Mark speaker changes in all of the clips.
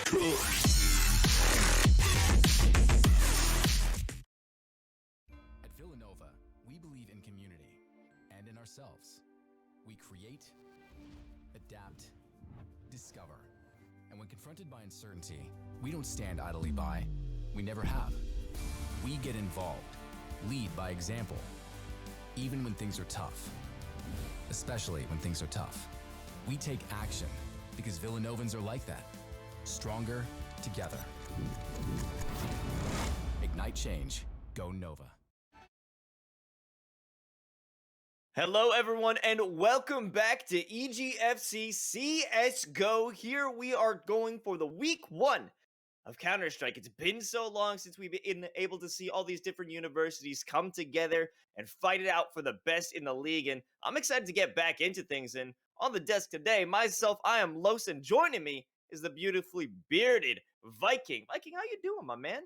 Speaker 1: At Villanova, we believe in community and in ourselves. We create, adapt, discover. And when confronted by uncertainty, we don't stand idly by. We never have. We get involved, lead by example, even when things are tough. Especially when things are tough. We take action because Villanovans are like that. Stronger together. Ignite change. Go Nova.
Speaker 2: Hello everyone and welcome back to EGFC CSGO. Here we are going for the week 1 of Counter-Strike. It's been so long since we've been able to see all these different universities come together and fight it out for the best in the league, and I'm excited to get back into things. And on the desk today, myself, I am Los, and joining me is the beautifully bearded Viking. Viking, how you doing, my man?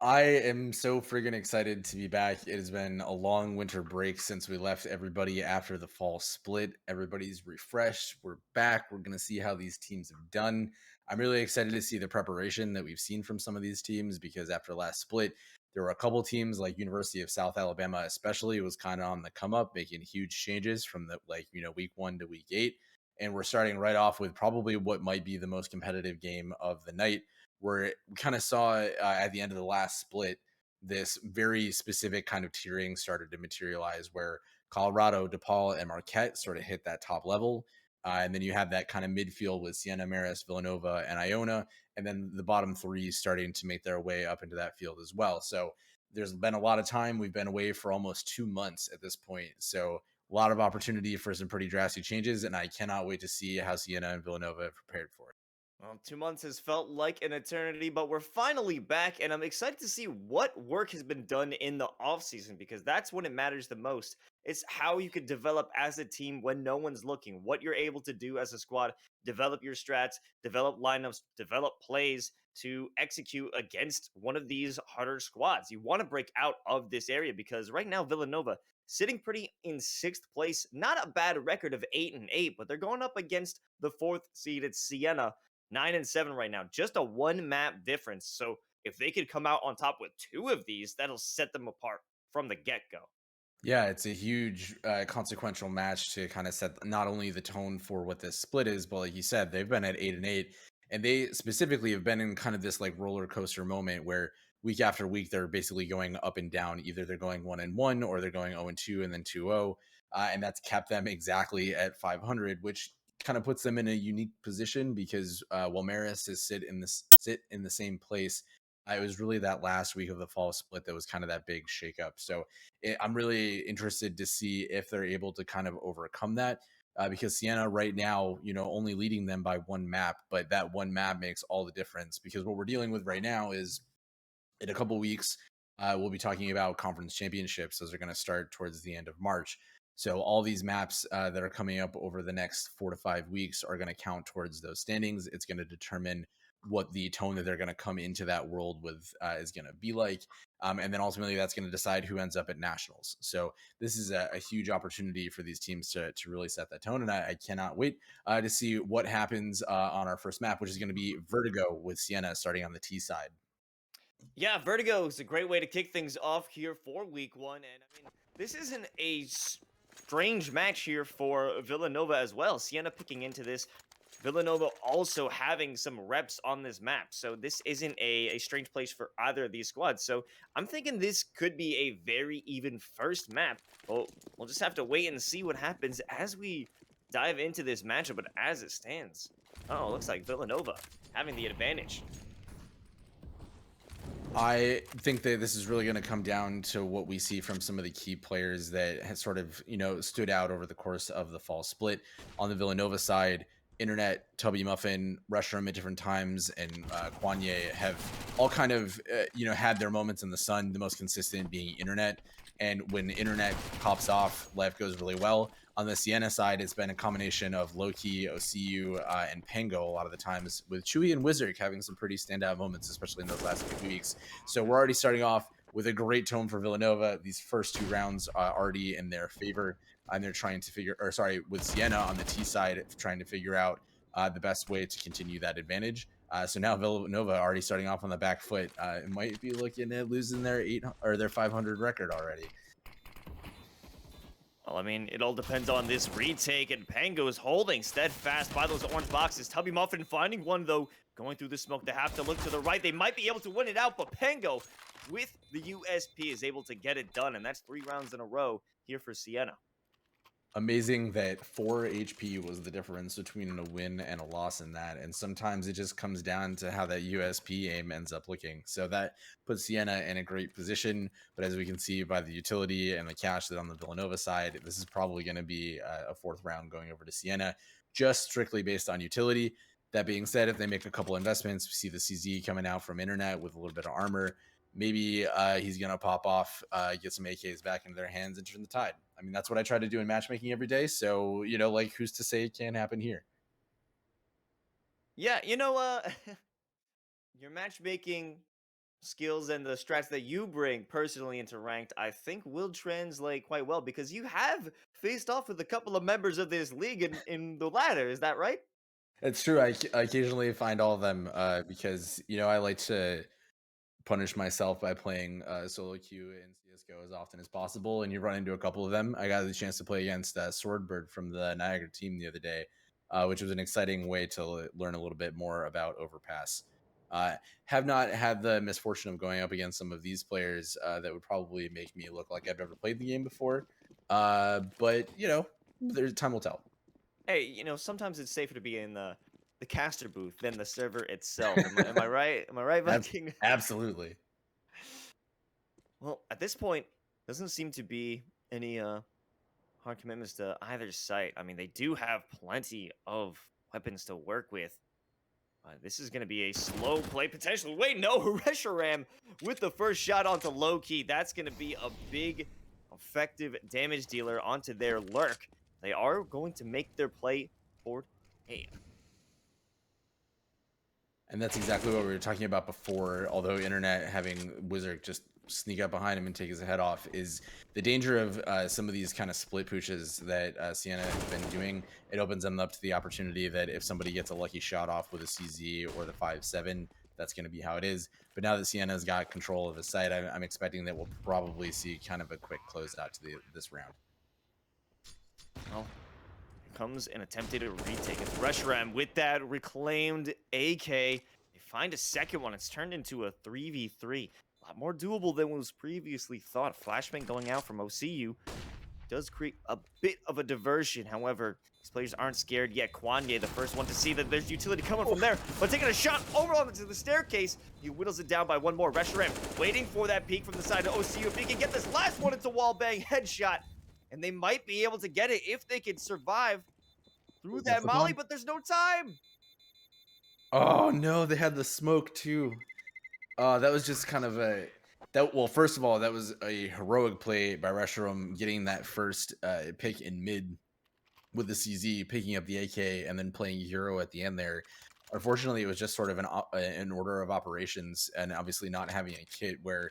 Speaker 3: I am so friggin' excited to be back. It has been a long winter break since we left everybody after the fall split. Everybody's refreshed. We're back. We're going to see how these teams have done. I'm really excited to see the preparation that we've seen from some of these teams, because after last split, there were a couple teams like University of South Alabama especially was kind of on the come up, making huge changes from the week 1 to week 8. And we're starting right off with probably what might be the most competitive game of the night, where we kind of saw at the end of the last split, this very specific kind of tiering started to materialize, where Colorado, DePaul, and Marquette sort of hit that top level. And then you have that kind of midfield with Siena, Marist, Villanova, and Iona. And then the bottom 3 starting to make their way up into that field as well. So there's been a lot of time. We've been away for almost 2 months at this point. So a lot of opportunity for some pretty drastic changes. And I cannot wait to see how Siena and Villanova have prepared for it.
Speaker 2: Well, 2 months has felt like an eternity, but we're finally back, and I'm excited to see what work has been done in the offseason, because that's when it matters the most. It's how you could develop as a team when no one's looking, what you're able to do as a squad, develop your strats, develop lineups, develop plays to execute against one of these harder squads. You want to break out of this area, because right now Villanova sitting pretty in 6th place, not a bad record of 8-8, but they're going up against the 4th seeded Siena, 9-7 right now, just a 1 map difference. So if they could come out on top with 2 of these, that'll set them apart from the get-go.
Speaker 3: Yeah, it's a huge consequential match to kind of set not only the tone for what this split is, but like you said, they've been at 8-8, and they specifically have been in kind of this like roller coaster moment where week after week they're basically going up and down. Either they're going 1-1 or they're going 0-2 and then 2-0, and that's kept them exactly at 500, which kind of puts them in a unique position, because while Marist has sit in the same place, it was really that last week of the fall split that was kind of that big shakeup. So I'm really interested to see if they're able to kind of overcome that, because Siena right now, only leading them by 1 map, but that 1 map makes all the difference, because what we're dealing with right now is in a couple weeks, we'll be talking about conference championships. Those are going to start towards the end of March. So all these maps that are coming up over the next 4 to 5 weeks are going to count towards those standings. It's going to determine what the tone that they're going to come into that world with is going to be like. And then ultimately that's going to decide who ends up at nationals. So this is a huge opportunity for these teams to really set that tone. And I cannot wait to see what happens on our first map, which is going to be Vertigo with Siena starting on the T side.
Speaker 2: Yeah, Vertigo is a great way to kick things off here for week 1. And I mean, this isn't a strange match here for Villanova as well. Siena picking into this, Villanova also having some reps on this map. So this isn't a strange place for either of these squads. So I'm thinking this could be a very even first map. Well, we'll just have to wait and see what happens as we dive into this matchup. But as it stands, oh, looks like Villanova having the advantage.
Speaker 3: I think that this is really going to come down to what we see from some of the key players that has sort of, stood out over the course of the fall split. On the Villanova side, Internet, Tubby Muffin, Rushroom at different times, and Kwanye have all kind of, had their moments in the sun, the most consistent being Internet. And when Internet pops off, life goes really well. On the Siena side, it's been a combination of Loki, OCU, and Pango a lot of the times, with Chewy and Wizard having some pretty standout moments, especially in those last few weeks. So we're already starting off with a great tone for Villanova. These first 2 rounds are already in their favor, and they're trying to with Siena on the T side, trying to figure out the best way to continue that advantage. So now Villanova already starting off on the back foot. It might be looking at losing their 500 record already.
Speaker 2: Well, I mean, it all depends on this retake, and Pango is holding steadfast by those orange boxes. Tubby Muffin finding one, though, going through the smoke. They have to look to the right. They might be able to win it out, but Pango, with the USP, is able to get it done, and that's 3 rounds in a row here for Siena.
Speaker 3: Amazing that 4 HP was the difference between a win and a loss in that, and sometimes it just comes down to how that USP aim ends up looking. So that puts Siena in a great position, but as we can see by the utility and the cash that on the Villanova side, this is probably going to be a 4th round going over to Siena, just strictly based on utility. That being said, if they make a couple investments, we see the CZ coming out from Internet with a little bit of armor. Maybe he's going to pop off, get some AKs back into their hands and turn the tide. I mean, that's what I try to do in matchmaking every day. So, like, who's to say it can't happen here?
Speaker 2: Yeah, your matchmaking skills and the strats that you bring personally into ranked, I think will translate quite well because you have faced off with a couple of members of this league in the ladder. Is that right?
Speaker 3: It's true. I occasionally find all of them because, I like to punish myself by playing solo queue in CSGO as often as possible, and you run into a couple of them. I got the chance to play against Swordbird from the Niagara team the other day, which was an exciting way to learn a little bit more about Overpass. Have not had the misfortune of going up against some of these players that would probably make me look like I've never played the game before, but there's time will tell.
Speaker 2: Hey, sometimes it's safer to be in the caster booth than the server itself. Am I right? Am I right, Viking?
Speaker 3: Absolutely.
Speaker 2: Well, at this point, doesn't seem to be any hard commitments to either site. I mean, they do have plenty of weapons to work with. This is going to be a slow play potentially. Wait, no, Reshiram with the first shot onto low key. That's going to be a big, effective damage dealer onto their lurk. They are going to make their play toward A.
Speaker 3: And that's exactly what we were talking about before. Although Internet having Wizard just sneak up behind him and take his head off is the danger of some of these kind of split pushes that Siena has been doing. It opens them up to the opportunity that if somebody gets a lucky shot off with a CZ or the 5-7, that's going to be how it is. But now that Siena's got control of his site, I'm expecting that we'll probably see kind of a quick closeout to this round.
Speaker 2: Well, here comes an attempted retake. It's Reshiram with that reclaimed AK. They find a second one. It's turned into a 3v3. A lot more doable than was previously thought. Flashbang going out from OCU does create a bit of a diversion. However, these players aren't scared yet. Kwanye, the first one to see that there's utility coming from there, but taking a shot over onto the staircase. He whittles it down by one more. Reshiram waiting for that peek from the side of OCU. If he can get this last one, it's a wall bang headshot. And they might be able to get it if they can survive through that molly, but there's no time.
Speaker 3: Oh, no, they had the smoke, too. That was just kind of well, first of all, that was a heroic play by Reshiram getting that first pick in mid with the CZ, picking up the AK, and then playing hero at the end there. Unfortunately, it was just sort of an order of operations, and obviously not having a kit where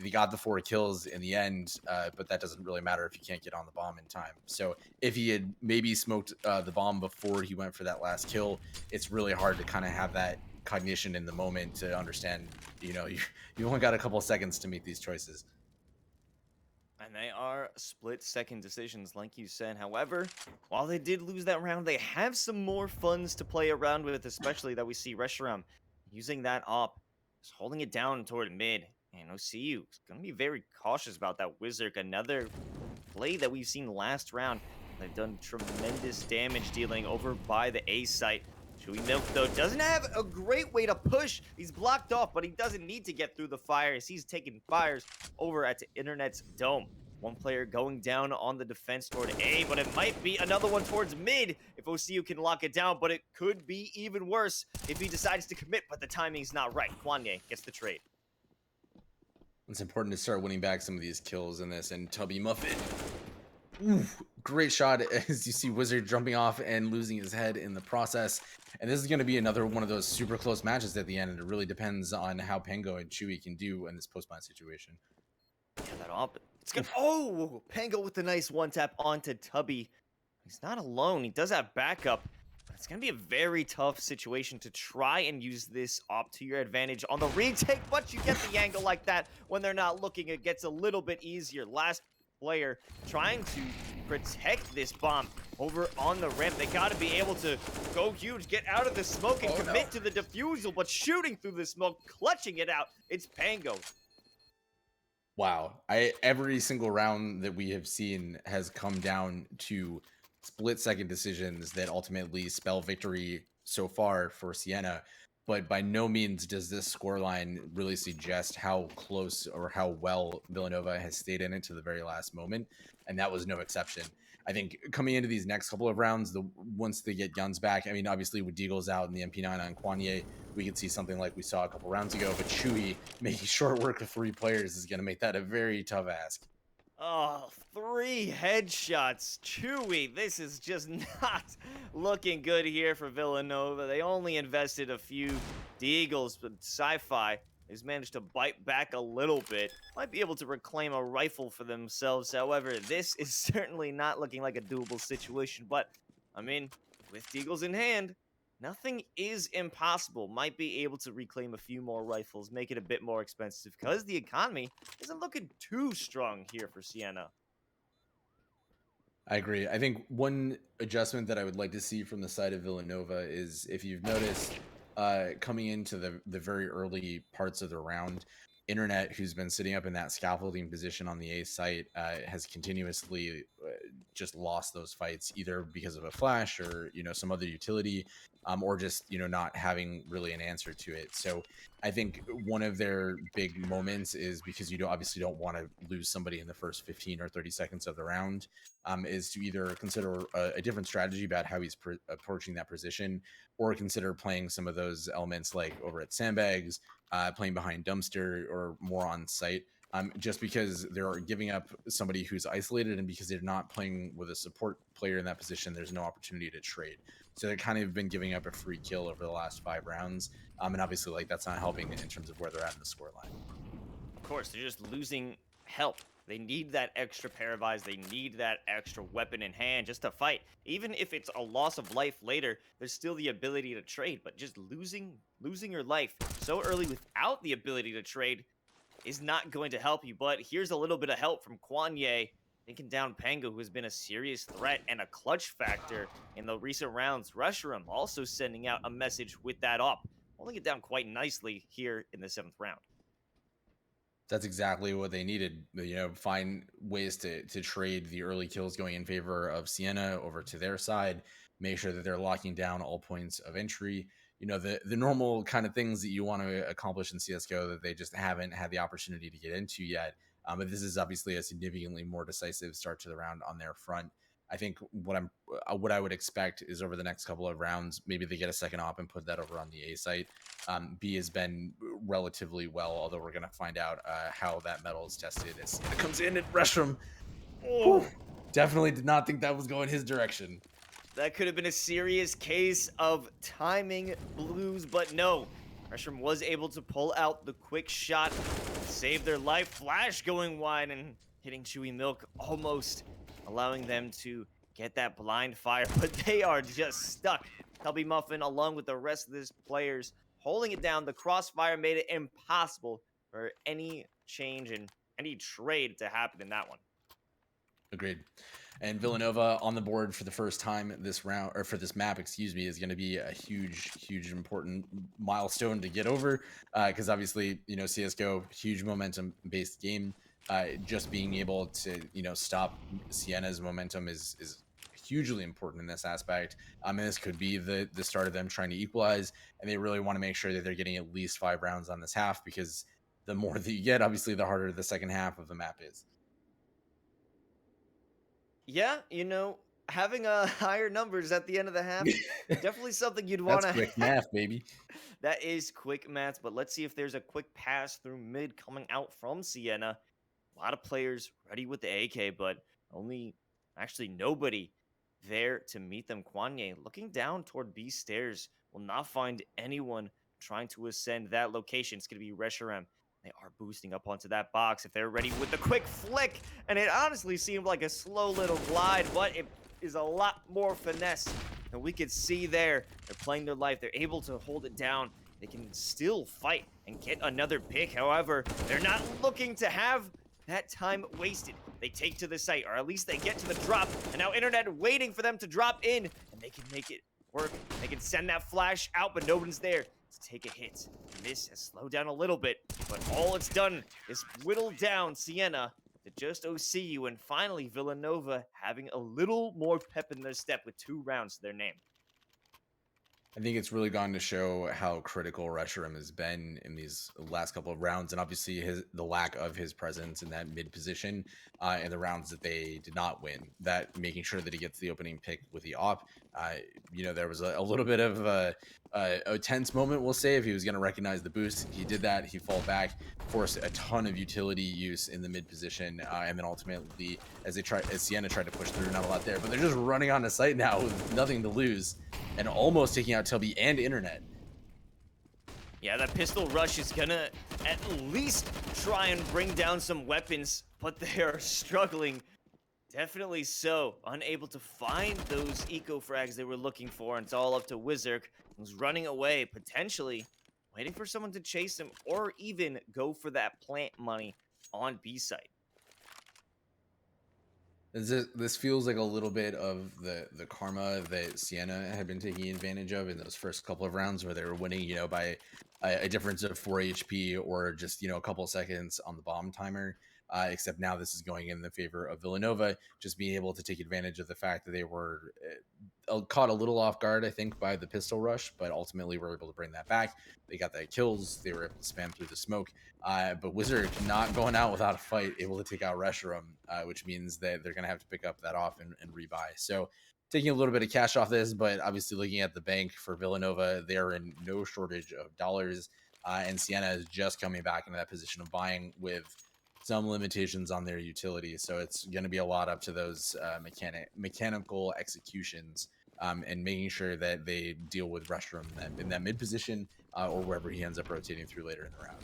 Speaker 3: they got the 4 kills in the end, but that doesn't really matter if you can't get on the bomb in time. So if he had maybe smoked the bomb before he went for that last kill, it's really hard to kind of have that cognition in the moment to understand, you only got a couple of seconds to make these choices.
Speaker 2: And they are split-second decisions, like you said. However, while they did lose that round, they have some more funds to play around with, especially that we see Reshiram using that op, just holding it down toward mid. And OCU is going to be very cautious about that Wizard. Another play that we've seen last round. They've done tremendous damage dealing over by the A site. Chewy Milk, though, doesn't have a great way to push. He's blocked off, but he doesn't need to get through the fires. He's taking fires over at Internet's dome. One player going down on the defense toward A, but it might be another one towards mid if OCU can lock it down, but it could be even worse if he decides to commit, but the timing's not right. Kwanye gets the trade.
Speaker 3: It's important to start winning back some of these kills in this, and Tubby Muffin. Ooh, great shot as you see Wizard jumping off and losing his head in the process. And this is going to be another one of those super close matches at the end, and it really depends on how Pango and Chewy can do in this post-mine situation.
Speaker 2: Yeah, that op. It's good. Oh, Pango with the nice one tap onto Tubby. He's not alone. He does have backup. But it's going to be a very tough situation to try and use this op to your advantage on the retake, but you get the angle like that when they're not looking. It gets a little bit easier. Last player trying to protect this bomb over on the ramp. They got to be able to go huge, get out of the smoke, and commit to the defusal, but shooting through the smoke, clutching it out. It's Pango.
Speaker 3: Wow. Every single round that we have seen has come down to split-second decisions that ultimately spell victory so far for Siena. But by no means does this scoreline really suggest how close or how well Villanova has stayed in it to the very last moment. And that was no exception. I think coming into these next couple of rounds, once they get guns back, I mean, obviously with Deagle's out and the MP9 on Kwanye, we could see something like we saw a couple rounds ago. But Chewy making short work of 3 players is going to make that a very tough ask.
Speaker 2: Oh, 3 headshots. Chewy, this is just not looking good here for Villanova. They only invested a few Deagles, but Sci-Fi has managed to bite back a little bit. Might be able to reclaim a rifle for themselves. However, this is certainly not looking like a doable situation. But, I mean, with Deagles in hand, nothing is impossible. Might be able to reclaim a few more rifles, make it a bit more expensive, because the economy isn't looking too strong here for Siena.
Speaker 3: I agree. I think one adjustment that I would like to see from the side of Villanova is, if you've noticed, coming into the very early parts of the round, Internet, who's been sitting up in that scaffolding position on the A site, has continuously just lost those fights, either because of a flash or some other utility, or just not having really an answer to it. So I think one of their big moments is, because you obviously don't want to lose somebody in the first 15 or 30 seconds of the round, is to either consider a different strategy about how he's approaching that position, or consider playing some of those elements like over at sandbags, playing behind dumpster, or more on site, just because they're giving up somebody who's isolated, and because they're not playing with a support player in that position, there's no opportunity to trade. So they've kind of been giving up a free kill over the last 5 rounds, and obviously that's not helping in terms of where they're at in the scoreline.
Speaker 2: Of course, they're just losing help. They need that extra pair of eyes. They need that extra weapon in hand just to fight. Even if it's a loss of life later, there's still the ability to trade. But just losing your life so early without the ability to trade is not going to help you. But here's a little bit of help from Kwanye, taking down Pango, who has been a serious threat and a clutch factor in the recent rounds. Reshiram also sending out a message with that op, holding it down quite nicely here in the 7th round.
Speaker 3: That's exactly what they needed. Find ways to trade the early kills going in favor of Siena over to their side, make sure that they're locking down all points of entry. The normal kind of things that you want to accomplish in CSGO that they just haven't had the opportunity to get into yet. But this is obviously a significantly more decisive start to the round on their front. I think what I would expect is, over the next couple of rounds, maybe they get a second op and put that over on the A site. B has been relatively well, although we're going to find out how that metal is tested as Siena comes in and Reshiram. Oh, definitely did not think that was going his direction.
Speaker 2: That could have been a serious case of timing blues, but no. Reshiram was able to pull out the quick shot, save their life. Flash going wide and hitting Chewy Milk, almost allowing them to get that blind fire, but they are just stuck. Tubby Muffin, along with the rest of his players, holding it down. The crossfire made it impossible for any change and any trade to happen in that one.
Speaker 3: Agreed. And Villanova on the board for the first time this round, or for this map, excuse me, is going to be a huge important milestone to get over, because obviously, CSGO, huge momentum-based game. Just being able to, stop Siena's momentum is hugely important in this aspect. And this could be the start of them trying to equalize, and they really want to make sure that they're getting at least 5 rounds on this half, because the more that you get, obviously, the harder the second half of the map is.
Speaker 2: Yeah, having higher numbers at the end of the half, definitely something you'd want to.
Speaker 3: That's quick math, baby.
Speaker 2: That is quick math, but let's see if there's a quick pass through mid coming out from Siena. A lot of players ready with the AK, but actually nobody there to meet them. Kwanye looking down toward B stairs, will not find anyone trying to ascend that location. It's going to be Reshiram. They are boosting up onto that box if they're ready with the quick flick. And it honestly seemed like a slow little glide, but it is a lot more finesse And we could see there, they're playing their life. They're able to hold it down. They can still fight and get another pick. However, they're not looking to have that time wasted. They take to the site, or at least they get to the drop. And now Internet waiting for them to drop in, and they can make it work. They can send that flash out, but nobody's there to take a hit. This has slowed down a little bit, but all it's done is whittle down Siena to just OCU, and finally Villanova having a little more pep in their step with 2 rounds to their name.
Speaker 3: I think it's really gone to show how critical Reshiram has been in these last couple of rounds, and obviously the lack of his presence in that mid position in the rounds that they did not win. That making sure that he gets the opening pick with the op. There was a little bit of a tense moment, we'll say, if he was going to recognize the boost. He did that. He fell back, forced a ton of utility use in the mid position, and then ultimately, as Siena tried to push through, not a lot there, but they're just running on the site now with nothing to lose. And almost taking out Tubby and Internet.
Speaker 2: Yeah, that pistol rush is gonna at least try and bring down some weapons, but they are struggling. Definitely so. Unable to find those eco frags they were looking for. And it's all up to Wizark, who's running away, potentially waiting for someone to chase him, or even go for that plant money on B site.
Speaker 3: This feels like a little bit of the karma that Siena had been taking advantage of in those first couple of rounds, where they were winning, by a difference of 4 HP or just, a couple seconds on the bomb timer. Except now this is going in the favor of Villanova, just being able to take advantage of the fact that they were caught a little off guard, I think, by the pistol rush, but ultimately were able to bring that back. They got the kills. They were able to spam through the smoke. But Wizard not going out without a fight, able to take out Reshiram, which means that they're going to have to pick up that off and rebuy. So taking a little bit of cash off this, but obviously looking at the bank for Villanova, they're in no shortage of dollars. And Siena is just coming back into that position of buying with some limitations on their utility. So it's going to be a lot up to those mechanical executions and making sure that they deal with Reshiram in that mid position or wherever he ends up rotating through later in the round.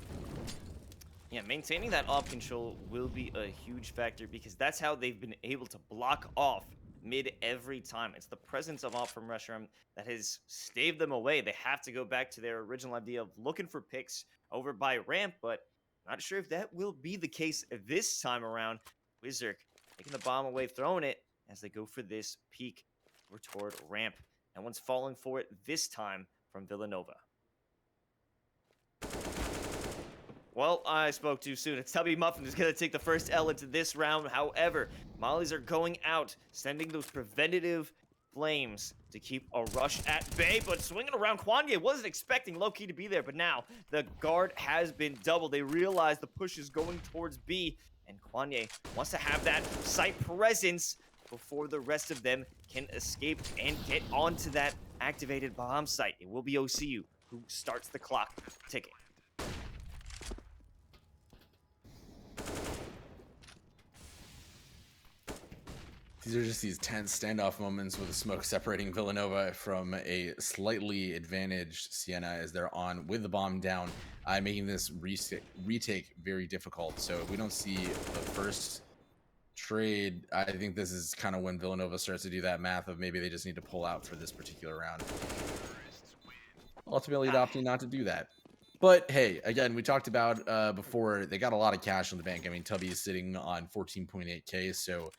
Speaker 2: Yeah, maintaining that op control will be a huge factor, because that's how they've been able to block off mid every time. It's the presence of op from Reshiram that has staved them away. They have to go back to their original idea of looking for picks over by ramp, but not sure if that will be the case this time around. Wizark taking the bomb away, throwing it as they go for this peek toward ramp. No one's falling for it this time from Villanova. Well, I spoke too soon. It's Tubby Muffin who's going to take the first L into this round. However, Mollies are going out, sending those preventative flames to keep a rush at bay, but swinging around. Kwanye wasn't expecting low-key to be there, but now the guard has been doubled. They realize the push is going towards B, and Kwanye wants to have that site presence before the rest of them can escape and get onto that activated bomb site. It will be OCU who starts the clock ticking.
Speaker 3: These are just these tense standoff moments with the smoke separating Villanova from a slightly advantaged Siena as they're on with the bomb down, making this retake very difficult. So if we don't see the first trade, I think this is kind of when Villanova starts to do that math of maybe they just need to pull out for this particular round. Ultimately opting not to do that. But hey, again, we talked about before, they got a lot of cash in the bank. I mean, Tubby is sitting on 14.8K, so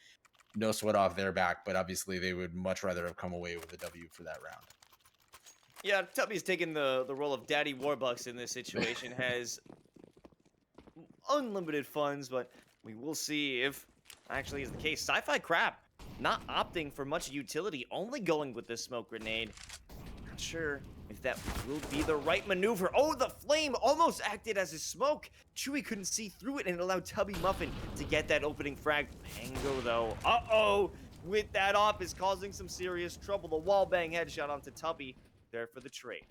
Speaker 3: no sweat off their back, but obviously they would much rather have come away with a W for that round.
Speaker 2: Yeah, Tubby's taking the role of Daddy Warbucks in this situation, has unlimited funds, but we will see if actually is the case. Sci-Fi Crap not opting for much utility, only going with the smoke grenade. Not sure if that will be the right maneuver. Oh, the flame almost acted as a smoke. Chewy couldn't see through it, and it allowed Tubby Muffin to get that opening frag. Pango, though, with that off, is causing some serious trouble. The wall bang headshot onto Tubby there for the trade.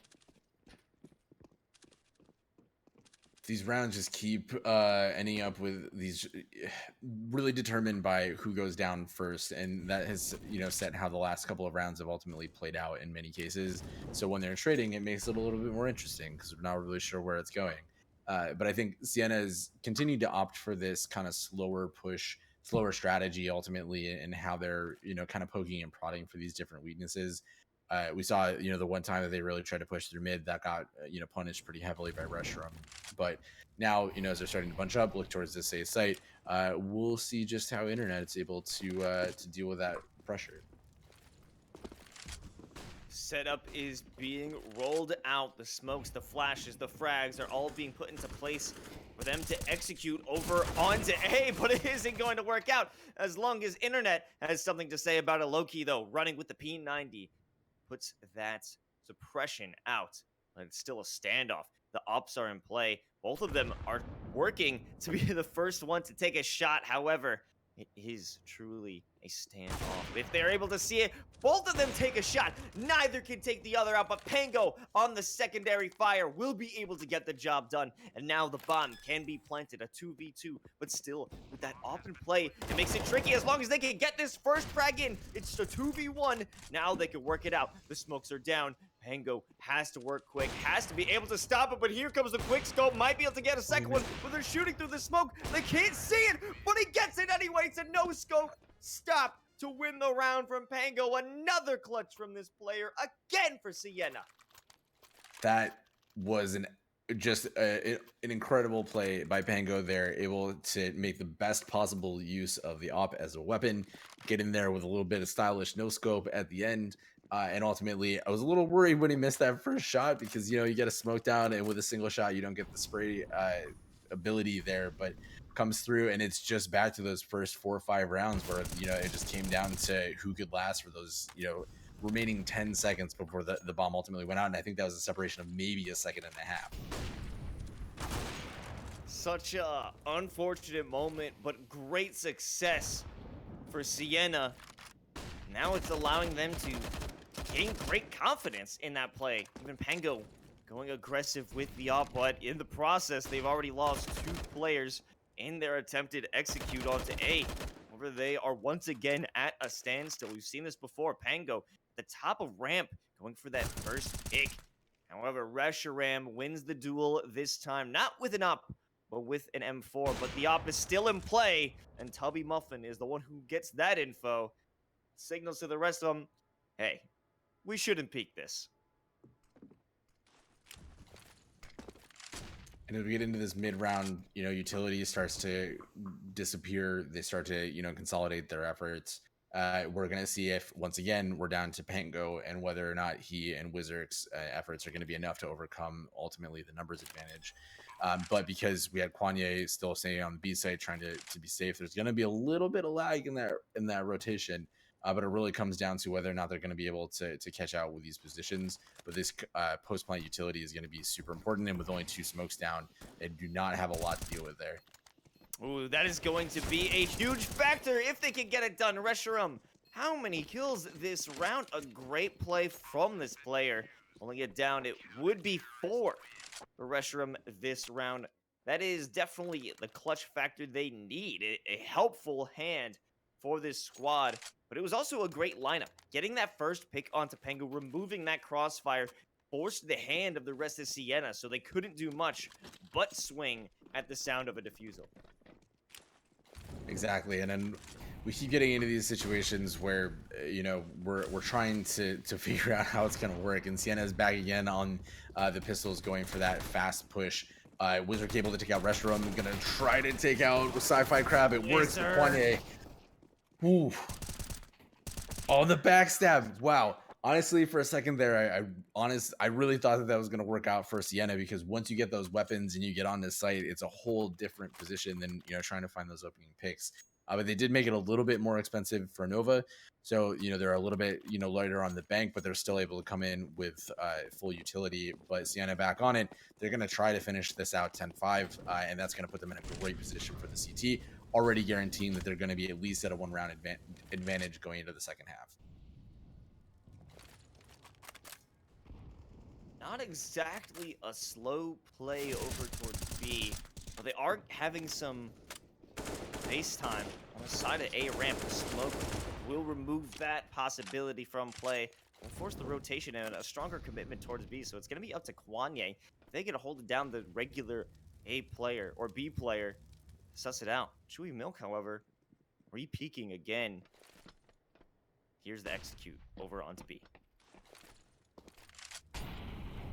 Speaker 3: These rounds just keep ending up with these really determined by who goes down first, and that has set how the last couple of rounds have ultimately played out in many cases. So when they're trading, it makes it a little bit more interesting because we're not really sure where it's going. But I think Siena has continued to opt for this kind of slower push, slower strategy ultimately, and how they're kind of poking and prodding for these different weaknesses. We saw, the one time that they really tried to push through mid, that got, punished pretty heavily by Reshiram. But now, as they're starting to bunch up, look towards this A site, we'll see just how Internet is able to deal with that pressure.
Speaker 2: Setup is being rolled out. The smokes, the flashes, the frags are all being put into place for them to execute over onto A, but it isn't going to work out as long as Internet has something to say about it. Low-key, though, running with the P90 puts that suppression out, but it's still a standoff. The ops are in play. Both of them are working to be the first one to take a shot. However, it is truly a standoff. If they're able to see it, both of them take a shot. Neither can take the other out, but Pango on the secondary fire will be able to get the job done. And now the bomb can be planted, a 2v2, but still with that open play, it makes it tricky as long as they can get this first frag in. It's a 2v1. Now they can work it out. The smokes are down. Pango has to work quick, has to be able to stop it, but here comes the quick scope. Might be able to get a second one, but they're shooting through the smoke. They can't see it, but he gets it anyway. It's a no scope stop to win the round from Pango. Another clutch from this player again for Siena.
Speaker 3: That was just an incredible play by Pango there, able to make the best possible use of the op as a weapon, get in there with a little bit of stylish no scope at the end. And ultimately, I was a little worried when he missed that first shot because, you get a smoke down and with a single shot, you don't get the spray ability there, but comes through and it's just back to those first 4 or 5 rounds where, it just came down to who could last for those, remaining 10 seconds before the bomb ultimately went out. And I think that was a separation of maybe a second and a half.
Speaker 2: Such a unfortunate moment, but great success for Siena. Now it's allowing them to gain great confidence in that play. Even Pango going aggressive with the op, but in the process, they've already lost 2 players in their attempted execute onto A. However, they are once again at a standstill. We've seen this before. Pango at the top of ramp going for that first pick. However, Reshiram wins the duel this time, not with an op, but with an M4. But the op is still in play, and Tubby Muffin is the one who gets that info. Signals to the rest of them, hey, we shouldn't peek this.
Speaker 3: And as we get into this mid-round, utility starts to disappear. They start to, consolidate their efforts. We're going to see if, once again, we're down to Pango and whether or not he and Wizard's efforts are going to be enough to overcome, ultimately, the numbers advantage. But because we had Kwanye still staying on the B side trying to be safe, there's going to be a little bit of lag in that rotation. But it really comes down to whether or not they're going to be able to catch out with these positions. But this post-plant utility is going to be super important. And with only 2 smokes down, they do not have a lot to deal with there.
Speaker 2: Ooh, that is going to be a huge factor if they can get it done. Reshiram, how many kills this round? A great play from this player. Pulling it down, it would be 4 for Reshiram this round. That is definitely the clutch factor they need. A helpful hand for this squad. But it was also a great lineup. Getting that first pick onto Pango, removing that crossfire, forced the hand of the rest of Siena, so they couldn't do much but swing at the sound of a defusal.
Speaker 3: Exactly, and then we keep getting into these situations where we're trying to figure out how it's going to work, and Siena is back again on the pistols, going for that fast push. Wizard able to take out Reshiram. Going to try to take out Sci-Fi Crab. It works for Kwanye. Ooh. Oh, the backstab. Wow. Honestly, for a second there, I really thought that was going to work out for Siena, because once you get those weapons and you get on this site, it's a whole different position than, trying to find those opening picks. But they did make it a little bit more expensive for Nova. So, they're a little bit, lighter on the bank, but they're still able to come in with full utility. But Siena back on it. They're going to try to finish this out 10-5, and that's going to put them in a great position for the CT, already guaranteeing that they're going to be at least at a 1-round advantage going into the second half.
Speaker 2: Not exactly a slow play over towards B, but they are having some base time on the side of A ramp. The smoke will remove that possibility from play. Will force the rotation and a stronger commitment towards B, so it's going to be up to Kwanye. If they get to hold it down, the regular A player or B player, suss it out. Chewy Milk, however, re-peeking again. Here's the execute over onto B.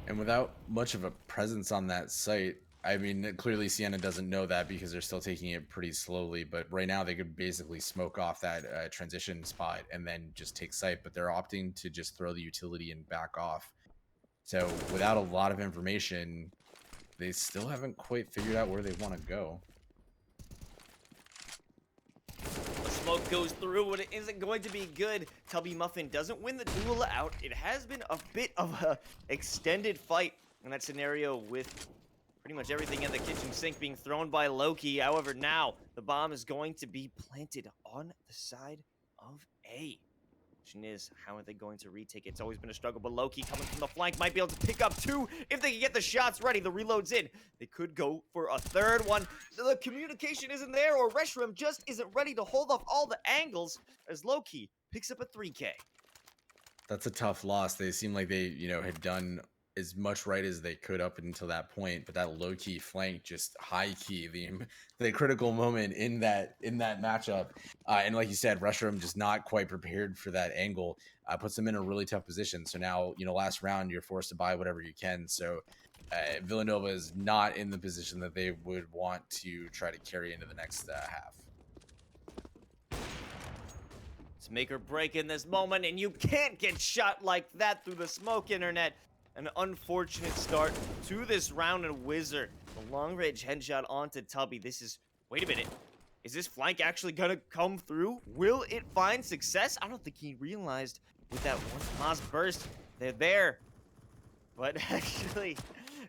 Speaker 3: And without much of a presence on that site, I mean, clearly Siena doesn't know that because they're still taking it pretty slowly. But right now, they could basically smoke off that transition spot and then just take site. But they're opting to just throw the utility and back off. So without a lot of information, they still haven't quite figured out where they want to go.
Speaker 2: The smoke goes through, but it isn't going to be good. Tubby Muffin doesn't win the duel out. It has been a bit of a extended fight in that scenario with pretty much everything in the kitchen sink being thrown by Loki. However, now the bomb is going to be planted on the side of A. Question is, how are they going to retake it? It's always been a struggle, but Loki coming from the flank might be able to pick up 2 if they can get the shots ready. The reload's in. They could go for a 3rd one. The communication isn't there, or Reshiram just isn't ready to hold off all the angles as Loki picks up a 3K.
Speaker 3: That's a tough loss. They seem like they, had done as much right as they could up until that point, but that low key flank, just high key, the critical moment in that matchup. And like you said, Reshiram just not quite prepared for that angle, puts them in a really tough position. So now, last round you're forced to buy whatever you can. So Villanova is not in the position that they would want to try to carry into the next half.
Speaker 2: It's make or break in this moment, and you can't get shot like that through the smoke, internet. An unfortunate start to this round, and Wizard, the long-range headshot onto Tubby. This is, wait a minute, is this flank actually gonna come through? Will it find success? I don't think he realized with that one Haas burst, they're there. But actually,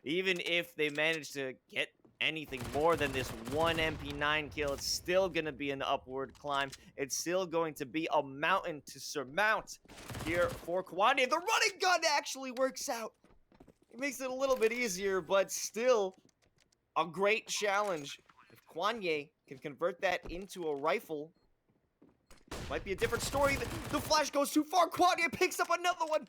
Speaker 2: even if they manage to get anything more than this one MP9 kill, it's still gonna be an upward climb. It's still going to be a mountain to surmount here for Kwanye. The running gun actually works out. It makes it a little bit easier, but still a great challenge. If Kwanye can convert that into a rifle, might be a different story. The flash goes too far. Kwanye picks up another one.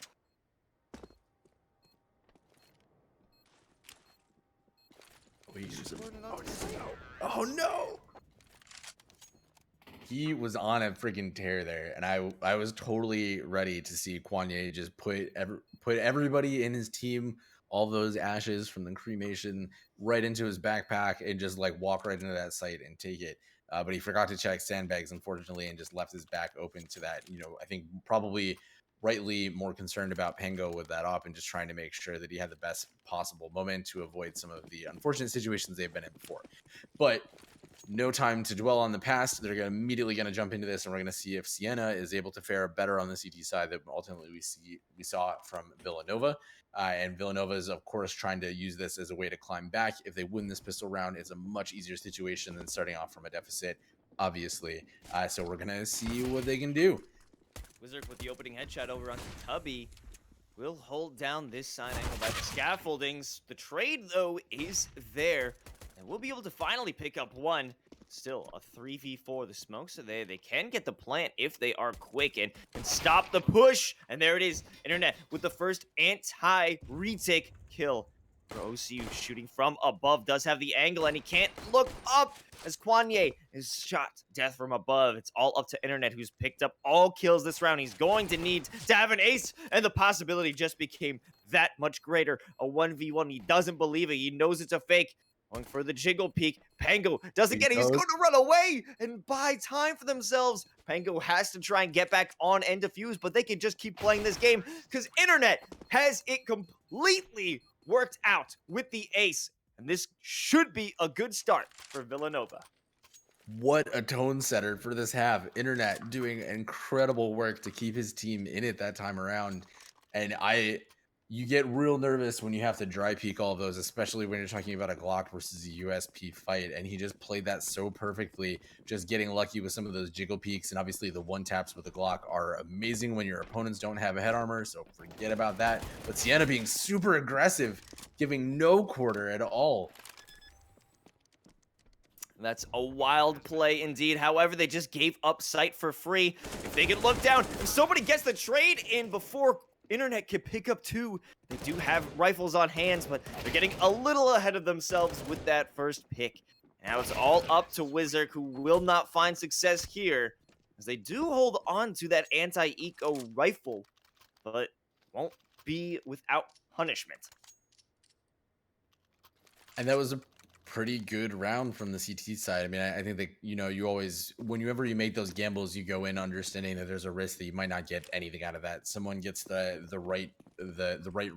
Speaker 3: Oh no! He was on a freaking tear there, and I was totally ready to see Kwanye just put everybody in his team, all those ashes from the cremation, right into his backpack and just like walk right into that site and take it. But he forgot to check sandbags, unfortunately, and just left his back open to that. I think probably rightly more concerned about Pango with that op and just trying to make sure that he had the best possible moment to avoid some of the unfortunate situations they've been in before. But no time to dwell on the past. They're immediately going to jump into this, and we're going to see if Siena is able to fare better on the CT side that ultimately we saw from Villanova. And Villanova is, of course, trying to use this as a way to climb back. If they win this pistol round, it's a much easier situation than starting off from a deficit, obviously. So we're going to see what they can do.
Speaker 2: Wizard with the opening headshot over onto Tubby. Will hold down this side angle by the scaffoldings. The trade, though, is there. And we'll be able to finally pick up one. Still a 3v4. The smokes are there. They can get the plant if they are quick and stop the push. And there it is. Internet with the first anti-retake kill. For OCU shooting from above. Does have the angle, and he can't look up as Kwanye is shot death from above. It's all up to Internet, who's picked up all kills this round. He's going to need to have an ace, and the possibility just became that much greater. A 1v1. He doesn't believe it. He knows it's a fake. Going for the jiggle peek. Pango doesn't get it. He's going to run away and buy time for themselves. Pango has to try and get back on and defuse, but they can just keep playing this game because Internet has it completely worked out with the ace. And this should be a good start for Villanova.
Speaker 3: What a tone setter for this half. Internet doing incredible work to keep his team in it that time around. And you get real nervous when you have to dry peek all of those, especially when you're talking about a Glock versus a USP fight. And he just played that so perfectly, just getting lucky with some of those jiggle peeks. And obviously the one taps with the Glock are amazing when your opponents don't have a head armor, so forget about that. But Siena being super aggressive, giving no quarter at all.
Speaker 2: That's a wild play indeed. However, they just gave up sight for free. If they can look down, if somebody gets the trade in before Internet can pick up two, they do have rifles on hands, but they're getting a little ahead of themselves with that first pick. Now it's all up to Wizard, who will not find success here, as they do hold on to that anti-eco rifle, but won't be without punishment.
Speaker 3: And that was a pretty good round from the CT side. I mean, I think that, you always, whenever you make those gambles, you go in understanding that there's a risk that you might not get anything out of that. Someone gets the right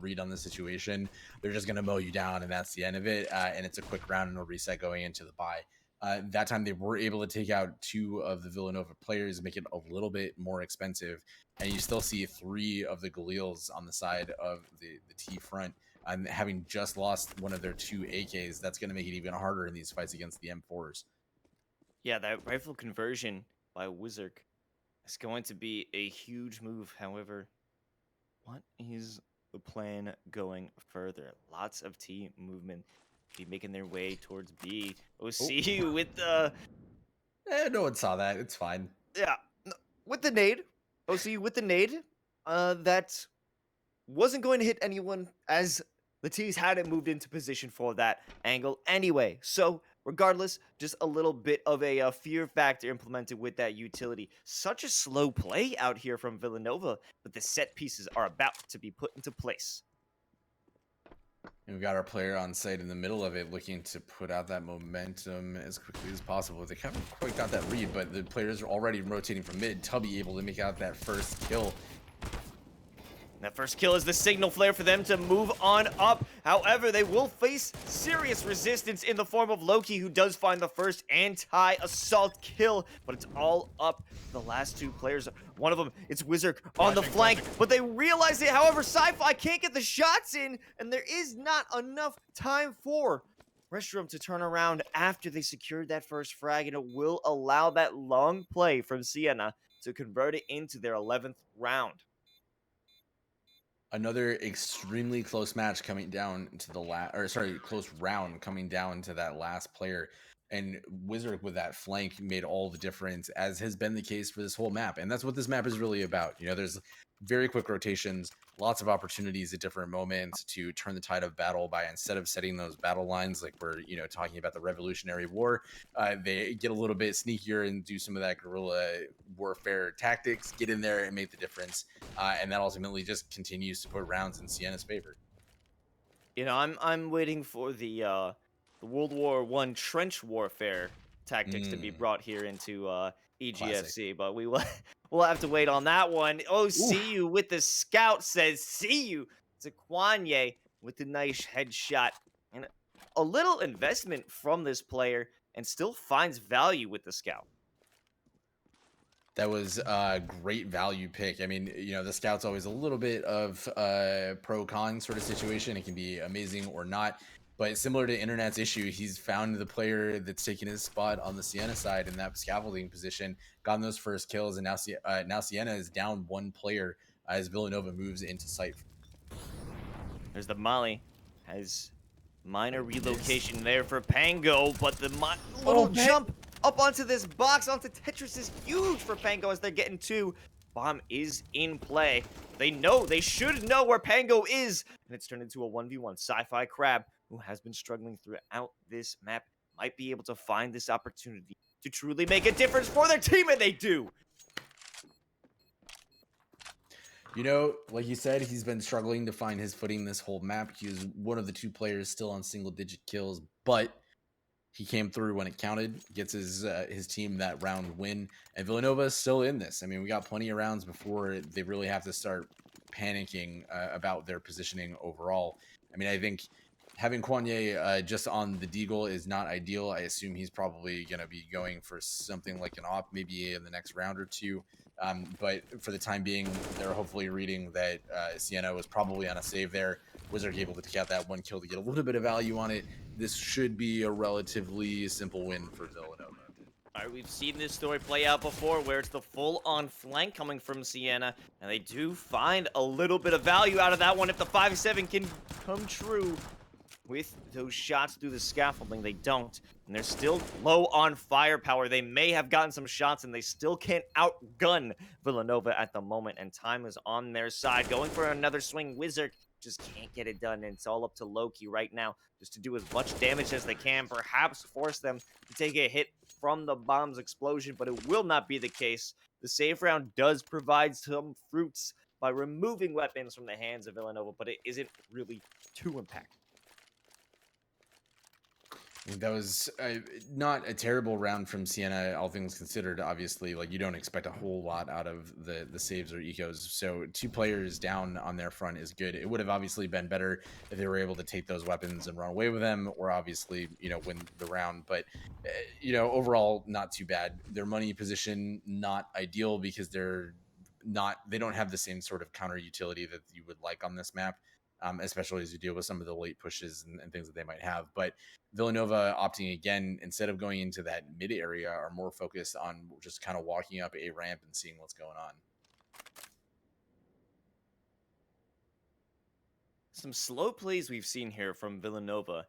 Speaker 3: read on the situation, they're just gonna mow you down, and that's the end of it. And it's a quick round and a reset going into the bye. That time they were able to take out 2 of the Villanova players, make it a little bit more expensive, and you still see 3 of the Galils on the side of the T front. And having just lost one of their 2 AKs, that's going to make it even harder in these fights against the M4s.
Speaker 2: Yeah, that rifle conversion by Wizard is going to be a huge move. However, what is the plan going further? Lots of T movement be making their way towards B. OCU with the
Speaker 3: No one saw that. It's fine.
Speaker 2: yeah with the nade. OCU with the nade. That wasn't going to hit anyone as the T's hadn't moved into position for that angle anyway. So regardless, just a little bit of a fear factor implemented with that utility. Such a slow play out here from Villanova, but the set pieces are about to be put into place.
Speaker 3: And we've got our player on site in the middle of it, looking to put out that momentum as quickly as possible. They haven't quite got that read, but the players are already rotating from mid. Tubby able to make out that first kill.
Speaker 2: That first kill is the signal flare for them to move on up. However, they will face serious resistance in the form of Loki, who does find the first anti-assault kill, but it's all up to the last 2 players. One of them, it's Wizard on the flank, but they realize it. However, Sci-Fi can't get the shots in, and there is not enough time for Restroom to turn around after they secured that first frag, and it will allow that long play from Siena to convert it into their 11th round.
Speaker 3: Another extremely close match coming down to the close round coming down to that last player. And Wizard with that flank made all the difference, as has been the case for this whole map. And that's what this map is really about. There's very quick rotations, lots of opportunities at different moments to turn the tide of battle by, instead of setting those battle lines like we're talking about the Revolutionary War, they get a little bit sneakier and do some of that guerrilla warfare tactics, get in there and make the difference, and that ultimately just continues to put rounds in Siena's favor.
Speaker 2: I'm waiting for the World War I trench warfare tactics to be brought here into EGFC,
Speaker 3: Classic.
Speaker 2: but we'll have to wait on that one. Oh, see you with the scout says see you to Kwanye with the nice headshot, and a little investment from this player, and still finds value with the scout.
Speaker 3: That was a great value pick. I mean, the scout's always a little bit of a pro-con sort of situation. It can be amazing or not. But similar to Internet's issue, he's found the player that's taken his spot on the Siena side in that scaffolding position, gotten those first kills, and now Siena is down 1 player as Villanova moves into sight.
Speaker 2: There's the Molly. Has minor relocation there for Pango, but the little jump up onto this box, onto Tetris, is huge for Pango as they're getting 2. Bomb is in play. They should know where Pango is, and it's turned into a 1v1. Sci-Fi Crab, who has been struggling throughout this map, might be able to find this opportunity to truly make a difference for their team, and they do.
Speaker 3: Like you said, he's been struggling to find his footing this whole map. He was one of the 2 players still on single-digit kills, but he came through when it counted, gets his team that round win, and Villanova is still in this. I mean, we got plenty of rounds before they really have to start panicking about their positioning overall. I mean, I think having Kwanye just on the deagle is not ideal. I assume he's probably going to be going for something like an op, maybe in the next round or 2. But for the time being, they're hopefully reading that Siena was probably on a save there. Wizard able to take out that 1 kill to get a little bit of value on it. This should be a relatively simple win for Villanova.
Speaker 2: All right, we've seen this story play out before, where it's the full-on flank coming from Siena, and they do find a little bit of value out of that one if the 5-7 can come true. With those shots through the scaffolding, they don't, and they're still low on firepower. They may have gotten some shots, and they still can't outgun Villanova at the moment, and time is on their side. Going for another swing, Wizard just can't get it done, and it's all up to Loki right now just to do as much damage as they can, perhaps force them to take a hit from the bomb's explosion, but it will not be the case. The save round does provide some fruits by removing weapons from the hands of Villanova, but it isn't really too impactful.
Speaker 3: That was not a terrible round from Siena, all things considered. Obviously, like you don't expect a whole lot out of the saves or ecos. So 2 players down on their front is good. It would have obviously been better if they were able to take those weapons and run away with them, or obviously win the round. But overall, not too bad. Their money position not ideal because they don't have the same sort of counter utility that you would like on this map. Especially as you deal with some of the late pushes and things that they might have. But Villanova opting again, instead of going into that mid area, are more focused on just kind of walking up a ramp and seeing what's going on.
Speaker 2: Some slow plays we've seen here from Villanova,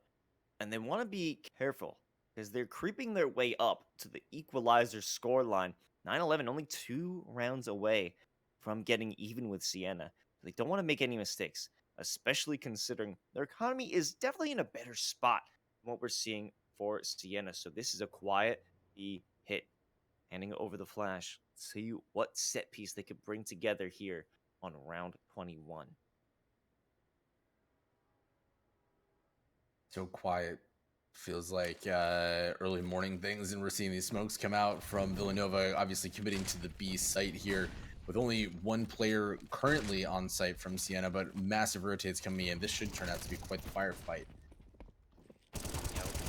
Speaker 2: and they want to be careful because they're creeping their way up to the equalizer scoreline. 9-11, only 2 rounds away from getting even with Siena. They don't want to make any mistakes, especially considering their economy is definitely in a better spot than what we're seeing for Siena. So this is a quiet B hit. Handing over the flash. Let's see what set piece they could bring together here on round 21.
Speaker 3: So quiet. Feels like early morning things, and we're seeing these smokes come out from Villanova, obviously committing to the B site here with only 1 player currently on site from Siena, but massive rotates coming in. This should turn out to be quite the firefight.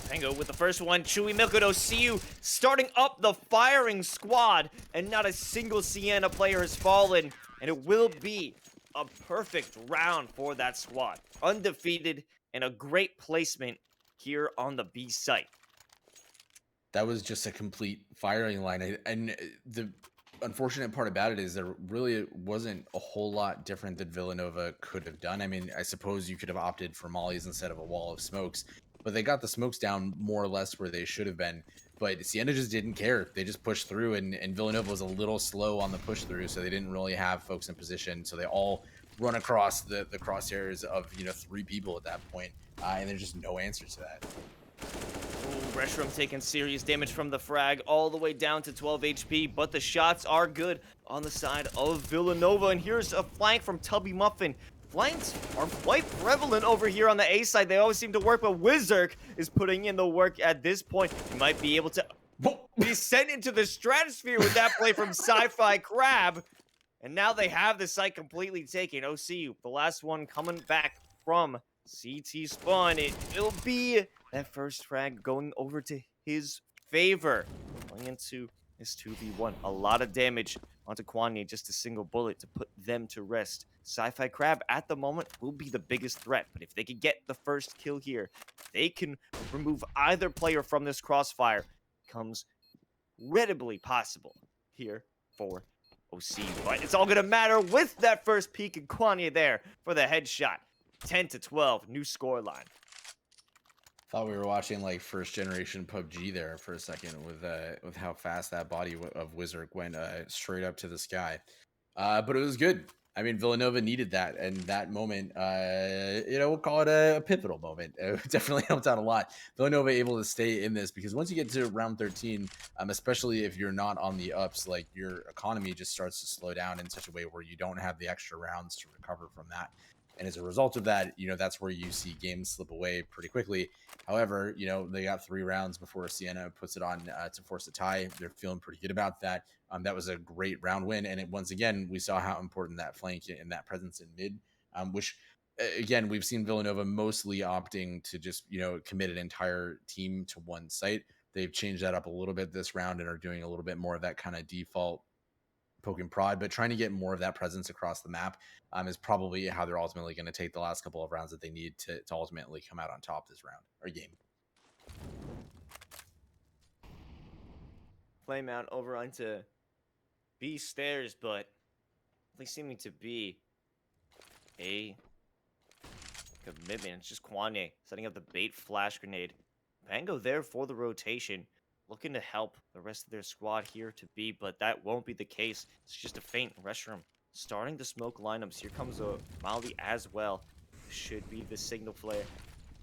Speaker 2: Tango with the first one. Chewy Milkodo, see you starting up the firing squad, and not a single Siena player has fallen, and it will be a perfect round for that squad. Undefeated and a great placement here on the B site.
Speaker 3: That was just a complete firing line, and the unfortunate part about it is there really wasn't a whole lot different that Villanova could have done. I mean, I suppose you could have opted for mollies instead of a wall of smokes, but they got the smokes down more or less where they should have been. But Siena just didn't care. They just pushed through, and Villanova was a little slow on the push through, so they didn't really have folks in position. So they all run across the crosshairs of 3 people at that point, and there's just no answer to that.
Speaker 2: Ooh, Restroom taking serious damage from the frag all the way down to 12 HP, but the shots are good on the side of Villanova. And here's a flank from Tubby Muffin. Flanks are quite prevalent over here on the A side. They always seem to work, but Wizark is putting in the work at this point. He might be able to be sent into the stratosphere with that play from Sci-Fi Crab. And now they have the site completely taken. OCU, the last one coming back from CT Spawn. It'll be that first frag going over to his favor. Going into this 2v1. A lot of damage onto Kwanye, just a single bullet to put them to rest. Sci-Fi Crab at the moment will be the biggest threat, but if they can get the first kill here, they can remove either player from this crossfire. Becomes incredibly possible here for OC, but it's all gonna matter with that first peek and Kwanye there for the headshot. 10-12, new scoreline.
Speaker 3: Thought we were watching like first generation PUBG there for a second with how fast that body of Wizard went straight up to the sky. But it was good. I mean, Villanova needed that, and that moment, we'll call it a pivotal moment. It definitely helped out a lot. Villanova able to stay in this because once you get to round 13, especially if you're not on the ups, like your economy just starts to slow down in such a way where you don't have the extra rounds to recover from that. And as a result of that, that's where you see games slip away pretty quickly. However, they got 3 rounds before Siena puts it on to force a tie. They're feeling pretty good about that. That was a great round win. And once again, we saw how important that flank and that presence in mid, which, again, we've seen Villanova mostly opting to just, commit an entire team to one site. They've changed that up a little bit this round and are doing a little bit more of that kind of default poke and prod, but trying to get more of that presence across the map is probably how they're ultimately going to take the last couple of rounds that they need to ultimately come out on top this round or game.
Speaker 2: Flame out over onto B stairs, but they seeming to be a commitment. It's just Kwanye setting up the bait flash grenade. Pango there for the rotation, looking to help the rest of their squad here to B, but that won't be the case. It's just a feint. Restroom starting to smoke lineups. Here comes a Molly as well. Should be the signal flare.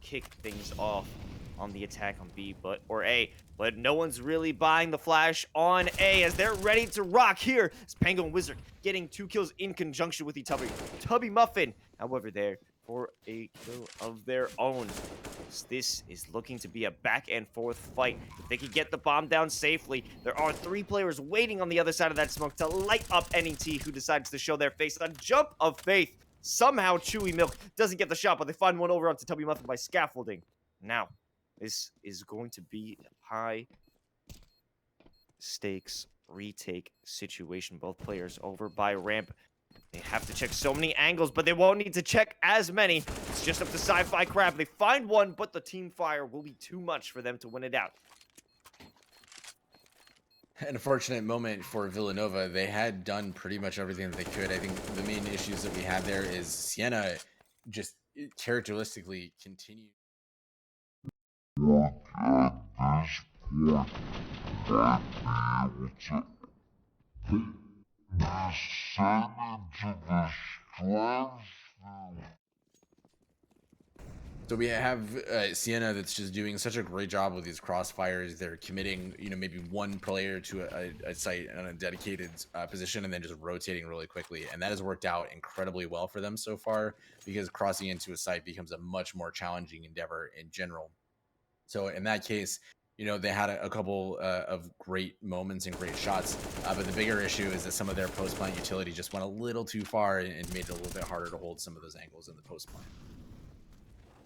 Speaker 2: Kick things off on the attack on B, but no one's really buying the flash on A as they're ready to rock here. It's Pango and Wizard getting 2 kills in conjunction with each other. Tubby Muffin, however, there for a kill of their own. This is looking to be a back and forth fight. If they can get the bomb down safely, there are 3 players waiting on the other side of that smoke to light up NET, who decides to show their face on Jump of Faith. Somehow Chewy Milk doesn't get the shot, but they find one over onto Tubby Muffin by scaffolding. Now, this is going to be a high stakes retake situation. Both players over by ramp. They have to check so many angles, but they won't need to check as many. It's just up to Sci-Fi Crab. They find one, but the team fire will be too much for them to win it out.
Speaker 3: An unfortunate moment for Villanova. They had done pretty much everything that they could. I think the main issues that we had there is Siena just characteristically continued. So we have Siena that's just doing such a great job with these crossfires. They're committing, maybe one player to a site on a dedicated position and then just rotating really quickly. And that has worked out incredibly well for them so far, because crossing into a site becomes a much more challenging endeavor in general. So in that case, they had a couple of great moments and great shots, but the bigger issue is that some of their post-plant utility just went a little too far and made it a little bit harder to hold some of those angles in the post-plant.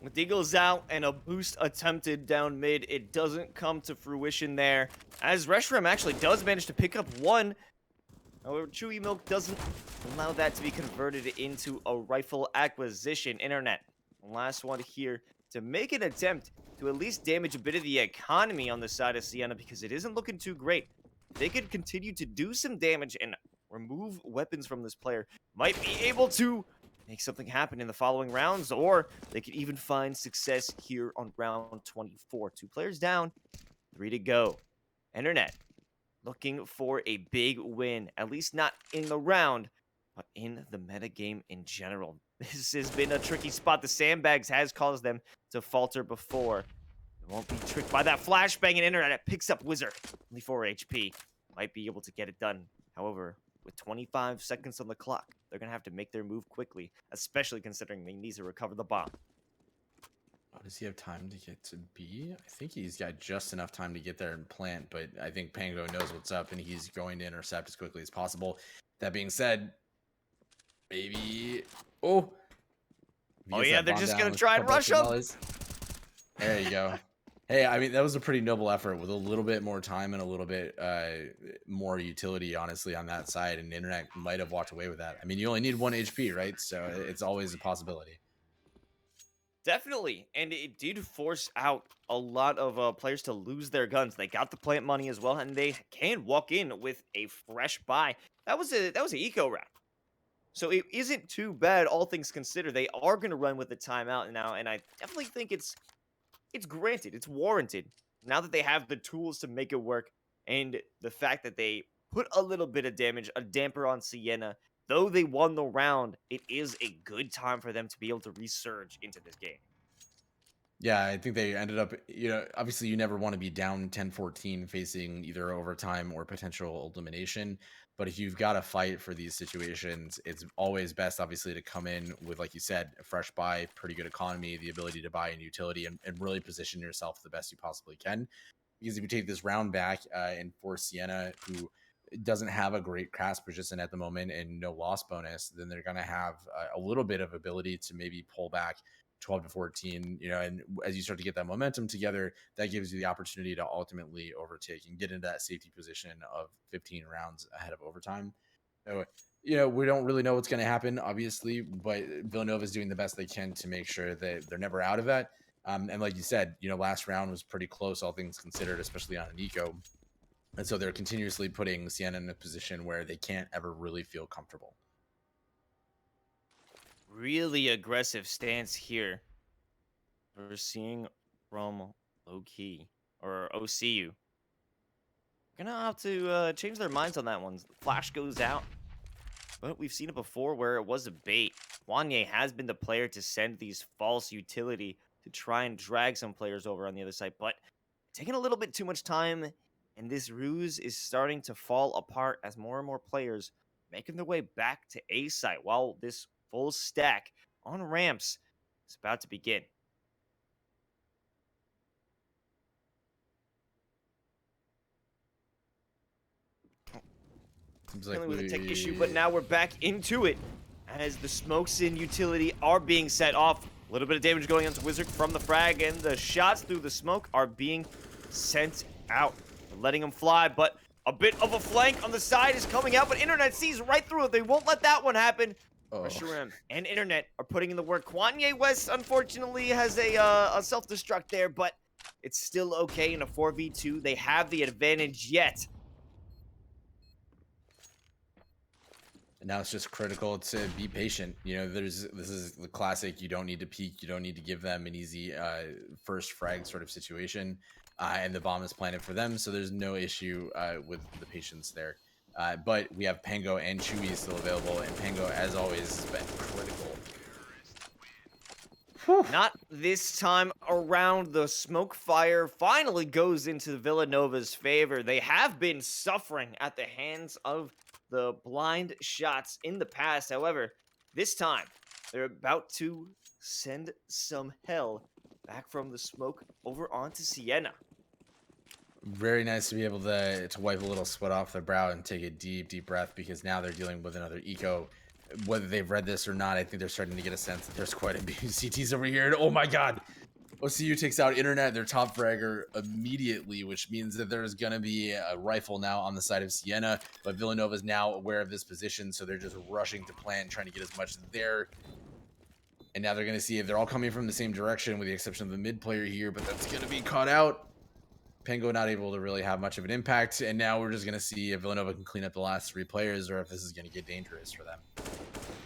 Speaker 2: Vertigo's out and a boost attempted down mid. It doesn't come to fruition there, as Reshiram actually does manage to pick up one. However, Chewy Milk doesn't allow that to be converted into a rifle acquisition. Internet, last one here to make an attempt to at least damage a bit of the economy on the side of Siena, because it isn't looking too great. They could continue to do some damage and remove weapons from this player, might be able to make something happen in the following rounds, or they could even find success here on round 24. 2 players down, 3 to go. Internet looking for a big win, at least not in the round, but in the metagame in general. This has been a tricky spot. The sandbags has caused them to falter before. They won't be tricked by that flashbang, and Internet it picks up Wizard. Only 4 HP. Might be able to get it done. However, with 25 seconds on the clock, they're going to have to make their move quickly, especially considering they need to recover the bomb.
Speaker 3: Oh, does he have time to get to B? I think he's got just enough time to get there and plant, but I think Pango knows what's up, and he's going to intercept as quickly as possible. That being said, maybe... Oh,
Speaker 2: yeah, they're just going to try and rush him.
Speaker 3: There you go. Hey, I mean, that was a pretty noble effort with a little bit more time and a little bit more utility, honestly, on that side. And Internet might have walked away with that. I mean, you only need 1 HP, right? So it's always a possibility.
Speaker 2: Definitely. And it did force out a lot of players to lose their guns. They got the plant money as well, and they can walk in with a fresh buy. That was an eco round. So it isn't too bad, all things considered. They are going to run with the timeout now, and I definitely think it's granted, it's warranted. Now that they have the tools to make it work, and the fact that they put a little bit of damage, a damper on Siena, though they won the round, it is a good time for them to be able to resurge into this game.
Speaker 3: Yeah, I think they ended up, obviously you never want to be down 10-14 facing either overtime or potential elimination. But if you've got to fight for these situations, it's always best, obviously, to come in with, like you said, a fresh buy, pretty good economy, the ability to buy in utility, and really position yourself the best you possibly can. Because if you take this round back and force Siena, who doesn't have a great crash position at the moment and no loss bonus, then they're going to have a little bit of ability to maybe pull back 12-14, and as you start to get that momentum together, that gives you the opportunity to ultimately overtake and get into that safety position of 15 rounds ahead of overtime. So, we don't really know what's going to happen, obviously, but Villanova is doing the best they can to make sure that they're never out of that. And like you said, last round was pretty close, all things considered, especially on an eco. And so they're continuously putting Siena in a position where they can't ever really feel comfortable.
Speaker 2: Really aggressive stance here. We're seeing from low-key, or OCU. Gonna have to change their minds on that one. Flash goes out. But we've seen it before where it was a bait. Wanye has been the player to send these false utility to try and drag some players over on the other side. But taking a little bit too much time, and this ruse is starting to fall apart as more and more players making their way back to A site while this full stack on ramps is about to begin.
Speaker 3: Seems
Speaker 2: Dealing
Speaker 3: like
Speaker 2: with a tech issue, but now we're back into it as the smokes in utility are being set off. A little bit of damage going onto Wizard from the frag, and the shots through the smoke are being sent out. They're letting them fly, but a bit of a flank on the side is coming out, but Internet sees right through it. They won't let that one happen.
Speaker 3: Oh.
Speaker 2: Reshiram and Internet are putting in the work. Kwanye West, unfortunately, has a self-destruct there, but it's still okay in a 4v2. They have the advantage yet.
Speaker 3: Now it's just critical to be patient. You know, this is the classic. You don't need to peek. You don't need to give them an easy first frag sort of situation. And the bomb is planted for them, so there's no issue with the patience there. But we have Pango and Chewy still available, and Pango, as always, has been critical.
Speaker 2: Not this time around. The smoke fire finally goes into Villanova's favor. They have been suffering at the hands of the blind shots in the past. However, this time they're about to send some hell back from the smoke over onto Siena.
Speaker 3: Very nice to be able to wipe a little sweat off their brow and take a deep breath, because now they're dealing with another eco. Whether they've read this or not, I think they're starting to get a sense that there's quite a few CTs over here. And oh my god, OCU takes out Internet, their top fragger, immediately, which means that there's going to be a rifle now on the side of Siena. But Villanova is now aware of this position, so they're just rushing to plant, trying to get as much there. And now they're going to see if they're all coming from the same direction, with the exception of the mid player here, but that's going to be caught out. Pango not able to really have much of an impact, and now we're just going to see if Villanova can clean up the last 3 players, or if this is going to get dangerous for them.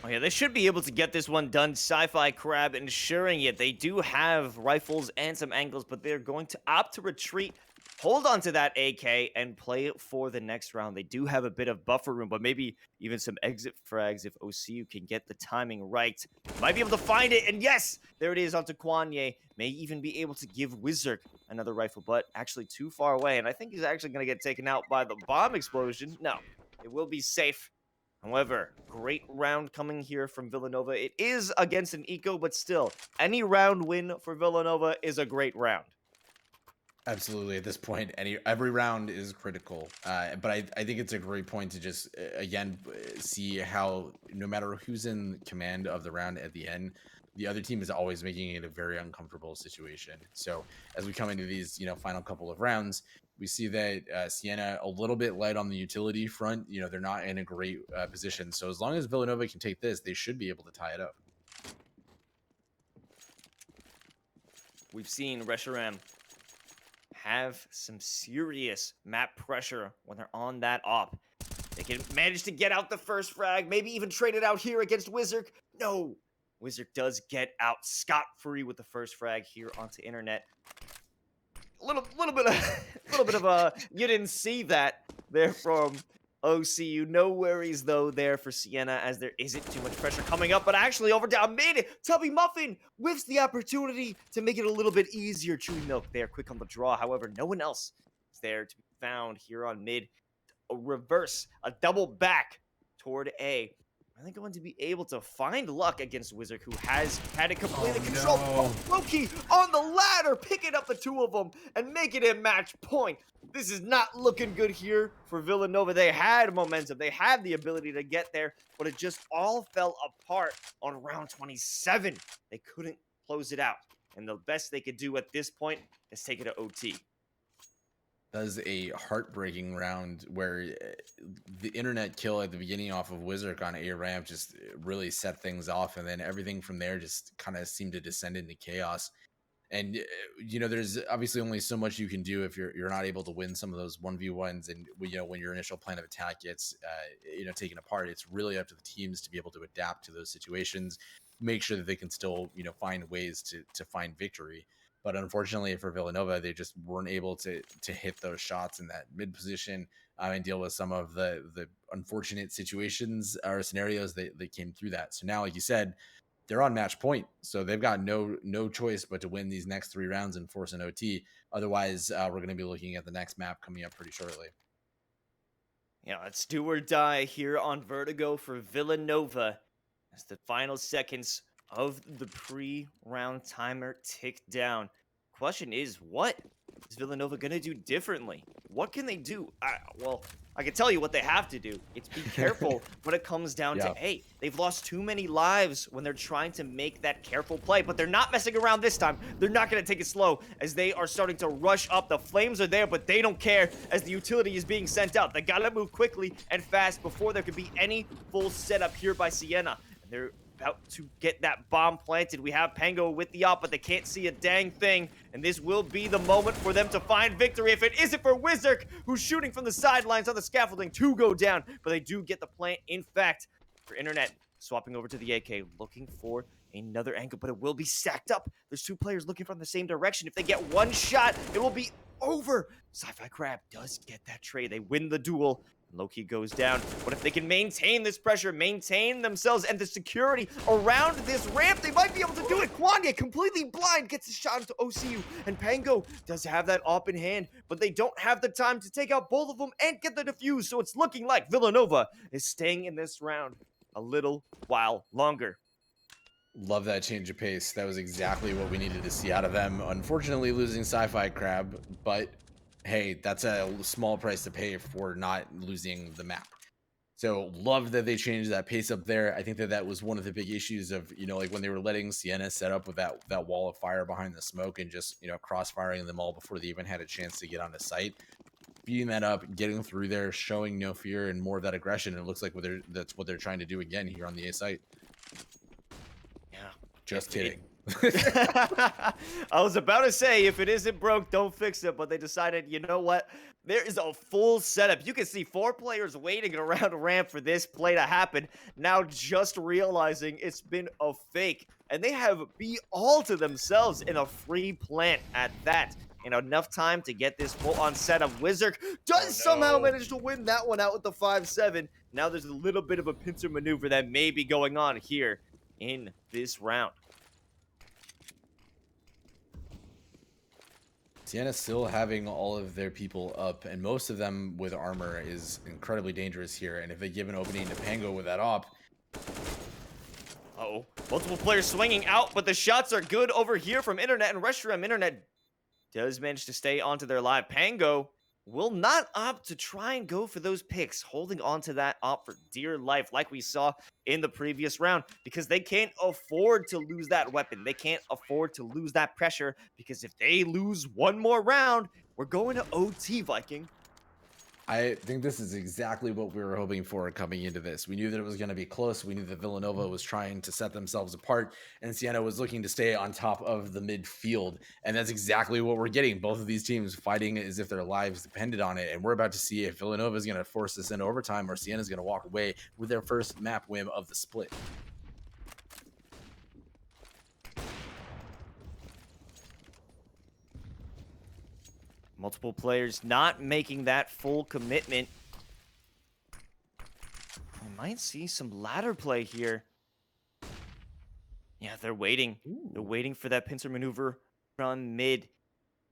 Speaker 2: Oh yeah, they should be able to get this one done. Sci-Fi Crab ensuring it. They do have rifles and some angles, but they're going to opt to retreat, hold on to that AK, and play it for the next round. They do have a bit of buffer room, but maybe even some exit frags if OCU can get the timing right. Might be able to find it, and yes, there it is onto Kwanye. May even be able to give Wizard another rifle, but actually too far away, and I think he's actually going to get taken out by the bomb explosion. No, it will be safe. However, great round coming here from Villanova. It is against an eco, but still, any round win for Villanova is a great round.
Speaker 3: Absolutely. At this point, every round is critical. But I think it's a great point to just, again, see how no matter who's in command of the round at the end, the other team is always making it a very uncomfortable situation. So as we come into these, final couple of rounds, we see that Siena a little bit light on the utility front. They're not in a great position. So as long as Villanova can take this, they should be able to tie it up.
Speaker 2: We've seen Reshiram have some serious map pressure when they're on that op. They can manage to get out the first frag, maybe even trade it out here against Wizard. No, Wizard does get out scot-free with the first frag here onto Internet. A little bit of a you didn't see that there from OCU. No worries though there for Siena, as there isn't too much pressure coming up, but actually over down mid, Tubby Muffin whiffs the opportunity to make it a little bit easier. Chewy Milk there, quick on the draw. However, no one else is there to be found here on mid. A reverse, a double back toward A. Are they going to be able to find luck against Wizard, who has had it completely controlled? Oh, Loki on the ladder, picking up the 2 of them and making it match point. This is not looking good here for Villanova. They had momentum. They had the ability to get there, but it just all fell apart on round 27. They couldn't close it out. And the best they could do at this point is take it to OT.
Speaker 3: That is a heartbreaking round where the Internet kill at the beginning off of Wizard on A ramp just really set things off, and then everything from there just kind of seemed to descend into chaos. And there's obviously only so much you can do if you're not able to win some of those 1v1s, and when your initial plan of attack gets taken apart. It's really up to the teams to be able to adapt to those situations, make sure that they can still find ways to find victory. But unfortunately for Villanova, they just weren't able to hit those shots in that mid position and deal with some of the unfortunate situations or scenarios that came through that. So now, like you said, they're on match point. So they've got no choice but to win these next 3 rounds and force an OT. Otherwise, we're going to be looking at the next map coming up pretty shortly.
Speaker 2: Yeah, it's do or die here on Vertigo for Villanova as the final seconds of the pre-round timer tick down. Question is, what is Villanova going to do differently? What can they do? I can tell you what they have to do. It's be careful when it comes down to A. They've lost too many lives when they're trying to make that careful play, but they're not messing around this time. They're not going to take it slow as they are starting to rush up. The flames are there, but they don't care as the utility is being sent out. They got to move quickly and fast before there could be any full setup here by Siena. And they're about to get that bomb planted. We have Pango with the op, but they can't see a dang thing. And this will be the moment for them to find victory. If it isn't for Wizark, who's shooting from the sidelines on the scaffolding to go down. But they do get the plant. In fact, for Internet, swapping over to the AK, looking for another angle, but it will be stacked up. There's 2 players looking from the same direction. If they get one shot, it will be over. Sci-Fi Crab does get that trade. They win the duel. Loki goes down, but if they can maintain this pressure, maintain themselves and the security around this ramp, they might be able to do it. Kwanya, completely blind, gets a shot into OCU, and Pango does have that op in hand, but they don't have the time to take out both of them and get the defuse, so it's looking like Villanova is staying in this round a little while longer.
Speaker 3: Love that change of pace. That was exactly what we needed to see out of them. Unfortunately, losing Sci-Fi Crab, but hey, that's a small price to pay for not losing the map. So love that they changed that pace up there. I think that that was one of the big issues of, you know, like when they were letting Siena set up with that wall of fire behind the smoke and just, you know, cross-firing them all before they even had a chance to get onto site. Beating that up, getting through there, showing no fear and more of that aggression. And it looks like that's what they're trying to do again here on the A site.
Speaker 2: Yeah.
Speaker 3: Just kidding.
Speaker 2: I was about to say, if it isn't broke, don't fix it, but they decided, you know what? There is a full setup. You can see 4 players waiting around ramp for this play to happen. Now just realizing it's been a fake, and they have B all to themselves in a free plant at that. And enough time to get this full-on setup. Wizark does somehow manage to win that one out with the 5-7. Now there's a little bit of a pincer maneuver that may be going on here in this round.
Speaker 3: Siena still having all of their people up, and most of them with armor is incredibly dangerous here. And if they give an opening to Pango with that op...
Speaker 2: Uh-oh. Multiple players swinging out, but the shots are good over here from Internet and Restroom. Internet does manage to stay onto their live. Pango will not opt to try and go for those picks, holding on to that op for dear life, like we saw in the previous round, because they can't afford to lose that weapon. They can't afford to lose that pressure, because if they lose one more round, we're going to OT, Viking.
Speaker 3: I think this is exactly what we were hoping for coming into this. We knew that it was going to be close. We knew that Villanova was trying to set themselves apart, and Siena was looking to stay on top of the midfield. And that's exactly what we're getting. Both of these teams fighting as if their lives depended on it. And we're about to see if Villanova is going to force this into overtime or Siena is going to walk away with their first map win of the split.
Speaker 2: Multiple players not making that full commitment. We might see some ladder play here. Yeah, they're waiting. Ooh. They're waiting for that pincer maneuver from mid.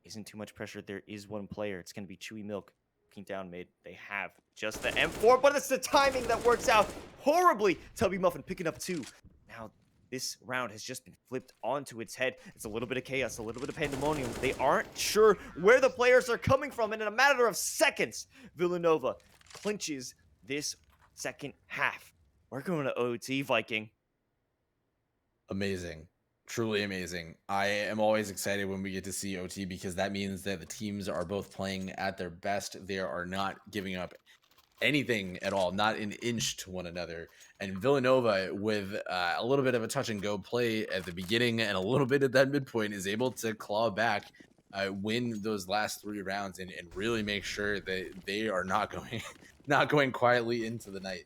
Speaker 2: Isn't too much pressure. There is one player. It's going to be Chewy Milk. Looking down mid. They have just the M4, but it's the timing that works out horribly. Tubby Muffin picking up 2. Now, this round has just been flipped onto its head. It's a little bit of chaos, a little bit of pandemonium. They aren't sure where the players are coming from, and in a matter of seconds, Villanova clinches this second half. We're going to OT, Viking.
Speaker 3: Amazing. Truly amazing. I am always excited when we get to see OT because that means that the teams are both playing at their best. They are not giving up anything at all, not an inch to one another. And Villanova, with a little bit of a touch and go play at the beginning and a little bit at that midpoint, is able to claw back, win those last 3 rounds, and really make sure that they are not going quietly into the night.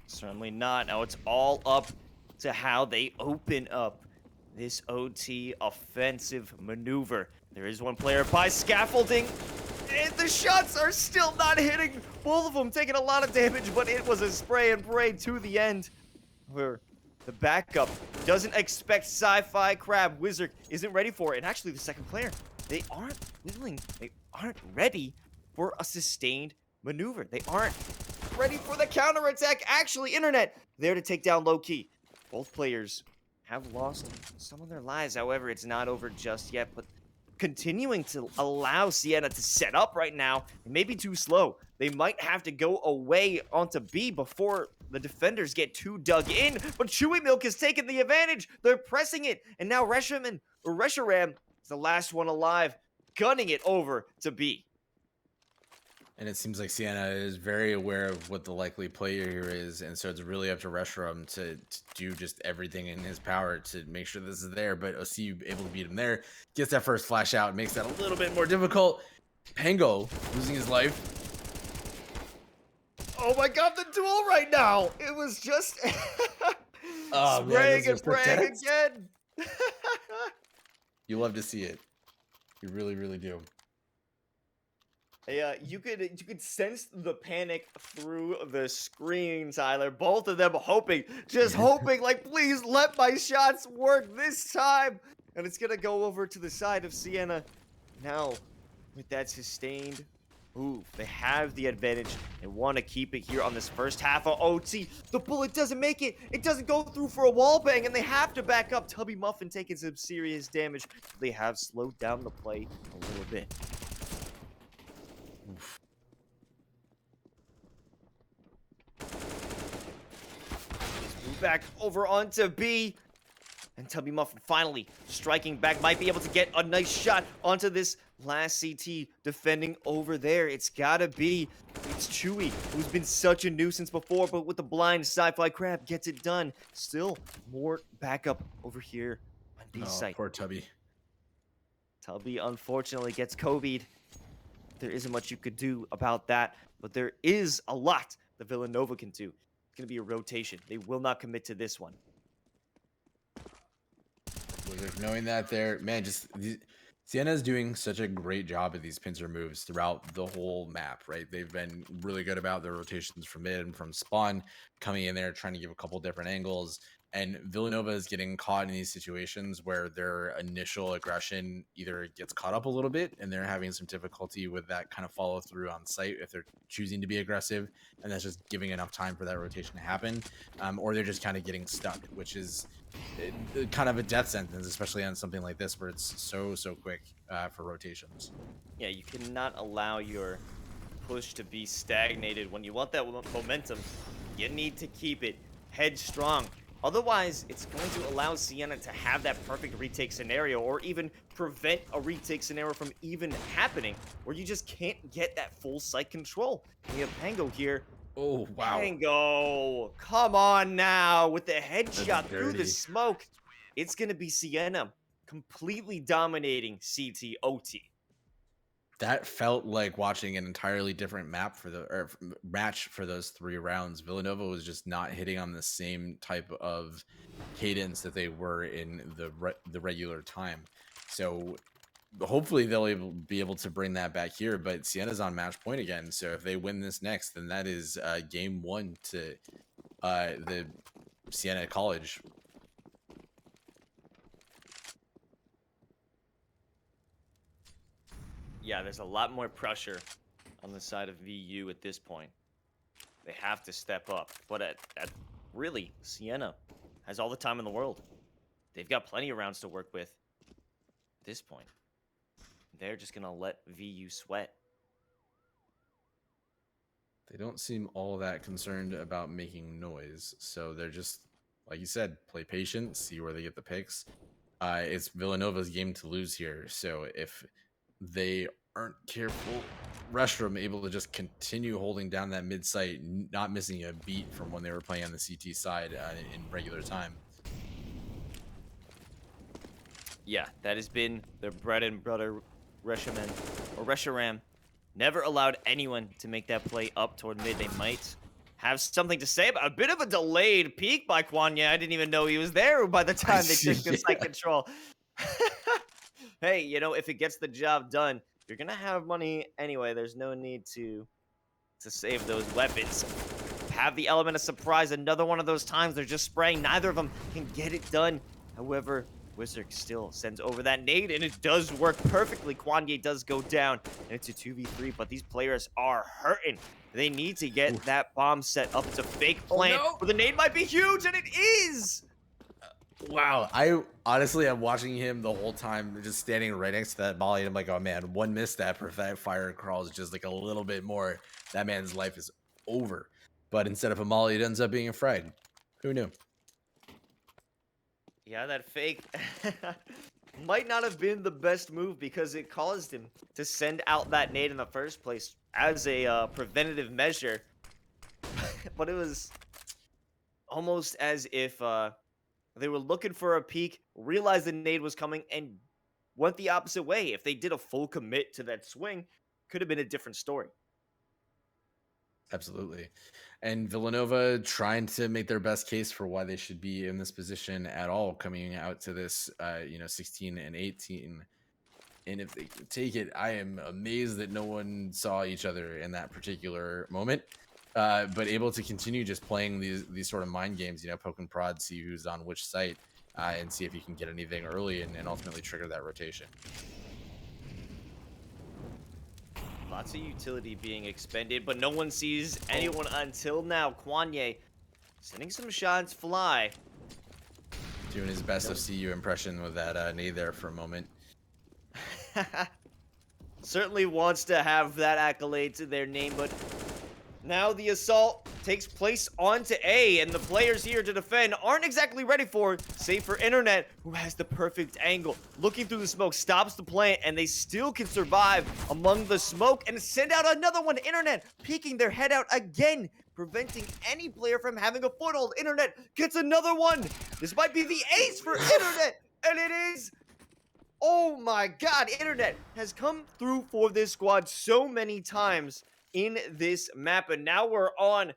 Speaker 2: Certainly not. Now it's all up to how they open up this OT offensive maneuver. There is one player by scaffolding. And the shots are still not hitting. Both of them taking a lot of damage, but it was a spray and pray to the end. Where the backup doesn't expect Sci-Fi Crab. Wizard isn't ready for it. And actually, the second player, they aren't willing. They aren't ready for a sustained maneuver. They aren't ready for the counterattack. Actually, Internet there to take down low key. Both players have lost some of their lives. However, it's not over just yet, but continuing to allow Siena to set up right now. It may be too slow. They might have to go away onto B before the defenders get too dug in. But Chewy Milk has taken the advantage. They're pressing it. And now Reshiram is the last one alive, gunning it over to B.
Speaker 3: And it seems like Siena is very aware of what the likely play here is, and so it's really up to Reshiram to do just everything in his power to make sure this is there. But OC able to beat him there, gets that first flash out, makes that a little bit more difficult. Pango losing his life.
Speaker 2: Oh my god, the duel right now! It was just
Speaker 3: Oh,
Speaker 2: spraying
Speaker 3: man,
Speaker 2: and spraying again.
Speaker 3: You love to see it. You really, really do.
Speaker 2: Yeah, you could sense the panic through the screen, Tyler. Both of them hoping, just hoping, like, please let my shots work this time. And it's gonna go over to the side of Siena. Now, with that sustained move, they have the advantage. They want to keep it here on this first half of OT. The bullet doesn't make it. It doesn't go through for a wall bang, and they have to back up. Tubby Muffin taking some serious damage. They have slowed down the play a little bit.
Speaker 3: Oof.
Speaker 2: Move back over onto B. And Tubby Muffin finally striking back. Might be able to get a nice shot onto this last CT defending over there. It's gotta be. It's Chewy, who's been such a nuisance before, but with the blind Sci-Fi Crab gets it done. Still more backup over here on B site.
Speaker 3: Poor Tubby.
Speaker 2: Tubby unfortunately gets Kobe'd. There isn't much you could do about that, but there is a lot that Villanova can do. It's going to be a rotation. They will not commit to this one.
Speaker 3: Wizards knowing that there, man, just Siena's doing such a great job at these pincer moves throughout the whole map, right? They've been really good about their rotations from mid and from spawn, coming in there, trying to give a couple different angles. And Villanova is getting caught in these situations where their initial aggression either gets caught up a little bit and they're having some difficulty with that kind of follow through on site if they're choosing to be aggressive, and that's just giving enough time for that rotation to happen, or they're just kind of getting stuck, which is kind of a death sentence, especially on something like this where it's so quick for rotations.
Speaker 2: Yeah, you cannot allow your push to be stagnated. When you want that momentum, you need to keep it headstrong. Otherwise, it's going to allow Siena to have that perfect retake scenario, or even prevent a retake scenario from even happening, where you just can't get that full site control. And you have Pango here.
Speaker 3: Oh, wow.
Speaker 2: Pango, come on now, with the headshot through the
Speaker 3: dirty.
Speaker 2: smoke. It's going to be Siena completely dominating CT/OT.
Speaker 3: That felt like watching an entirely different map for the match for those 3 rounds. Villanova was just not hitting on the same type of cadence that they were in the regular time. So hopefully they'll be able to bring that back here. But Siena's on match point again. So if they win this next, then that is game 1 to the Siena College.
Speaker 2: Yeah, there's a lot more pressure on the side of VU at this point. They have to step up. But at really, Siena has all the time in the world. They've got plenty of rounds to work with at this point. They're just going to let VU sweat.
Speaker 3: They don't seem all that concerned about making noise. So they're just, like you said, play patient, see where they get the picks. It's Villanova's game to lose here. So if they aren't careful, Reshiram able to just continue holding down that mid site, not missing a beat from when they were playing on the CT side in regular time.
Speaker 2: Yeah, that has been their bread and butter. Reshiram never allowed anyone to make that play up toward mid. They might have something to say about a bit of a delayed peek by Kwanya. I didn't even know he was there by the time they took the site control. Hey, you know, if it gets the job done, you're gonna have money anyway. There's no need to save those weapons. Have the element of surprise. Another one of those times they're just spraying. Neither of them can get it done. However, Wizard still sends over that nade, and it does work perfectly. Kwanye does go down, and it's a 2v3, but these players are hurting. They need to get that bomb set up. It's a fake plant, but the nade might be huge, and it is!
Speaker 3: Wow. I'm watching him the whole time, just standing right next to that volley. And I'm like, oh man, one misstep, or if that fire crawls just like a little bit more, that man's life is over. But instead of a molly, it ends up being a frag. Who knew?
Speaker 2: Yeah, that fake might not have been the best move because it caused him to send out that nade in the first place as a preventative measure. But it was almost as if they were looking for a peek, realized the nade was coming, and went the opposite way. If they did a full commit to that swing, could have been a different story.
Speaker 3: Absolutely. And Villanova trying to make their best case for why they should be in this position at all, coming out to this, 16 and 18. And if they could take it, I am amazed that no one saw each other in that particular moment. But able to continue just playing these sort of mind games, poke and prod, see who's on which site, and see if you can get anything early and ultimately trigger that rotation.
Speaker 2: Lots of utility being expended, but no one sees anyone until now. Kwanye sending some shots fly.
Speaker 3: Doing his best FCU impression with that nade there for a moment.
Speaker 2: Certainly wants to have that accolade to their name, but now the assault takes place onto A, and the players here to defend aren't exactly ready for it, save for Internet, who has the perfect angle. Looking through the smoke, stops the plant, and they still can survive among the smoke and send out another one. Internet peeking their head out again, preventing any player from having a foothold. Internet gets another one. This might be the ace for Internet, and it is. Oh my god, Internet has come through for this squad so many times in this map, and now we're on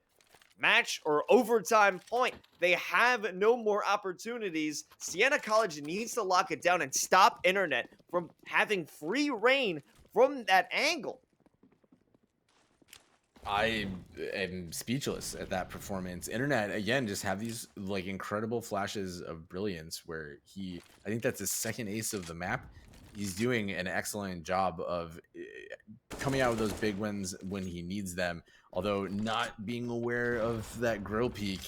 Speaker 2: match or overtime point. They have no more opportunities. Siena College needs to lock it down and stop Internet from having free reign from that angle.
Speaker 3: I am speechless at that performance. Internet, again, just have these like incredible flashes of brilliance where I think that's his second ace of the map. He's doing an excellent job of coming out with those big wins when he needs them. Although not being aware of that grill peak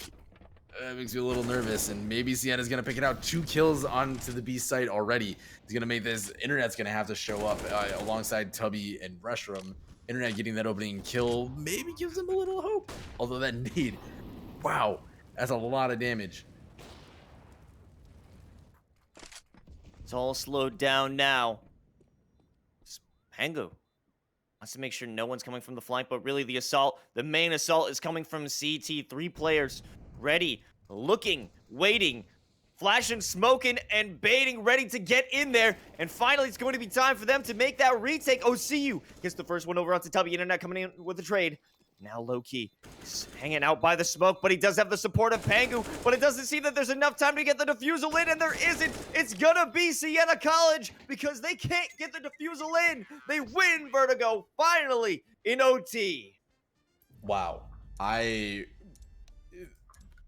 Speaker 3: makes me a little nervous. And maybe Siena's going to pick it out. 2 kills onto the B site already. He's going to make this. Internet's going to have to show up alongside Tubby and Reshram. Internet getting that opening kill maybe gives him a little hope. Although that nade, wow, that's a lot of damage.
Speaker 2: It's all slowed down now. Pango wants to make sure no one's coming from the flank, but really the main assault is coming from CT. 3 players ready, looking, waiting, flashing, smoking, and baiting, ready to get in there. And finally, it's going to be time for them to make that retake. OCU gets the first one over onto Tubby. Internet coming in with the trade. Now low-key, he's hanging out by the smoke, but he does have the support of Pangu, but it doesn't seem that there's enough time to get the defusal in, and there isn't. It's gonna be Siena College because they can't get the defusal in. They win Vertigo, finally, in OT.
Speaker 3: Wow.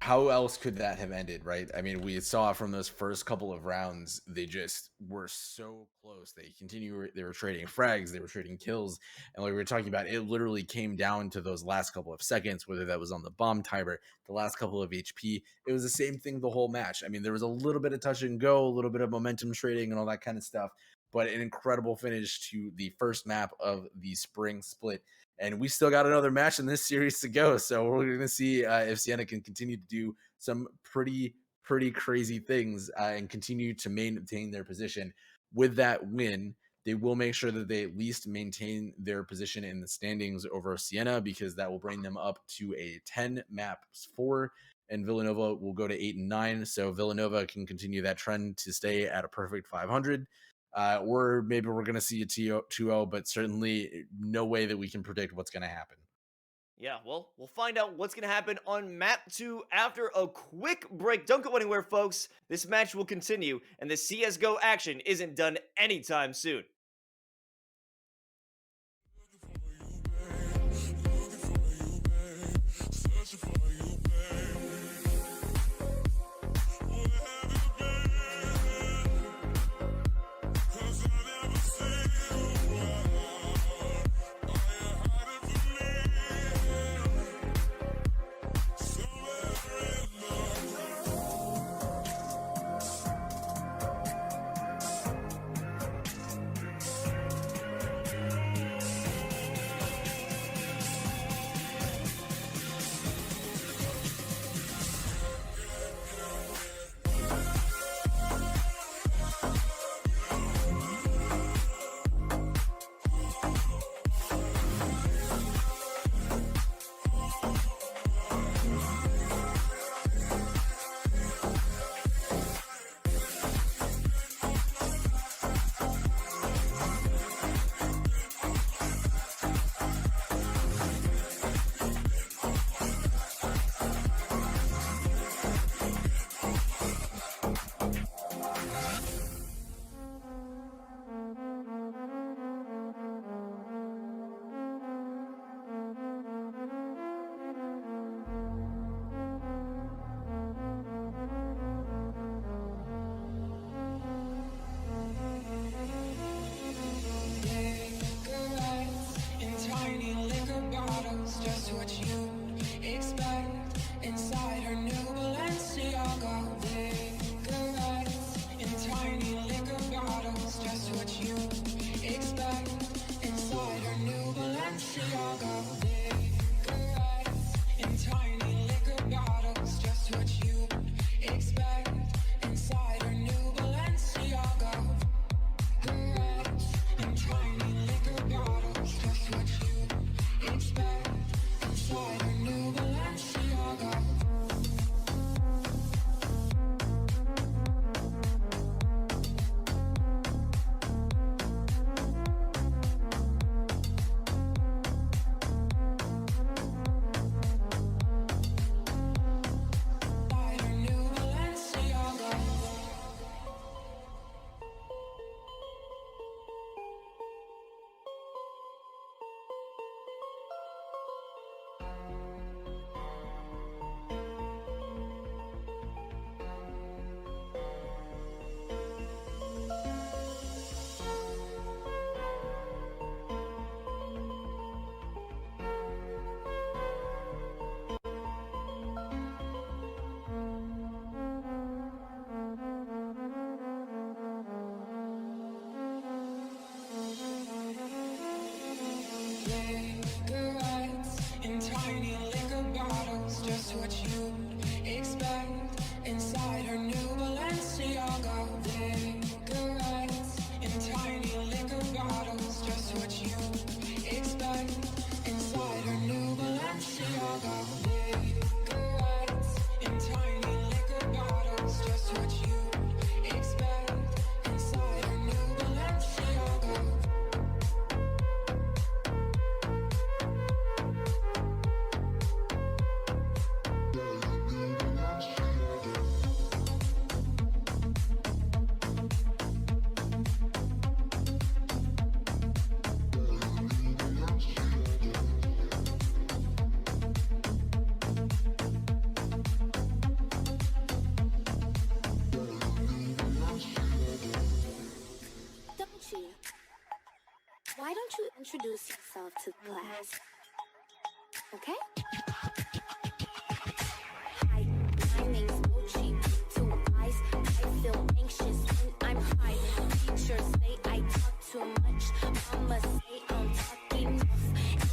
Speaker 3: How else could that have ended, right? I mean, we saw from those first couple of rounds, they just were so close. They were trading frags, they were trading kills. And like we were talking about, it literally came down to those last couple of seconds, whether that was on the bomb timer, the last couple of HP. It was the same thing the whole match. I mean, there was a little bit of touch and go, a little bit of momentum trading and all that kind of stuff, but an incredible finish to the first map of the spring split. And we still got another match in this series to go. So we're going to see if Siena can continue to do some pretty crazy things and continue to maintain their position. With that win, they will make sure that they at least maintain their position in the standings over Siena, because that will bring them up to a 10 map 4, and Villanova will go to 8 and 9. So Villanova can continue that trend to stay at a perfect 500. Or maybe we're going to see a 2-0, but certainly no way that we can predict what's going to happen.
Speaker 2: Yeah, well, we'll find out what's going to happen on map 2 after a quick break. Don't go anywhere, folks. This match will continue, and the CSGO action isn't done anytime soon.
Speaker 4: Cigarettes in tiny liquor bottles, just what you expect inside her new Balenciaga. Cigarettes in tiny liquor bottles, just what you expect inside her new Balenciaga. Cigarettes in tiny liquor bottles, just what you expect inside her new Balenciaga.
Speaker 5: Why don't you introduce yourself to the class? Okay? Hi, my name's Mochi. Two eyes, I feel anxious when I'm high. Teachers say I talk too much. Mama say I'm talking enough.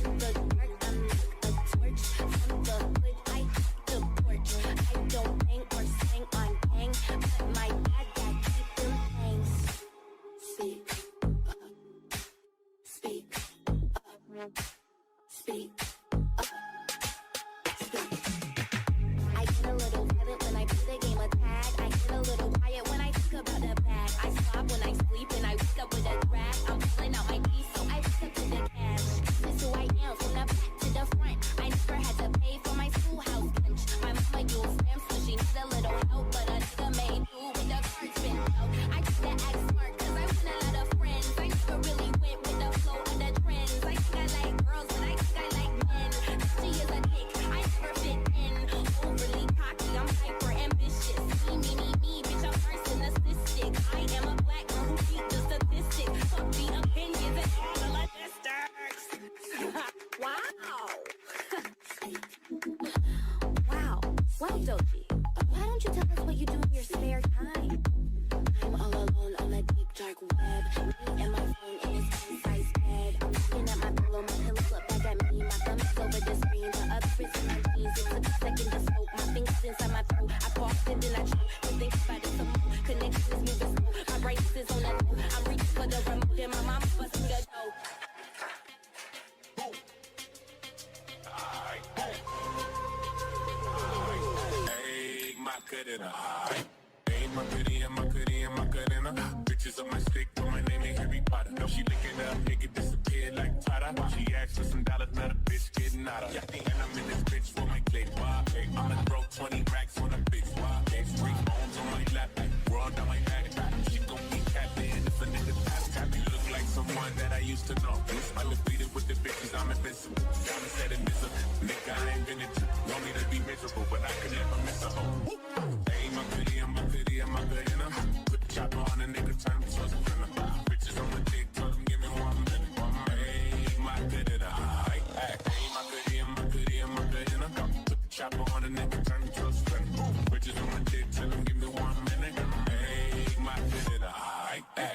Speaker 5: In the dark, I'm like a torch. From the hood, I hit the porch. I don't bang or sing on gang, but my dad got keep them things. Speak up. Speak up. Speak up. Speak. I get a little violent when I play the game of tag. I get a little quiet when I think about the bag. I stop when I sleep and I wake up with a drag. I'm pulling out my keys, so I wake up to the cash. This is who I am from the back to the front. I never had to pay for my schoolhouse lunch. My mama used stamps, so she needs a little help, but a nigga made do with the cards been out. I try to act smart, cause I win a lot of friends. I never really went with the flow of the trends. I think I like girls, but I think I like men. She is a dick, I never fit in. Overly cocky, I'm hyper ambitious. Me, bitch, I'm narcissistic. I am a black girl who beat the statistic. Fuck the opinions and all the logistics. Wow. Wow. Well, Doji, why don't you tell us what you do in your spare time? I'm all alone on the deep dark web. Me and my phone in this king-size bed. I'm looking at my pillow look back at me. My thumb is over the screen, the other is in my jeans. It took a second to smoke. My fingers inside my throat. I paused and then I choked. Don't think about it some more. Connection is moving slow. My brain is on the low. I'm reaching for the remote and my mama busting the door.
Speaker 6: Hey, Macarena. Hey, Macarena, Macarena, Macarena. Bitches on my stick, put my name in Harry Potter. No, she licking up, nigga disappeared like Tata. She asked for some dollars, not a bitch getting out of. And I'm in this bitch for my click. Hey, I'ma throw 20 racks on a bitch. Hey, three bones on my lap, world down my back. She gon' be tapping if a nigga tap. You look like someone that I used to know. Undefeated with the bitches, I'm invincible. Diamond said it is a nigga, I ain't been it. Want me to be miserable, but I could never miss a hoe. Hey, Macarena, Macarena, Macarena. Put the chopper on a nigga, turn him to a sprinter. Bitches on my dick, tell them give me 1 minute. Hey, Macarena. Hey, Macarena, Macarena, Macarena. Put the chopper on a nigga, turn him to a sprinter. Bitches on my dick, tell them give me 1 minute. Hey, Macarena. Hey.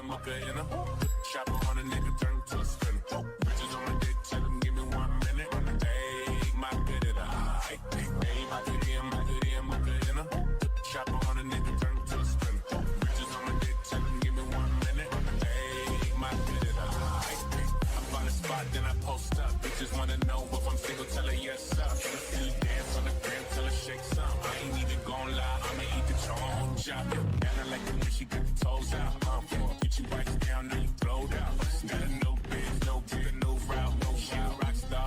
Speaker 6: Macarena. Chopper on a nigga, turn him to a sprinter. Bitches on my dick, tell him give me 1 minute. Hey, Macarena. Hey, Macarena, Macarena, Macarena. Chopper on a nigga, turn him to a sprinter. Bitches on my dick, tell him give me 1 minute. Hey, Macarena. I find a spot, then I post up. Bitches wanna know if I'm single, tell her yes up. Till you dance on the gram, tell her shake some. I ain't even gon' lie, I'ma eat the chong chop. And I like it when she get the toes out. Get you right down, then you blowed out. Got a no biz, no gear, no route, no shout. Rockstar,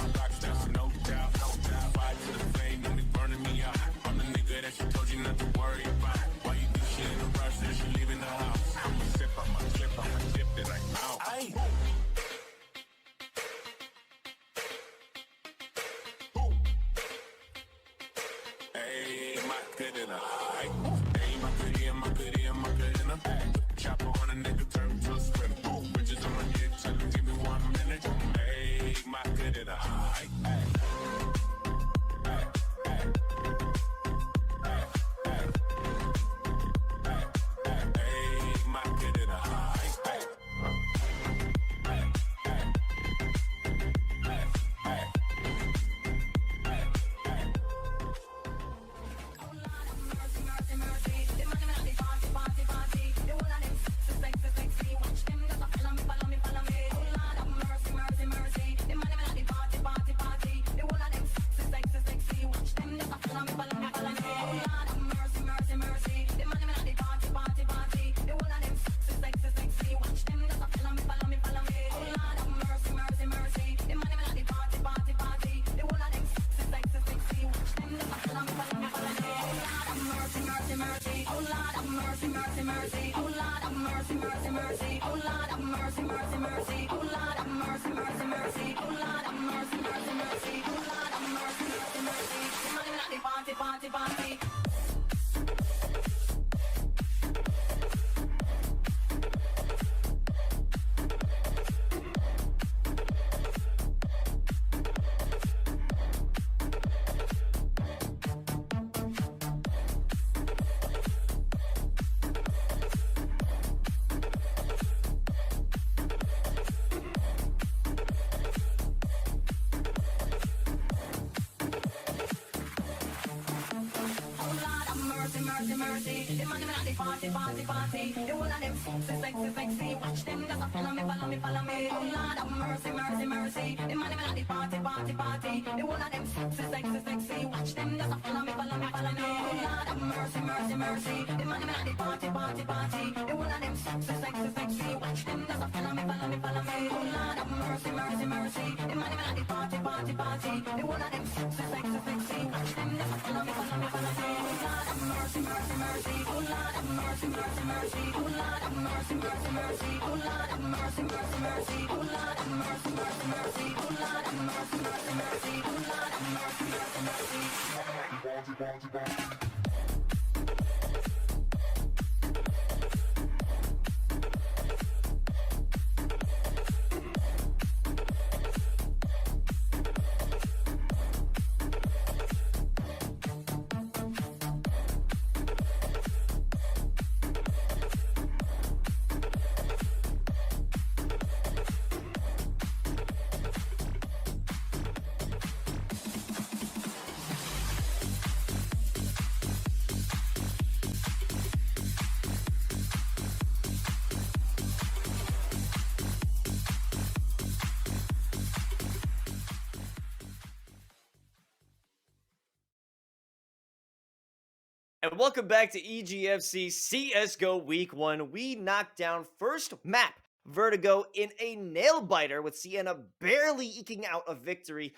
Speaker 6: so no doubt, no doubt. Fire to the flame, don't be burning me out. I'm the nigga that she told you not to worry about. Why you do shit in a rush, then she leaving the house. I'ma sip, I'ma clip, I'ma dip, then I'm out. Hey, Macarena. Hey, Macarena, Macarena, Macarena.
Speaker 4: mercy. Oh Lord of mercy, mercy, mercy. Oh Lord of mercy, mercy, mercy. Oh Lord of mercy, mercy, mercy. Oh Lord of mercy, mercy, mercy. Oh Lord of mercy, mercy, mercy. The money not the party, party, party. Mercy, mercy, the money not the party, party, party. The whole of them sexy, sexy, sexy. Watch them just a follow me, follow me, follow me. Oh Lord of mercy, mercy, mercy. The money not the party, party, party. The whole of them sexy, sexy, sexy. Watch them just a follow me, follow me, follow me. Oh Lord of mercy, mercy, mercy. The money not the party, party, party. The whole of them sexy, sexy, sexy. Watch them just a follow me, follow me, follow me. Oh Lord of mercy, mercy, mercy. The money not the party, party, party. The whole of them sexy, sexy, sexy. Watch them just a follow me, follow me, follow me. Oh Lord of mercy, mercy, mercy. Oh Lord of mercy, mercy, mercy. Oh Lord of mercy, mercy, mercy. Oh Lord of mercy, mercy, mercy. Oh Lord of mercy, mercy, mercy. Oh Lord of mercy, mercy, mercy. Oh Lord of mercy, mercy, mercy.
Speaker 2: And welcome back to EGFC CSGO Week 1. We knocked down first map Vertigo in a nail-biter with Siena barely eking out a victory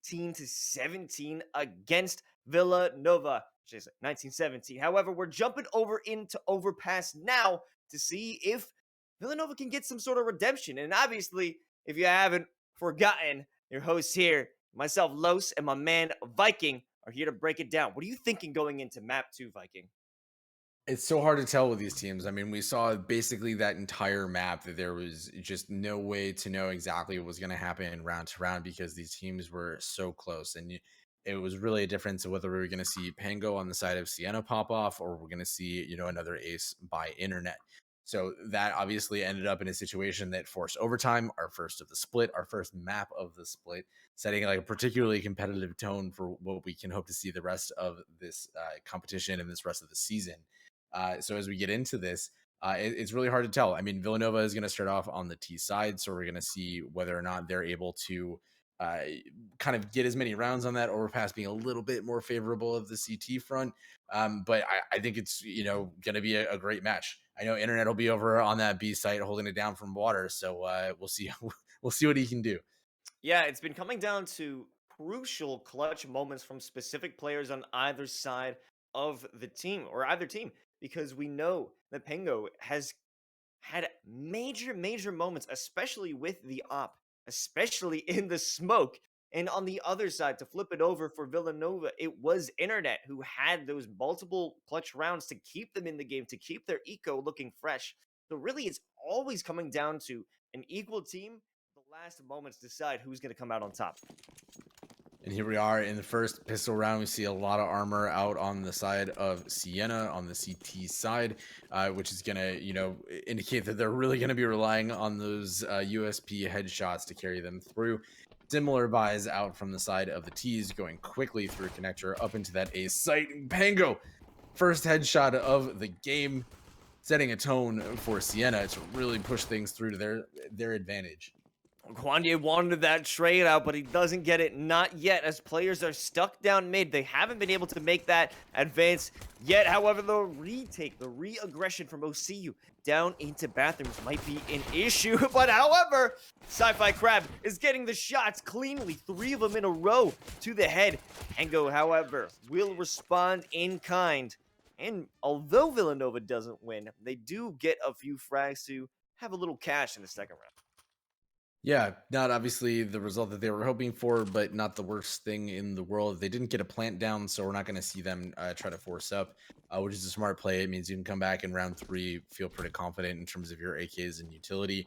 Speaker 2: 18-17 against Villanova. 1917. However, we're jumping over into Overpass now to see if Villanova can get some sort of redemption. And obviously, if you haven't forgotten, your hosts here, myself, Los, and my man, Viking, are here to break it down. What are you thinking going into map 2, Viking?
Speaker 3: It's so hard to tell with these teams. I mean, we saw basically that entire map that there was just no way to know exactly what was going to happen round to round because these teams were so close. And it was really a difference of whether we were going to see Pango on the side of Siena pop off or we're going to see, another ace by internet. So that obviously ended up in a situation that forced overtime, our first of the split, our first map of the split, setting like a particularly competitive tone for what we can hope to see the rest of this competition and this rest of the season. So as we get into this, it's really hard to tell. I mean, Villanova is going to start off on the T side, so we're going to see whether or not they're able to kind of get as many rounds on that overpass being a little bit more favorable of the CT front. But I think it's, going to be a great match. I know internet will be over on that B site holding it down from water. So we'll see. We'll see what he can do.
Speaker 2: Yeah, it's been coming down to crucial clutch moments from specific players on either side of the team or either team, because we know that Pango has had major moments, especially with the op, especially in the smoke. And on the other side, to flip it over for Villanova, it was internet who had those multiple clutch rounds to keep them in the game, to keep their eco looking fresh. So really, it's always coming down to an equal team. The last moments decide who's going to come out on top.
Speaker 3: And here we are in the first pistol round. We see a lot of armor out on the side of Siena on the CT side, which is going to, indicate that they're really going to be relying on those USP headshots to carry them through. Similar buys out from the side of the T's, going quickly through connector up into that ace site. Pango, first headshot of the game, setting a tone for Siena to really push things through to their advantage.
Speaker 2: Kwanye wanted that trade out, but he doesn't get it, not yet, as players are stuck down mid. They haven't been able to make that advance yet. However, the retake, the re-aggression from OCU down into bathrooms might be an issue. But however, Sci-Fi Crab is getting the shots cleanly, 3 of them in a row to the head. Pango, however, will respond in kind. And although Villanova doesn't win, they do get a few frags to have a little cash in the second round.
Speaker 3: Yeah, not obviously the result that they were hoping for, but not the worst thing in the world. They didn't get a plant down, so we're not going to see them try to force up, which is a smart play. It means you can come back in round 3, feel pretty confident in terms of your AKs and utility.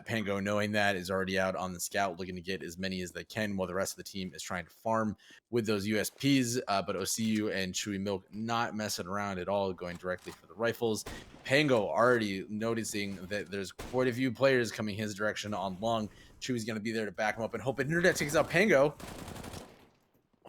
Speaker 3: Pango, knowing that, is already out on the scout, looking to get as many as they can, while the rest of the team is trying to farm with those USPs. But OCU and Chewy Milk not messing around at all, going directly for the rifles. Pango already noticing that there's quite a few players coming his direction on long. Chewy's going to be there to back him up and hope Internet takes out Pango.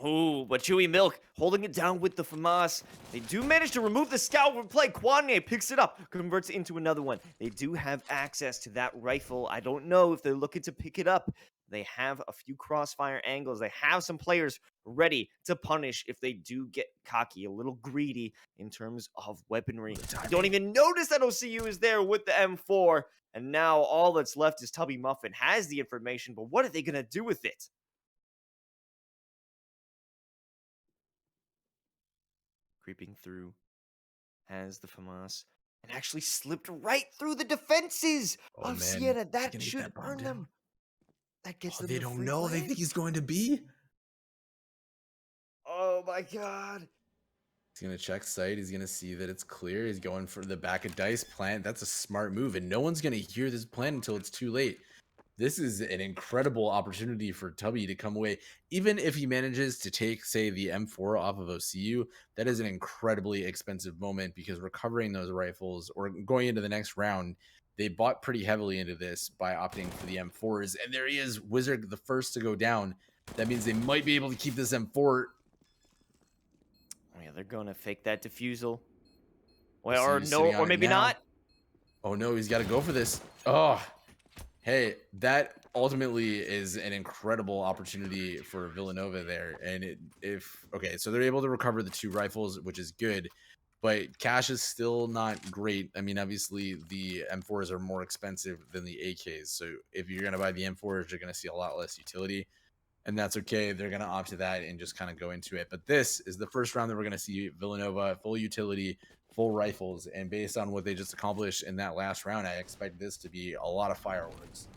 Speaker 2: Ooh, but Chewy Milk holding it down with the FAMAS. They do manage to remove the scout from play. Kwanye picks it up, converts it into another one. They do have access to that rifle. I don't know if they're looking to pick it up. They have a few crossfire angles. They have some players ready to punish if they do get cocky, a little greedy in terms of weaponry. You don't even notice that OCU is there with the M4. And now all that's left is Tubby Muffin has the information, but what are they going to do with it? Creeping through, has the FAMAS, and actually slipped right through the defenses of Siena. That should earn them. That gets them.
Speaker 3: They
Speaker 2: the
Speaker 3: don't
Speaker 2: free
Speaker 3: know. They
Speaker 2: play.
Speaker 3: think he's going to be.
Speaker 2: Oh my god.
Speaker 3: He's going to check site. He's going to see that it's clear. He's going for the back of dice plant. That's a smart move, and no one's going to hear this plan until it's too late. This is an incredible opportunity for Tubby to come away. Even if he manages to take, say, the M4 off of OCU, that is an incredibly expensive moment, because recovering those rifles or going into the next round, they bought pretty heavily into this by opting for the M4s. And there he is, Wizard, the first to go down. That means they might be able to keep this M4.
Speaker 2: Oh yeah, they're going to fake that defusal. Well, or
Speaker 3: OCU's
Speaker 2: no,
Speaker 3: sitting on
Speaker 2: or
Speaker 3: it
Speaker 2: maybe
Speaker 3: now.
Speaker 2: not.
Speaker 3: Oh no, he's got to go for this. Oh, hey, that ultimately is an incredible opportunity for Villanova there. And okay, so they're able to recover the 2 rifles, which is good, but cash is still not great. I mean, obviously the M4s are more expensive than the AKs. So if you're going to buy the M4s, you're going to see a lot less utility, and that's okay. They're going to opt to that and just kind of go into it. But this is the first round that we're going to see Villanova full utility, full rifles, and based on what they just accomplished in that last round, I expect this to be a lot of fireworks.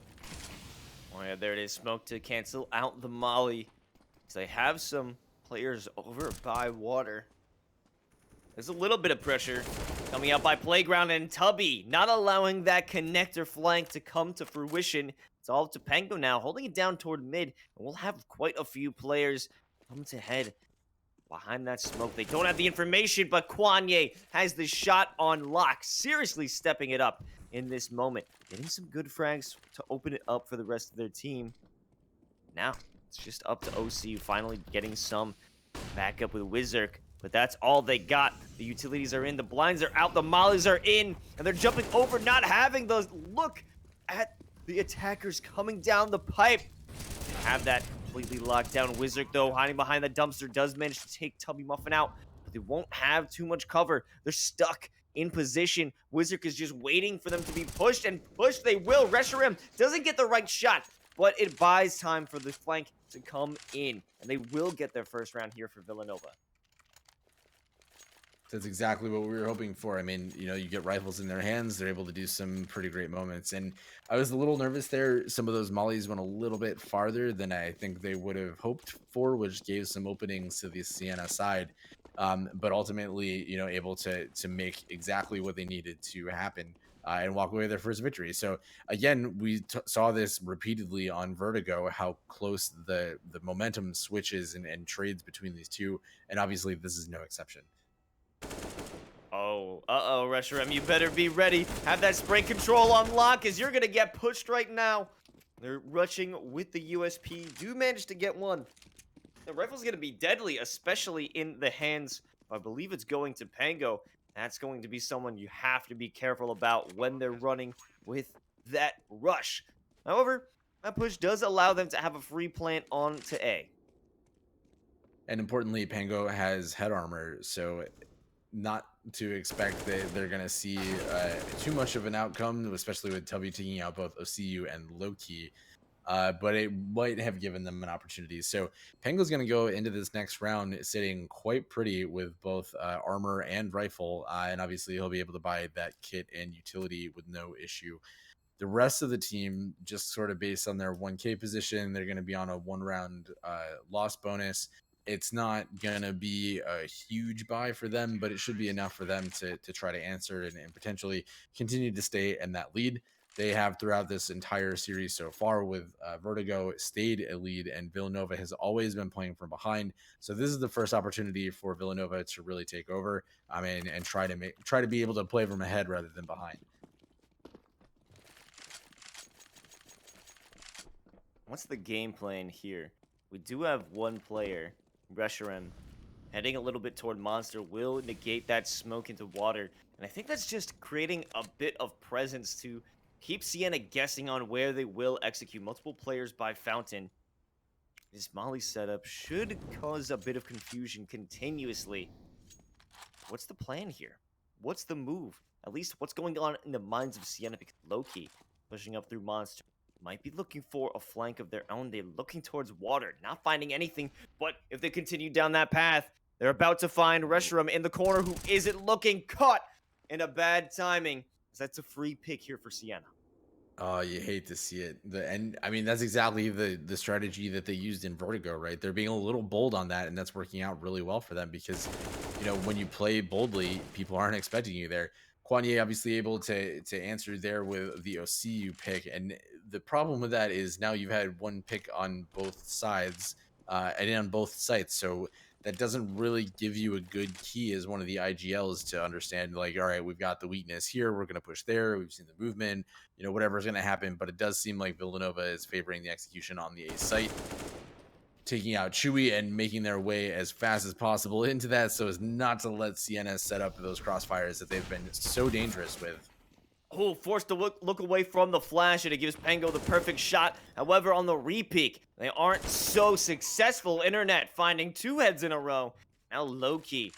Speaker 2: Oh yeah, there it is. Smoke to cancel out the molly. So they have some players over by water. There's a little bit of pressure coming out by Playground, and Tubby not allowing that connector flank to come to fruition. It's all up to Pango now, holding it down toward mid, and we'll have quite a few players come to head behind that smoke. They don't have the information, but Kwanye has the shot on lock, seriously stepping it up in this moment. Getting some good frags to open it up for the rest of their team. Now, it's just up to OCU finally getting some backup with Wizark. But that's all they got. The utilities are in, the blinds are out, the mollies are in, and they're jumping over, not having those. Look at the attackers coming down the pipe. They have that completely locked down. Wizark, though, hiding behind the dumpster, does manage to take Tubby Muffin out, but they won't have too much cover. They're stuck in position. Wizark is just waiting for them to be pushed, and pushed they will. Reshiram doesn't get the right shot, but it buys time for the flank to come in, and they will get their first round here for Villanova.
Speaker 3: That's exactly what we were hoping for. I mean, you know, you get rifles in their hands, they're able to do some pretty great moments. And I was a little nervous there. Some of those mollies went a little bit farther than I think they would have hoped for, which gave some openings to the Siena side. But ultimately, you know, able to make exactly what they needed to happen and walk away with their first victory. So again, we saw this repeatedly on Vertigo, how close the momentum switches and trades between these two. And obviously this is no exception.
Speaker 2: Oh, Reshiram, you better be ready. Have that spray control on lock, as you're going to get pushed right now. They're rushing with the USP. Do manage to get one. The rifle's going to be deadly, especially in the hands. I believe it's going to Pango. That's going to be someone you have to be careful about when they're running with that rush. However, that push does allow them to have a free plant on to A.
Speaker 3: And importantly, Pango has head armor, so not to expect that they're going to see too much of an outcome, especially with Tubby taking out both OCU and Loki. but it might have given them an opportunity. So Penguin's going to go into this next round sitting quite pretty with both armor and rifle, and obviously he'll be able to buy that kit and utility with no issue. The rest of the team, just sort of based on their 1K position, they're going to be on a 1-round loss bonus. It's not going to be a huge buy for them, but it should be enough for them to try to answer and potentially continue to stay in that lead. They have throughout this entire series so far with Vertigo stayed a lead, and Villanova has always been playing from behind. So this is the first opportunity for Villanova to really take over. I mean, and try to be able to play from ahead rather than behind.
Speaker 2: What's the game plan here? We do have one player, Reshiram, heading a little bit toward Monster, will negate that smoke into water. And I think that's just creating a bit of presence to keep Siena guessing on where they will execute. Multiple players by Fountain. This Molly setup should cause a bit of confusion continuously. What's the plan here? What's the move? At least what's going on in the minds of Siena, because Loki pushing up through Monster might be looking for a flank of their own. They're looking towards water, not finding anything. But if they continue down that path, they're about to find Reshiram in the corner, who isn't looking, caught in a bad timing. That's a free pick here for Siena.
Speaker 3: Oh, you hate to see it. And I mean, that's exactly the strategy that they used in Vertigo, right? They're being a little bold on that, and that's working out really well for them because, you know, when you play boldly, people aren't expecting you there. Kwanye obviously able to answer there with the OCU pick, and the problem with that is now you've had one pick on both sides and on both sites, so that doesn't really give you a good key as one of the IGLs to understand, like, all right, we've got the weakness here, we're going to push there, we've seen the movement, you know, whatever's going to happen, but it does seem like Villanova is favoring the execution on the A site, taking out Chewy and making their way as fast as possible into that so as not to let Siena set up those crossfires that they've been so dangerous with.
Speaker 2: Oh, forced to look away from the flash, and it gives Pango the perfect shot. However, on the re-peek, they aren't so successful. Internet finding 2 heads in a row. Now Loki,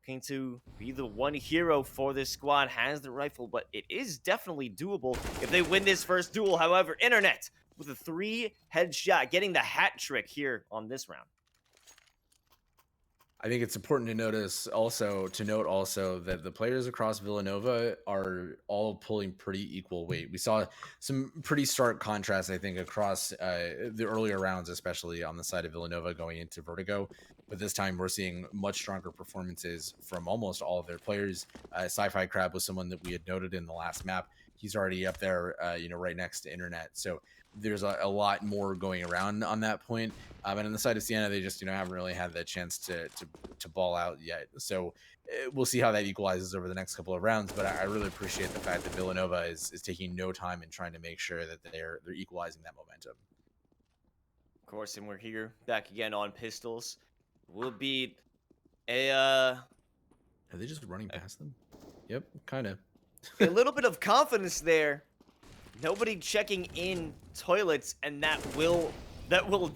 Speaker 2: looking to be the one hero for this squad, has the rifle, but it is definitely doable if they win this first duel. However, Internet with a 3-head shot, getting the hat trick here on this round.
Speaker 3: I think it's important to note also that the players across Villanova are all pulling pretty equal weight. We saw some pretty stark contrast, I think, across the earlier rounds, especially on the side of Villanova going into Vertigo. But this time we're seeing much stronger performances from almost all of their players. Sci-Fi Crab was someone that we had noted in the last map. He's already up there, right next to Internet. So there's a lot more going around on that point. And on the side of Siena, they just, haven't really had the chance to ball out yet. So we'll see how that equalizes over the next couple of rounds. But I really appreciate the fact that Villanova is taking no time in trying to make sure that they're equalizing that momentum.
Speaker 2: Of course, and we're here back again on pistols. Will be a
Speaker 3: Are they just running past them? Yep, kind of.
Speaker 2: a little bit of confidence there. Nobody checking in toilets, and that will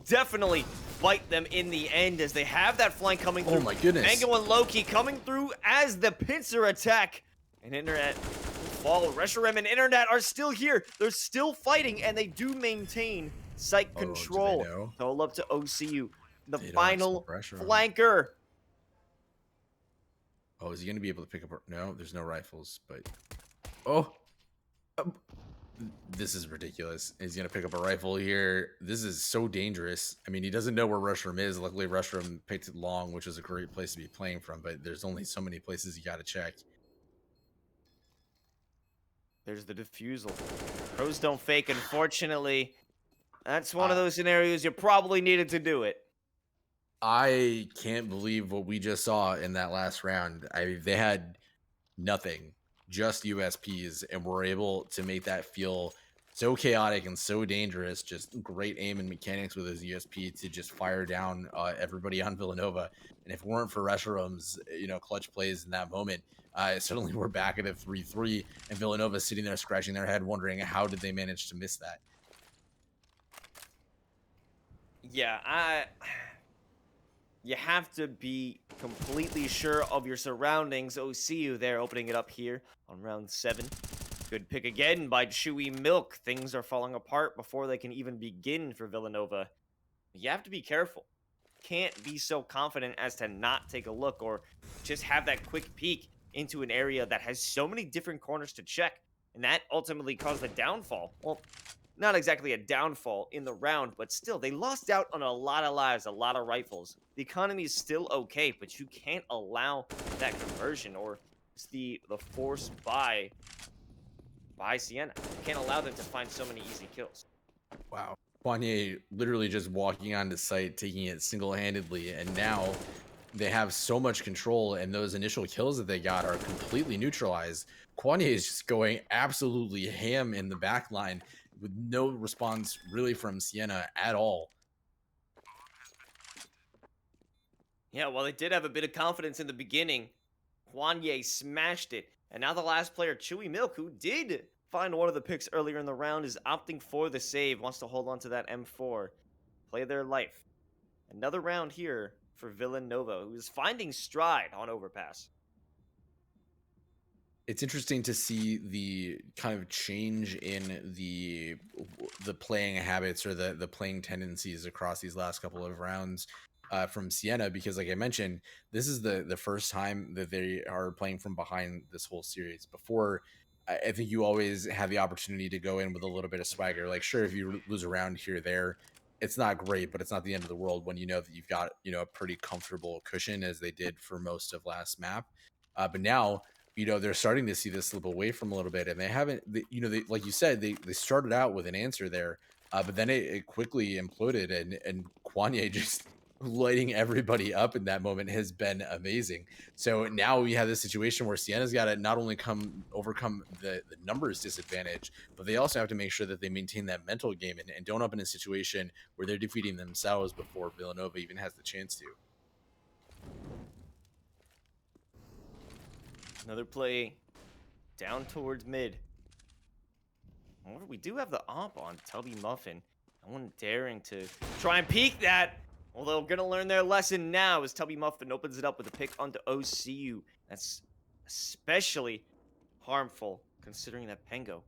Speaker 2: definitely bite them in the end as they have that flank coming through.
Speaker 3: Oh my goodness.
Speaker 2: Mango and Loki coming through as the pincer attack. And Internet fall. Reshiram and Internet are still here. They're still fighting, and they do maintain site control. Hold up to OCU. The final flanker.
Speaker 3: Oh, is he going to be able to pick up? No, there's no rifles, but... Oh! This is ridiculous. He's going to pick up a rifle here. This is so dangerous. I mean, he doesn't know where Reshiram is. Luckily, Reshiram picked it long, which is a great place to be playing from, but there's only so many places you got to check.
Speaker 2: There's the defusal. Pros don't fake, unfortunately. That's one of those scenarios you probably needed to do it.
Speaker 3: I can't believe what we just saw in that last round. They had nothing, just USPs, and were able to make that feel so chaotic and so dangerous. Just great aim and mechanics with his USP to just fire down everybody on Villanova. And if it weren't for Reshiram's, clutch plays in that moment, suddenly we're back at a 3-3, and Villanova sitting there scratching their head, wondering how did they manage to miss that.
Speaker 2: Yeah, you have to be completely sure of your surroundings. OCU there, opening it up here on round 7. Good pick again by Chewy Milk. Things are falling apart before they can even begin for Villanova. You have to be careful. Can't be so confident as to not take a look or just have that quick peek into an area that has so many different corners to check. And that ultimately caused the downfall. Well, not exactly a downfall in the round, but still, they lost out on a lot of lives, a lot of rifles. The economy is still okay, but you can't allow that conversion or it's the force by Siena. You can't allow them to find so many easy kills.
Speaker 3: Wow. Kwanye literally just walking onto site, taking it single-handedly, and now they have so much control, and those initial kills that they got are completely neutralized. Kwanye is just going absolutely ham in the back line with no response really from Siena at all.
Speaker 2: Yeah, well, they did have a bit of confidence in the beginning. Kwanye smashed it. And now the last player, Chewy Milk, who did find one of the picks earlier in the round, is opting for the save, wants to hold on to that M4, play their life. Another round here for Villanova, who is finding stride on Overpass.
Speaker 3: It's interesting to see the kind of change in the playing habits or the playing tendencies across these last couple of rounds from Siena, because like I mentioned, this is the first time that they are playing from behind this whole series. Before, I think you always have the opportunity to go in with a little bit of swagger. Like, sure, if you lose a round here or there, it's not great, but it's not the end of the world when you know that you've got, a pretty comfortable cushion, as they did for most of last map. But now, they're starting to see this slip away from a little bit, and they haven't, they, like you said, they started out with an answer there, but then it quickly imploded, and Kwanye just lighting everybody up in that moment has been amazing. So now we have this situation where Siena's got to not only overcome the numbers disadvantage, but they also have to make sure that they maintain that mental game and don't up in a situation where they're defeating themselves before Villanova even has the chance to.
Speaker 2: Another play down towards mid. However, we do have the op on Tubby Muffin. No one daring to try and peek that. Although we're going to learn their lesson now as Tubby Muffin opens it up with a pick onto OCU. That's especially harmful considering that Pengo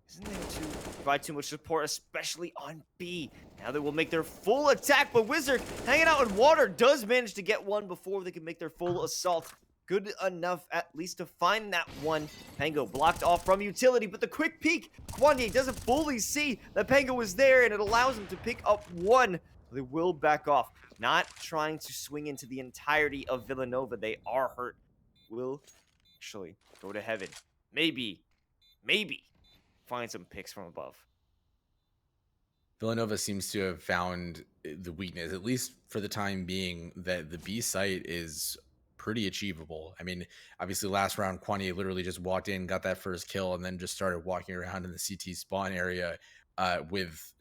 Speaker 2: isn't there to provide too much support, especially on B. Now they will make their full attack, but Wizard hanging out in water does manage to get one before they can make their full assault. Good enough at least to find that one. Pango blocked off from utility, but the quick peek, Kwanye doesn't fully see that Pango was there, and it allows him to pick up one. They will back off, not trying to swing into the entirety of Villanova. They are hurt. Will actually go to heaven. Maybe find some picks from above.
Speaker 3: Villanova seems to have found the weakness, at least for the time being, that the B site is pretty achievable. I mean, obviously last round, Kwanye literally just walked in, got that first kill, and then just started walking around in the CT spawn area with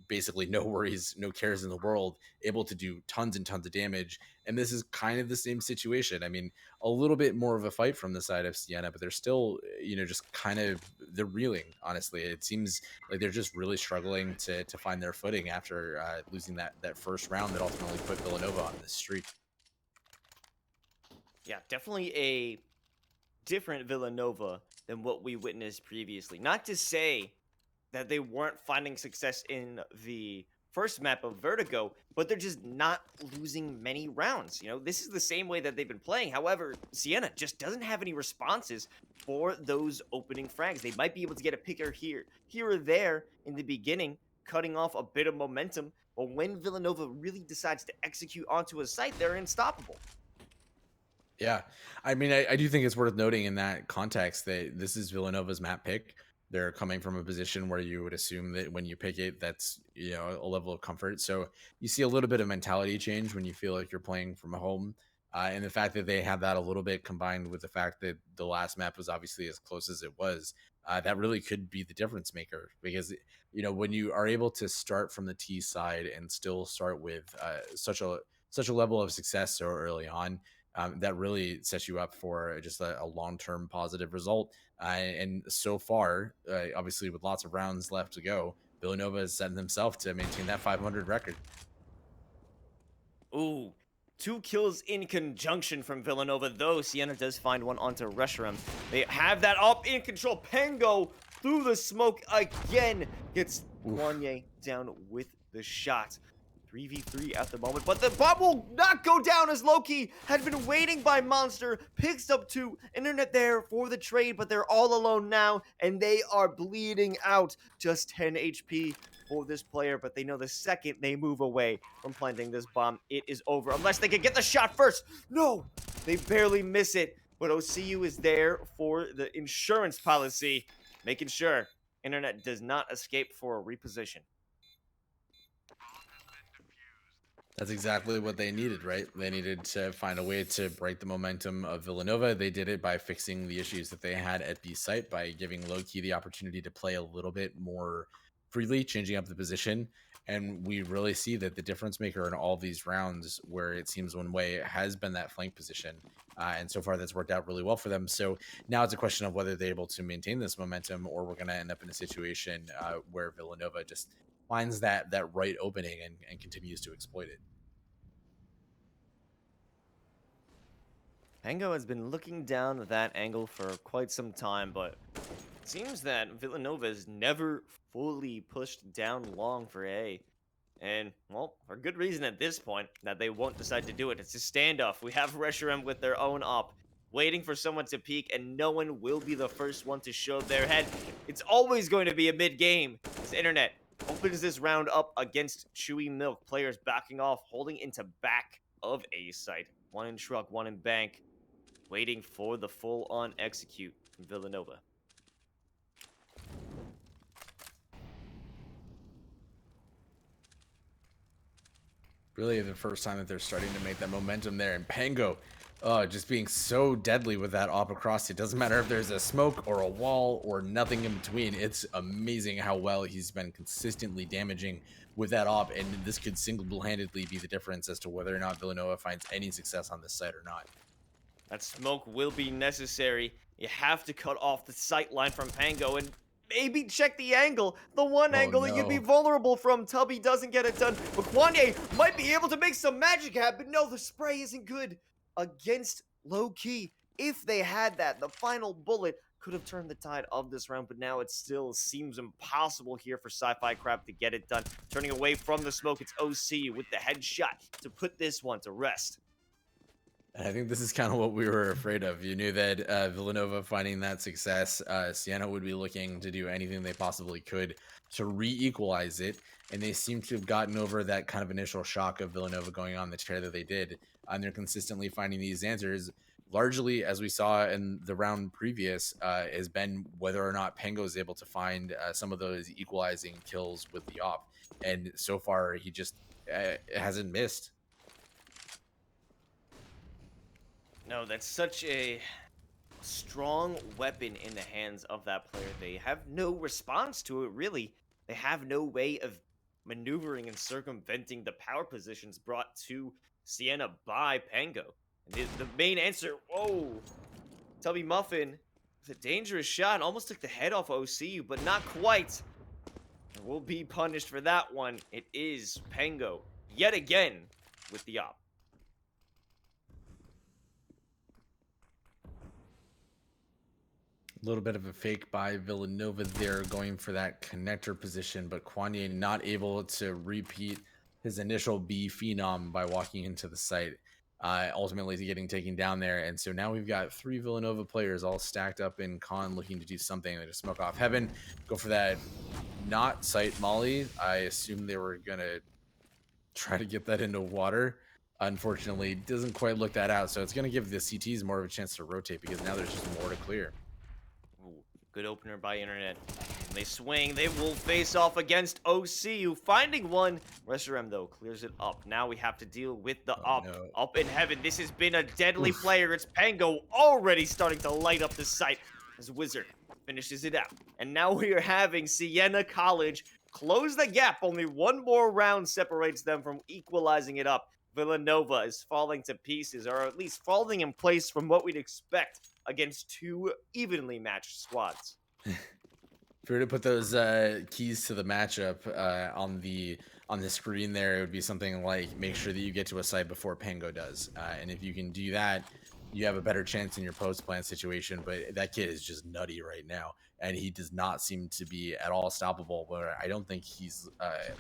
Speaker 3: basically no worries, no cares in the world, able to do tons and tons of damage. And this is kind of the same situation. I mean, a little bit more of a fight from the side of Siena, but they're still, just kind of, they're reeling, honestly. It seems like they're just really struggling to find their footing after losing that first round that ultimately put Villanova on this streak.
Speaker 2: Yeah, definitely a different Villanova than what we witnessed previously. Not to say that they weren't finding success in the first map of Vertigo, but they're just not losing many rounds. This is the same way that they've been playing. However, Siena just doesn't have any responses for those opening frags. They might be able to get a picker here or there in the beginning, cutting off a bit of momentum, but when Villanova really decides to execute onto a site, they're unstoppable.
Speaker 3: Yeah, I mean, I do think it's worth noting in that context that this is Villanova's map pick. They're coming from a position where you would assume that when you pick it, that's, a level of comfort. So you see a little bit of mentality change when you feel like you're playing from home. And the fact that they have that a little bit combined with the fact that the last map was obviously as close as it was, that really could be the difference maker. Because, when you are able to start from the T side and still start with such a level of success so early on, that really sets you up for just a long-term positive result. And so far, obviously with lots of rounds left to go, Villanova is setting themselves to maintain that 500 record.
Speaker 2: Ooh, 2 kills in conjunction from Villanova, though Siena does find one onto Reshiram. They have that up in control. Pango through the smoke again gets Kwanye down with the shot. 3v3 at the moment, but the bomb will not go down as Loki had been waiting by Monster. Picks up 2, Internet there for the trade, but they're all alone now, and they are bleeding out. Just 10 HP for this player, but they know the second they move away from planting this bomb, it is over. Unless they can get the shot first. No, they barely miss it, but OCU is there for the insurance policy, making sure Internet does not escape for a reposition.
Speaker 3: That's exactly what they needed, right? They needed to find a way to break the momentum of Villanova. They did it by fixing the issues that they had at B site, by giving Loki the opportunity to play a little bit more freely, changing up the position. And we really see that the difference maker in all these rounds, where it seems one way, has been that flank position. And so far that's worked out really well for them. So now it's a question of whether they're able to maintain this momentum, or we're going to end up in a situation where Villanova just finds that right opening and continues to exploit it.
Speaker 2: Pango has been looking down that angle for quite some time, but it seems that Villanova has never fully pushed down long for A. And, well, for good reason at this point, that they won't decide to do it. It's a standoff. We have Reshiram with their own op, waiting for someone to peek, and no one will be the first one to show their head. It's always going to be a mid-game. This Internet opens this round up against Chewy Milk. Players backing off, holding into back of A site. One in truck, one in bank. Waiting for the full-on execute from Villanova.
Speaker 3: Really the first time that they're starting to make that momentum there. And Pango just being so deadly with that op across. It doesn't matter if there's a smoke or a wall or nothing in between. It's amazing how well he's been consistently damaging with that op. And this could single-handedly be the difference as to whether or not Villanova finds any success on this site or not.
Speaker 2: That smoke will be necessary. You have to cut off the sight line from Pango and maybe check the angle. The one angle that you'd be vulnerable from. Tubby doesn't get it done. But Kwanye might be able to make some magic happen. No, the spray isn't good against Low Key. If they had that, the final bullet could have turned the tide of this round, but now it still seems impossible here for Sci-Fi Crab to get it done. Turning away from the smoke, it's OC with the headshot to put this one to rest.
Speaker 3: I think this is kind of what we were afraid of. You knew that Villanova finding that success, Siena would be looking to do anything they possibly could to re-equalize it, and they seem to have gotten over that kind of initial shock of Villanova going on the tear that they did, and they're consistently finding these answers. Largely, as we saw in the round previous, has been whether or not Pango is able to find some of those equalizing kills with the op, and so far he just hasn't missed.
Speaker 2: No, that's such a strong weapon in the hands of that player. They have no response to it, really. They have no way of maneuvering and circumventing the power positions brought to Siena by Pango. And the main answer, whoa, Tubby Muffin, with a dangerous shot, almost took the head off OCU, but not quite. And will be punished for that one. It is Pango, yet again, with the op.
Speaker 3: A little bit of a fake by Villanova there, going for that connector position, but Kwanye not able to repeat his initial B phenom by walking into the site, ultimately getting taken down there. And so now we've got 3 Villanova players all stacked up in con, looking to do something. They just smoke off heaven, go for that not site molly. I assume they were gonna try to get that into water. Unfortunately, doesn't quite look that out, so it's gonna give the CTs more of a chance to rotate, because now there's just more to clear.
Speaker 2: Good opener by Internet. When they swing, they will face off against OCU. Finding one. Reshiram, though, clears it up. Now we have to deal with the op.
Speaker 3: No.
Speaker 2: Up in heaven. This has been a deadly player. It's Pango already starting to light up the site as Wizard finishes it out. And now we are having Siena College close the gap. Only one more round separates them from equalizing it up. Villanova is falling to pieces, or at least falling in place from what we'd expect against 2 evenly matched squads.
Speaker 3: If we were to put those keys to the matchup on the on the screen there, it would be something like make sure that you get to a site before Pango does. And if you can do that, you have a better chance in your post plant situation. But that kid is just nutty right now, and he does not seem to be at all stoppable. But I don't think he's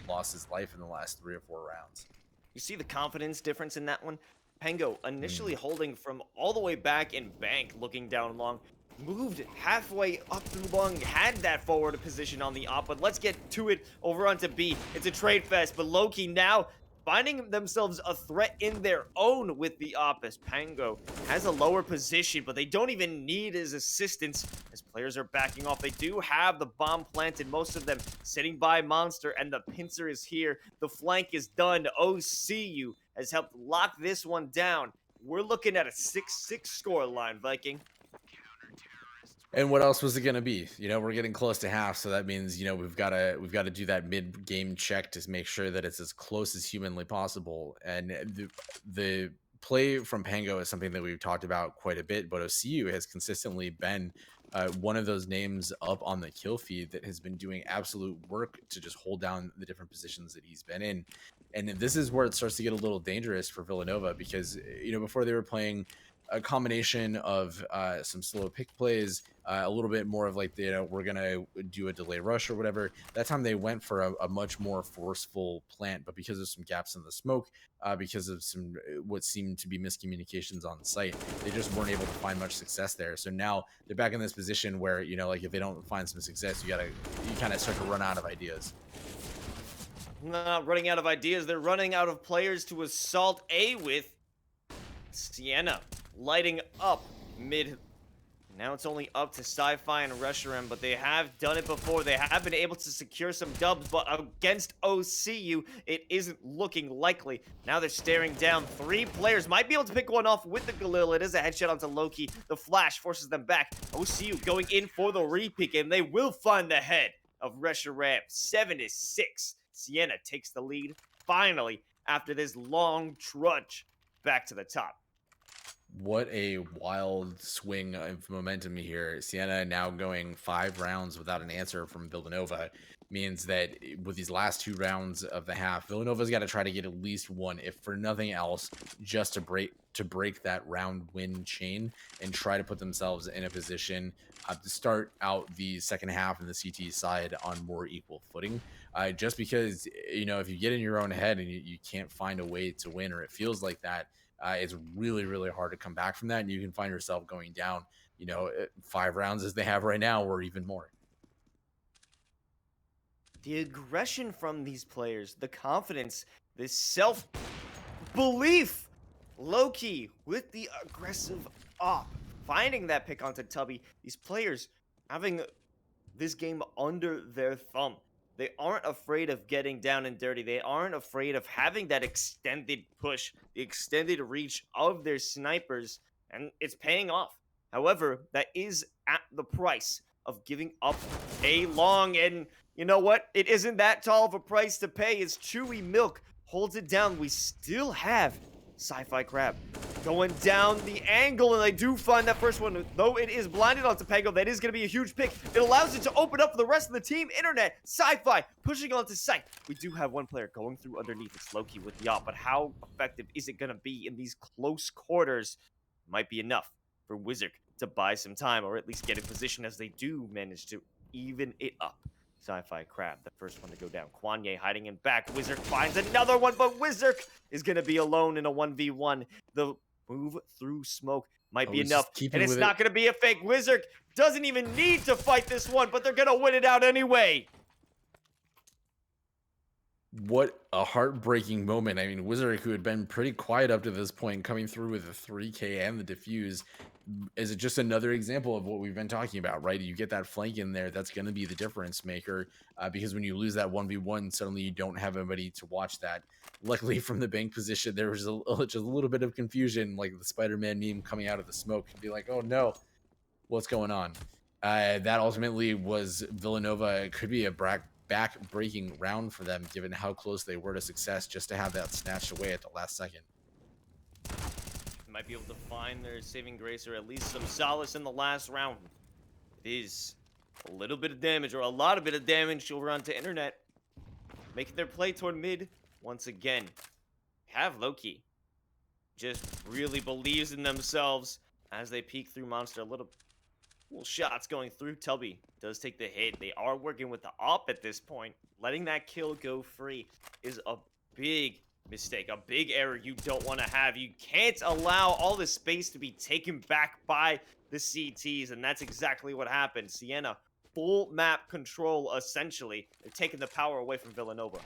Speaker 3: lost his life in the last 3 or 4 rounds.
Speaker 2: You see the confidence difference in that one? Pango initially holding from all the way back in bank, looking down long, moved halfway up through long, had that forward position on the op, but let's get to it over onto B. It's a trade fest, but Loki now finding themselves a threat in their own with the op as Pango has a lower position, but they don't even need his assistance as players are backing off. They do have the bomb planted, most of them sitting by Monster, and the pincer is here. The flank is done. OCU has helped lock this one down. We're looking at a 6-6 score line, Viking.
Speaker 3: And what else was it going to be? You know, we're getting close to half, so that means, you know, we've got to do that mid-game check to make sure that it's as close as humanly possible. And the play from Pango is something that we've talked about quite a bit, but OCU has consistently been one of those names up on the kill feed that has been doing absolute work to just hold down the different positions that he's been in. And this is where it starts to get a little dangerous for Villanova because, you know, before they were playing a combination of some slow pick plays, a little bit more of like, you know, we're going to do a delay rush or whatever. That time they went for a much more forceful plant, but because of some gaps in the smoke, because of some what seemed to be miscommunications on site, they just weren't able to find much success there. So now they're back in this position where, you know, like if they don't find some success, you kind of start to run out of ideas.
Speaker 2: Not running out of ideas, they're running out of players to assault A with. Siena lighting up mid. Now it's only up to Sci-Fi and Reshiram, but they have done it before. They have been able to secure some dubs, but against OCU, it isn't looking likely. Now they're staring down 3 players. Might be able to pick one off with the Galil. It is a headshot onto Loki. The flash forces them back. OCU going in for the repeat, and they will find the head of Reshiram. 7-6. Siena takes the lead, finally, after this long trudge back to the top.
Speaker 3: What a wild swing of momentum here. Siena now going 5 rounds without an answer from Villanova means that with these last 2 rounds of the half, Villanova's got to try to get at least one, if for nothing else, just to break that round win chain and try to put themselves in a position to start out the second half in the CT side on more equal footing. Just because, you know, if you get in your own head and you can't find a way to win, or it feels like that, it's really, really hard to come back from that. And you can find yourself going down, you know, 5 rounds as they have right now, or even more.
Speaker 2: The aggression from these players, the confidence, the self-belief. Loki with the aggressive op, finding that pick onto Tubby. These players having this game under their thumb. They aren't afraid of getting down and dirty. They aren't afraid of having that extended push, the extended reach of their snipers, and it's paying off. However, that is at the price of giving up a long, and you know what? It isn't that tall of a price to pay as Chewy Milk holds it down. We still have Sci-Fi Crab going down the angle, and they do find that first one, though it is blinded onto Pango. That is going to be a huge pick. It allows it to open up for the rest of the team. Internet, Sci-Fi pushing onto site. We do have one player going through underneath. It's Loki with the op, but how effective is it going to be in these close quarters? Might be enough for Wizard to buy some time, or at least get in position as they do manage to even it up. Sci-Fi Crab, the first one to go down. Kwanye hiding in back. Wizard finds another one, but Wizard is going to be alone in a 1v1. The move through smoke might be enough, and it's not going to be a fake. Wizard doesn't even need to fight this one, but they're going to win it out anyway.
Speaker 3: What a heartbreaking moment. I mean, Wizard, who had been pretty quiet up to this point, coming through with a 3K and the defuse, is just another example of what we've been talking about, right? You get that flank in there, that's going to be the difference maker, because when you lose that 1v1, suddenly you don't have anybody to watch that. Luckily, from the bank position, there was just a little bit of confusion, like the Spider-Man meme coming out of the smoke, and be like, oh no, what's going on? That ultimately was Villanova. It could be a back-breaking round for them, given how close they were to success, just to have that snatched away at the last second.
Speaker 2: Might be able to find their saving grace, or at least some solace in the last round. It is a little bit of damage, or a lot of bit of damage over onto Internet. making their play toward mid once again. Have Loki just really believes in themselves as they peek through Monster. Little shots going through. Tubby does take the hit. They are working with the op at this point. Letting that kill go free is a big mistake, a big error you don't want to have. You can't allow all this space to be taken back by the CTs, and that's exactly what happened. Siena, full map control, essentially. They're taking the power away from Villanova.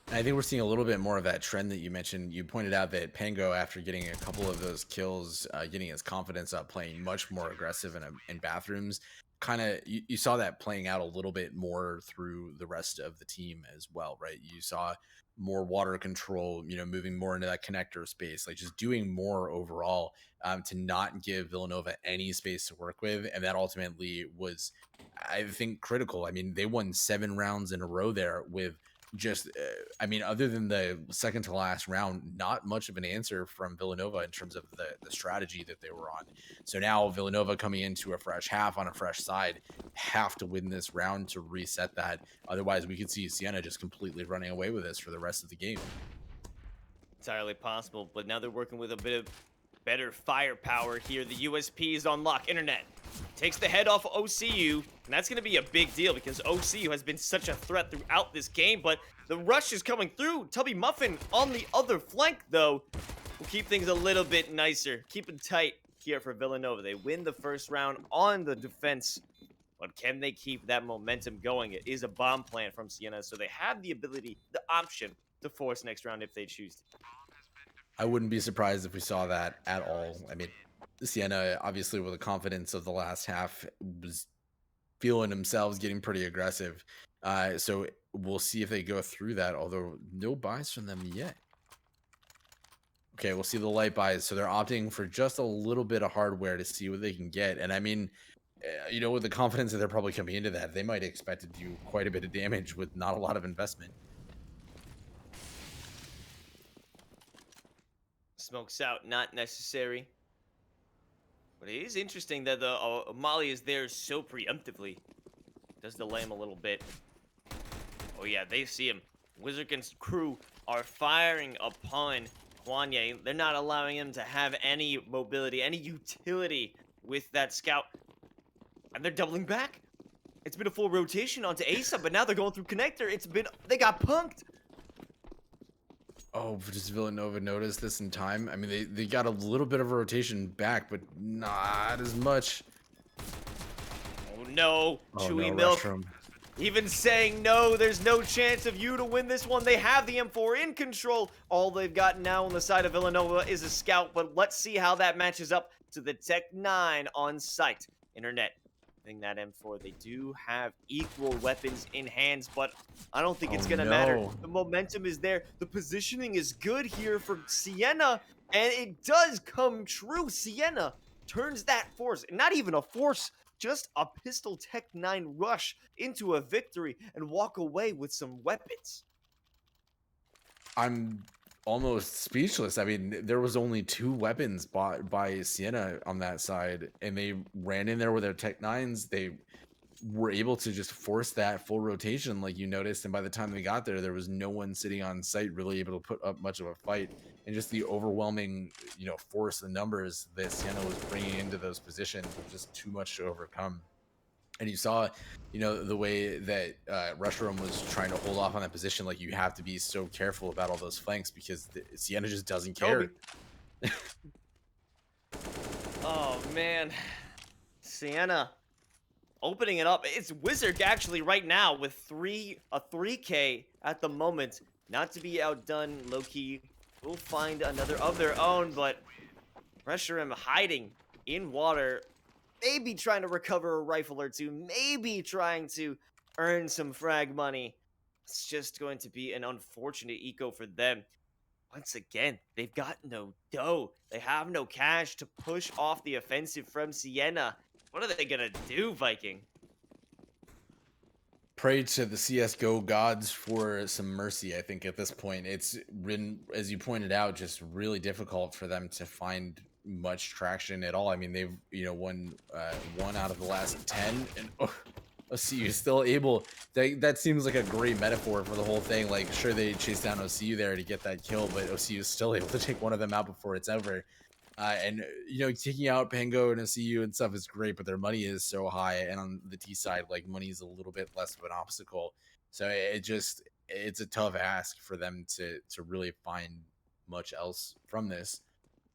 Speaker 3: I think we're seeing a little bit more of that trend that you mentioned. You pointed out that Pango, after getting a couple of those kills, getting his confidence up, playing much more aggressive in bathrooms, kind of you saw that playing out a little bit more through the rest of the team as well, right? You saw more water control, moving more into that connector space, like just doing more overall to not give Villanova any space to work with. And that ultimately was, I think, critical. I mean, they won 7 rounds in a row there with just other than the second to last round, not much of an answer from Villanova in terms of the strategy that they were on. So now Villanova coming into a fresh half on a fresh side have to win this round to reset that. Otherwise we could see Siena just completely running away with this for the rest of the game.
Speaker 2: Entirely possible, but now they're working with a bit of better firepower here. The USP is on lock. Internet takes the head off of OCU, and that's going to be a big deal because OCU has been such a threat throughout this game, but the rush is coming through. Tubby Muffin on the other flank, though, will keep things a little bit nicer. Keeping tight here for Villanova. They win the first round on the defense, but can they keep that momentum going? It is a bomb plant from Siena, so they have the ability, the option to force next round if they choose to.
Speaker 3: I wouldn't be surprised if we saw that at all. I mean, Siena, obviously, with the confidence of the last half, was feeling themselves getting pretty aggressive. So we'll see if they go through that, although no buys from them yet. Okay, we'll see the light buys. So they're opting for just a little bit of hardware to see what they can get. And I mean, with the confidence that they're probably coming into that, they might expect to do quite a bit of damage with not a lot of investment.
Speaker 2: Smokes out, not necessary. But it is interesting that the Molly is there so preemptively. Does delay him a little bit. Oh yeah, they see him. Wizardkin's crew are firing upon Kwanye. They're not allowing him to have any mobility, any utility with that scout. And they're doubling back. It's been a full rotation onto Asa, but now they're going through connector. They got punked.
Speaker 3: Oh, does Villanova notice this in time? I mean, they got a little bit of a rotation back, but not as much.
Speaker 2: Oh no, Chewy
Speaker 3: no,
Speaker 2: Milk.
Speaker 3: Restroom.
Speaker 2: Even saying no, there's no chance of you to win this one. They have the M4 in control. All they've got now on the side of Villanova is a scout, but let's see how that matches up to the Tech 9 on site. Internet. That M4, they do have equal weapons in hands, but I don't think it's gonna matter. The momentum is there. The positioning is good here for Siena, and it does come true. Siena turns that force, not even a force, just a pistol Tech 9 rush into a victory and walk away with some weapons.
Speaker 3: I'm almost speechless. I mean, there was only 2 weapons bought by Siena on that side, and they ran in there with their Tech 9s. They were able to just force that full rotation, like you noticed, and by the time they got there, there was no one sitting on site really able to put up much of a fight. And just the overwhelming, force and numbers that Siena was bringing into those positions was just too much to overcome. And you saw, the way that Restroom was trying to hold off on that position. Like, you have to be so careful about all those flanks because Siena just doesn't care.
Speaker 2: Oh, man. Siena opening it up. It's Wizard actually right now with a 3K at the moment. Not to be outdone, low-key. Will find another of their own, but Restroom hiding in water. Maybe trying to recover a rifle or two. Maybe trying to earn some frag money. It's just going to be an unfortunate eco for them. Once again, they've got no dough. They have no cash to push off the offensive from Siena. What are they going to do, Viking?
Speaker 3: Pray to the CSGO gods for some mercy, I think, at this point. It's been, as you pointed out, just really difficult for them to find much traction at all. I mean, they've won 1 out of the last 10, and OCU is still able that seems like a great metaphor for the whole thing. Like, sure, they chased down OCU there to get that kill, but OCU is still able to take one of them out before it's over. And taking out Pango and OCU and stuff is great, but their money is so high, and on the T side, like, money is a little bit less of an obstacle. So it's a tough ask for them to really find much else from this.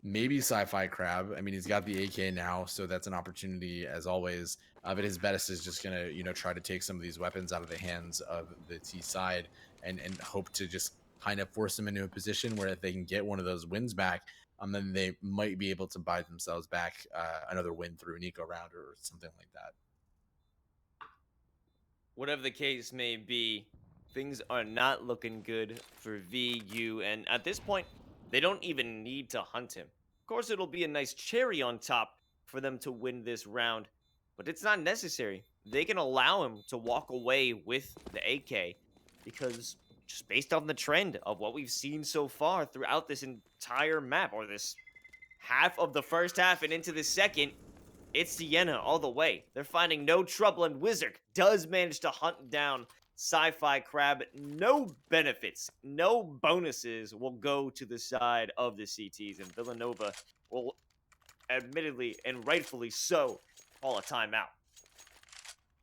Speaker 3: Maybe Sci-Fi Crab. I mean, he's got the AK now, so that's an opportunity as always. But his best is just gonna, try to take some of these weapons out of the hands of the T side and hope to just kind of force them into a position where if they can get one of those wins back, then they might be able to buy themselves back another win through an eco round or something like that.
Speaker 2: Whatever the case may be, things are not looking good for VU, and at this point, they don't even need to hunt him. Of course, it'll be a nice cherry on top for them to win this round, but it's not necessary. They can allow him to walk away with the AK, because just based on the trend of what we've seen so far throughout this entire map, or this half of the first half and into the second, it's Siena all the way. They're finding no trouble, and Wizard does manage to hunt down Sci-Fi Crab. No benefits, no bonuses will go to the side of the CTs, and Villanova will, admittedly and rightfully so, call a timeout.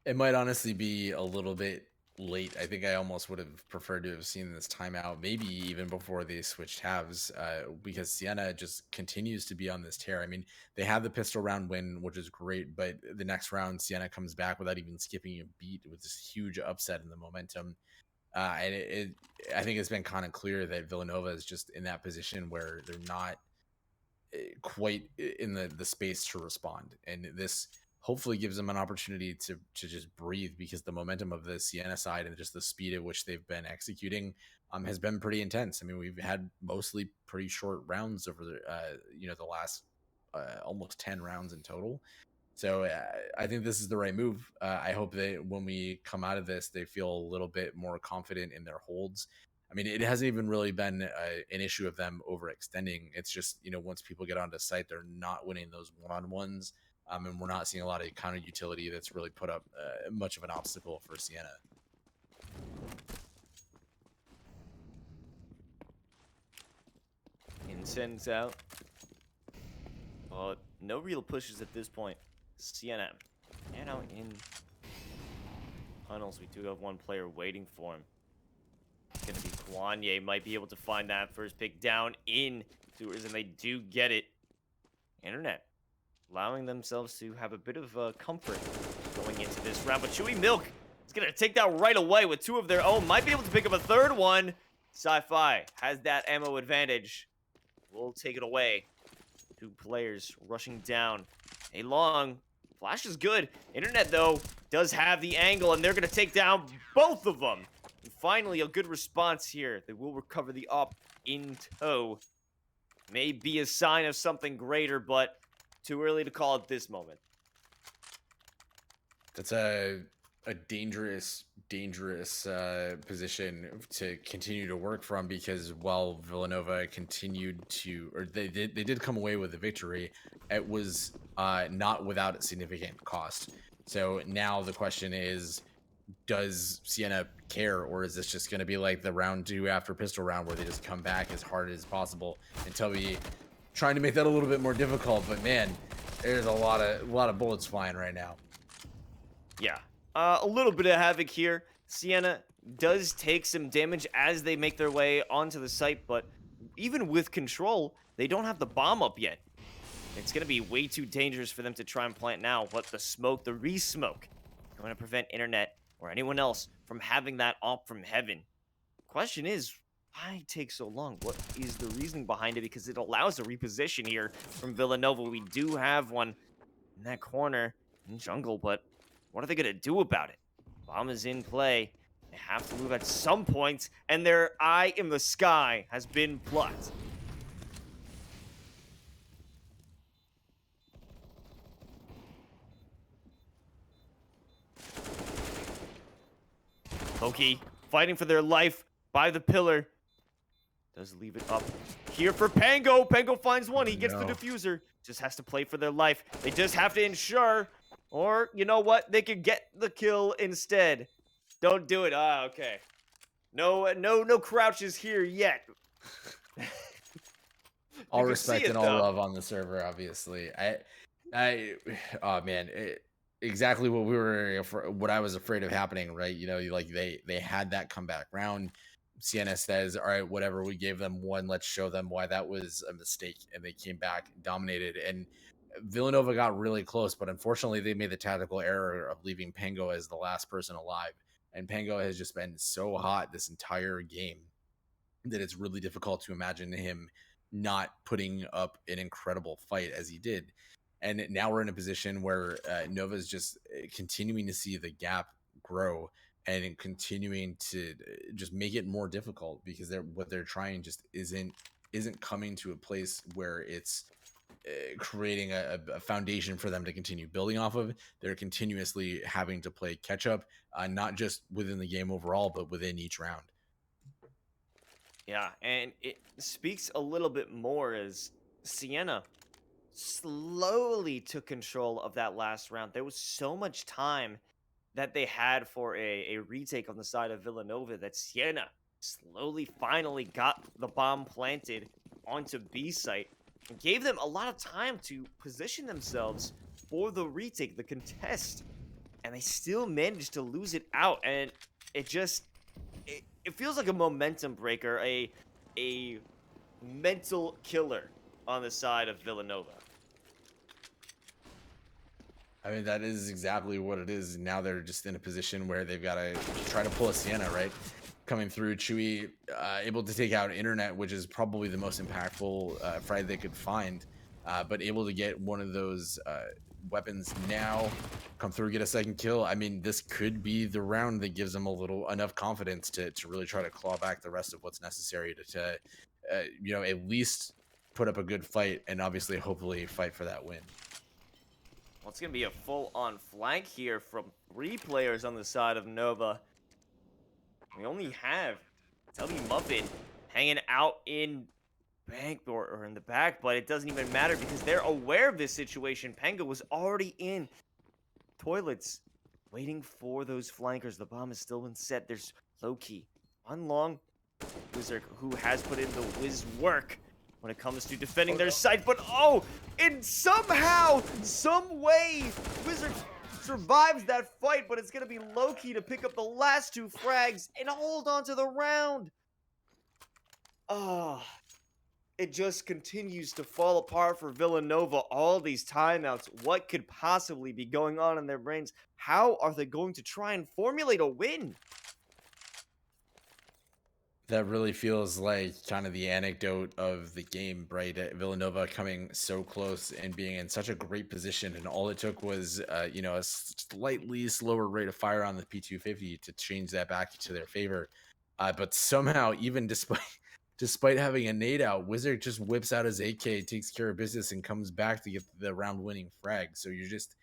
Speaker 3: It might honestly be a little bit late. I think I almost would have preferred to have seen this timeout, maybe even before they switched halves, because Siena just continues to be on this tear. I mean, they had the pistol round win, which is great, but the next round, Siena comes back without even skipping a beat with this huge upset in the momentum. And I think it's been kind of clear that Villanova is just in that position where they're not quite in the space to respond. And this hopefully gives them an opportunity to just breathe, because the momentum of the Siena side and just the speed at which they've been executing has been pretty intense. I mean, we've had mostly pretty short rounds over the last almost 10 rounds in total. So I think this is the right move. I hope that when we come out of this, they feel a little bit more confident in their holds. I mean, it hasn't even really been an issue of them overextending. It's just, once people get onto site, they're not winning those one-on-ones. And we're not seeing a lot of counter utility that's really put up much of an obstacle for Siena.
Speaker 2: Incense out. Well, no real pushes at this point. Siena, in tunnels. We do have one player waiting for him. It's gonna be Kwanye. Might be able to find that first pick down in Tours, and they do get it. Internet allowing themselves to have a bit of comfort going into this round. But Chewy Milk is going to take that right away with two of their own. Might be able to pick up a third one. Sci-Fi has that ammo advantage. We'll take it away. Two players rushing down. A long flash is good. Internet, though, does have the angle, and they're going to take down both of them. And finally, a good response here. They will recover the op in tow. May be a sign of something greater, but too early to call at this moment.
Speaker 3: That's a dangerous position to continue to work from, because while Villanova continued to, or they did come away with the victory, it was not without a significant cost. So now the question is, does Siena care, or is this just going to be like the round 2 after pistol round where they just come back as hard as possible? Until we trying to make that a little bit more difficult, but man, there's a lot of bullets flying right now.
Speaker 2: Yeah, a little bit of havoc here. Siena does take some damage as they make their way onto the site, but even with control, they don't have the bomb up yet. It's going to be way too dangerous for them to try and plant now. But the smoke, the re-smoke, going to prevent Internet or anyone else from having that op from heaven. Question is, why take so long? What is the reasoning behind it? Because it allows a reposition here from Villanova. We do have one in that corner in jungle, but what are they going to do about it? Bomb is in play. They have to move at some point, and their eye in the sky has been plucked. Loki fighting for their life by the pillar. Does leave it up here for Pango. Pango finds one. He gets the diffuser. Just has to play for their life. They just have to ensure, or you know what? They could get the kill instead. Don't do it. Ah, okay. No crouches here yet.
Speaker 3: All
Speaker 2: You can see
Speaker 3: respect
Speaker 2: it,
Speaker 3: and all
Speaker 2: though.
Speaker 3: love on the server, obviously. Oh man, exactly what what I was afraid of happening, right? You know, like they had that comeback round. Siena says, "All right, whatever. We gave them one. Let's show them why that was a mistake." And they came back, dominated, and Villanova got really close, but unfortunately, they made the tactical error of leaving Pango as the last person alive. And Pango has just been so hot this entire game that it's really difficult to imagine him not putting up an incredible fight as he did. And now we're in a position where Nova's just continuing to see the gap grow and continuing to just make it more difficult because what they're trying just isn't coming to a place where it's creating a foundation for them to continue building off of. They're continuously having to play catch up, not just within the game overall, but within each round.
Speaker 2: Yeah, and it speaks a little bit more as Siena slowly took control of that last round. There was so much time that they had for a retake on the side of Villanova that Siena slowly finally got the bomb planted onto B site and gave them a lot of time to position themselves for the retake, the contest. And they still managed to lose it out. And it feels like a momentum breaker, a mental killer on the side of Villanova.
Speaker 3: I mean, that is exactly what it is. Now they're just in a position where they've got to try to pull a Siena, right? Coming through, Chewy able to take out Internet, which is probably the most impactful frag they could find, but able to get one of those weapons now, come through, get a second kill. I mean, this could be the round that gives them enough confidence to really try to claw back the rest of what's necessary to at least put up a good fight and obviously, hopefully, fight for that win.
Speaker 2: Well, it's going to be a full-on flank here from 3 players on the side of Nova. We only have Tubby Muffin hanging out in bank or in the back, but it doesn't even matter because they're aware of this situation. Pango was already in toilets waiting for those flankers. The bomb has still been set. There's Loki, one long Wizard who has put in the whiz work when it comes to defending their site, but and somehow, some way, Wizard survives that fight, but it's gonna be Loki to pick up the last 2 frags and hold on to the round. It just continues to fall apart for Villanova. All these timeouts, what could possibly be going on in their brains? How are they going to try and formulate a win?
Speaker 3: That really feels like kind of the anecdote of the game, right? Villanova coming so close and being in such a great position, and all it took was, a slightly slower rate of fire on the P250 to change that back to their favor. But somehow, even despite having a nade out, Wizard just whips out his AK, takes care of business, and comes back to get the round-winning frag. So you're just,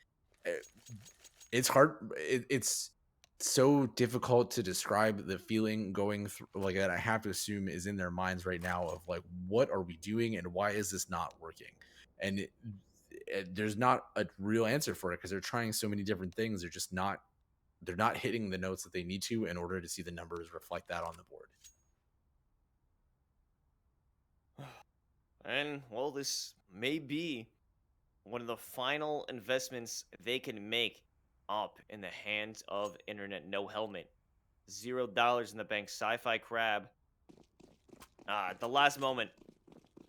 Speaker 3: it's hard. It's so difficult to describe the feeling going through like that. I have to assume is in their minds right now of like, what are we doing and why is this not working? And there's not a real answer for it because they're trying so many different things. They're not hitting the notes that they need to in order to see the numbers reflect that on the board.
Speaker 2: And well, this may be one of the final investments they can make up in the hands of Internet No Helmet. $0 in the bank. Sci-Fi Crab. At the last moment.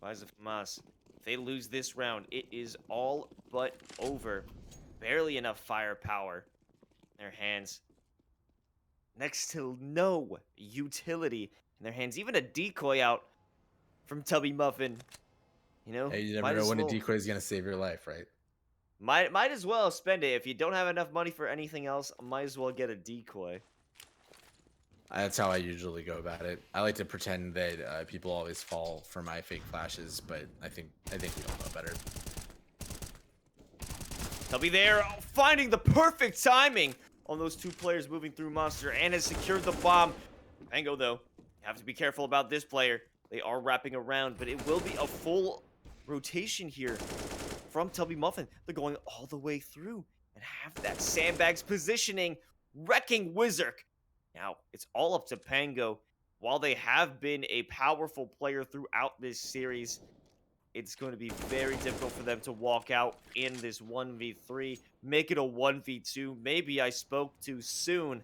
Speaker 2: Rise of Hamas. If they lose this round, it is all but over. Barely enough firepower in their hands. Next to no utility in their hands. Even a decoy out from Tubby Muffin.
Speaker 3: Hey, you never know when a decoy is going to save your life, right?
Speaker 2: Might as well spend it. If you don't have enough money for anything else, might as well get a decoy.
Speaker 3: That's how I usually go about it. I like to pretend that people always fall for my fake flashes, but I think we all know better.
Speaker 2: They'll be there, finding the perfect timing on those 2 players moving through Monster, and has secured the bomb. Pango, though, you have to be careful about this player. They are wrapping around, but it will be a full rotation here from Tubby Muffin. They're going all the way through and have that sandbags positioning, wrecking Wizard. Now, it's all up to Pango. While they have been a powerful player throughout this series, it's going to be very difficult for them to walk out in this 1v3, make it a 1v2. Maybe I spoke too soon.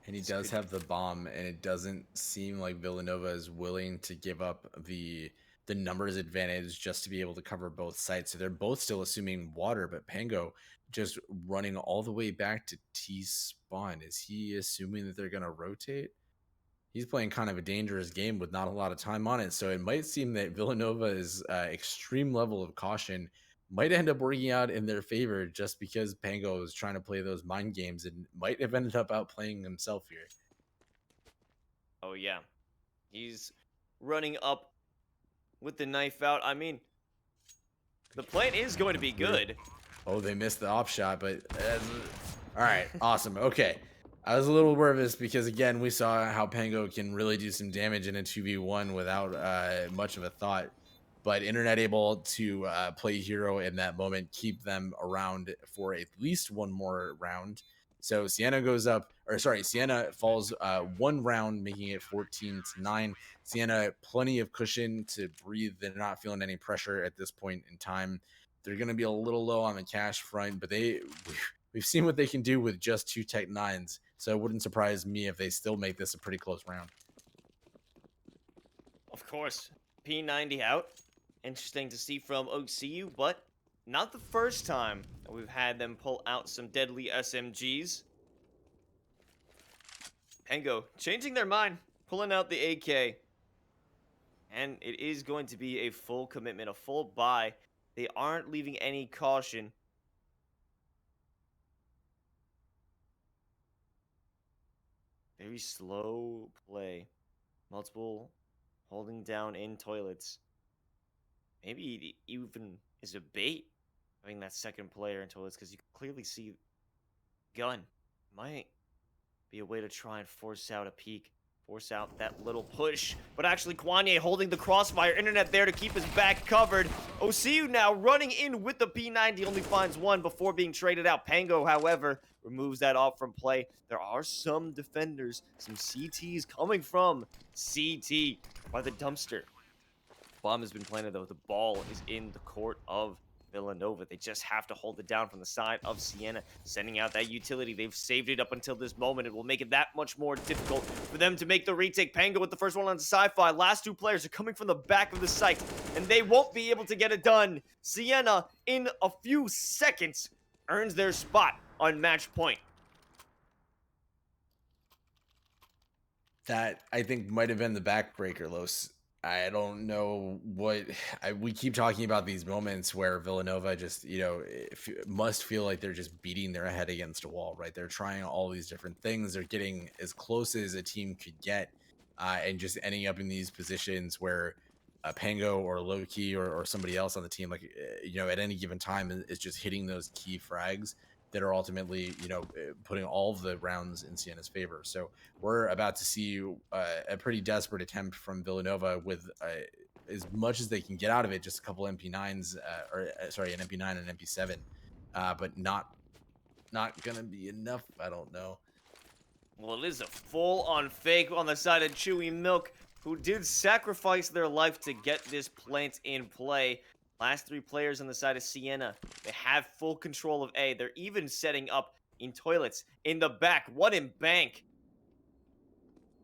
Speaker 3: And he
Speaker 2: This
Speaker 3: does
Speaker 2: could
Speaker 3: have the bomb, and it doesn't seem like Villanova is willing to give up the numbers advantage just to be able to cover both sides. So they're both still assuming water, but Pango just running all the way back to T spawn. Is he assuming that they're going to rotate? He's playing kind of a dangerous game with not a lot of time on it. So it might seem that Villanova's extreme level of caution might end up working out in their favor just because Pango is trying to play those mind games and might have ended up outplaying himself here.
Speaker 2: Oh, yeah. He's running up with the knife out. I mean, the plan is going to be good.
Speaker 3: Oh, they missed the op shot, but all right, awesome. Okay. I was a little nervous because, again, we saw how Pango can really do some damage in a 2v1 without much of a thought. But Internet able to play hero in that moment, keep them around for at least one more round. So Siena goes up, or sorry, Siena falls one round, making it 14-9. Siena, plenty of cushion to breathe. They're not feeling any pressure at this point in time. They're going to be a little low on the cash front, but we've seen what they can do with just 2 Tech 9s. So it wouldn't surprise me if they still make this a pretty close round.
Speaker 2: Of course, P90 out. Interesting to see from OCU, but not the first time that we've had them pull out some deadly SMGs. Pango changing their mind, pulling out the AK. And it is going to be a full commitment, a full buy. They aren't leaving any caution. Very slow play. Multiple holding down in toilets. Maybe it even is a bait having that second player in toilets because you can clearly see gun. Might be a way to try and force out a peek. Force out that little push. But actually, Kwanye holding the crossfire. Internet there to keep his back covered. OCU now running in with the P90. Only finds one before being traded out. Pango, however, removes that off from play. There are some defenders, some CTs coming from CT by the dumpster. Bomb has been planted, though. The ball is in the court of Villanova. They just have to hold it down from the side of Siena, sending out that utility. They've saved it up until this moment. It will make it that much more difficult for them to make the retake. Pango with the first one on sci-fi. Last 2 players are coming from the back of the site, and they won't be able to get it done. Siena, in a few seconds, earns their spot on match point.
Speaker 3: That, I think, might have been the backbreaker, Los. I don't know what we keep talking about these moments where Villanova just, must feel like they're just beating their head against a wall, right? They're trying all these different things. They're getting as close as a team could get, and just ending up in these positions where Pango or Loki or somebody else on the team, at any given time is just hitting those key frags that are ultimately, putting all of the rounds in Siena's favor. So we're about to see a pretty desperate attempt from Villanova with as much as they can get out of it, just a couple MP9s, an MP9 and an MP7, but not gonna be enough. I don't know.
Speaker 2: Well, it is a full-on fake on the side of Chewy Milk, who did sacrifice their life to get this plant in play. Last 3 players on the side of Siena, they have full control of A. They're even setting up in toilets in the back. One in bank.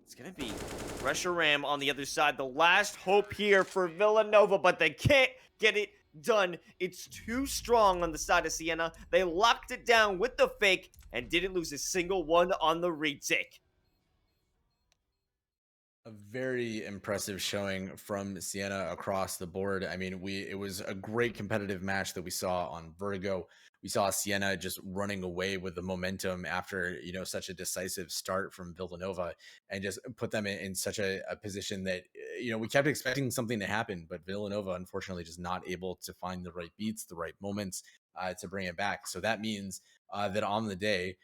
Speaker 2: It's going to be pressure ram on the other side. The last hope here for Villanova, but they can't get it done. It's too strong on the side of Siena. They locked it down with the fake and didn't lose a single one on the retake.
Speaker 3: A very impressive showing from Siena across the board. I mean, it was a great competitive match that we saw on Vertigo. We saw Siena just running away with the momentum after, such a decisive start from Villanova, and just put them in such a position that, we kept expecting something to happen, but Villanova, unfortunately, just not able to find the right beats, the right moments to bring it back. So that means that on the day,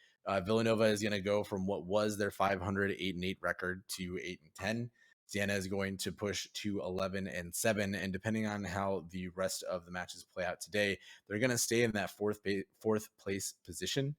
Speaker 3: Villanova is going to go from what was their 500 8-8 record to 8-10. Siena is going to push to 11-7, and depending on how the rest of the matches play out today, they're going to stay in that fourth place position.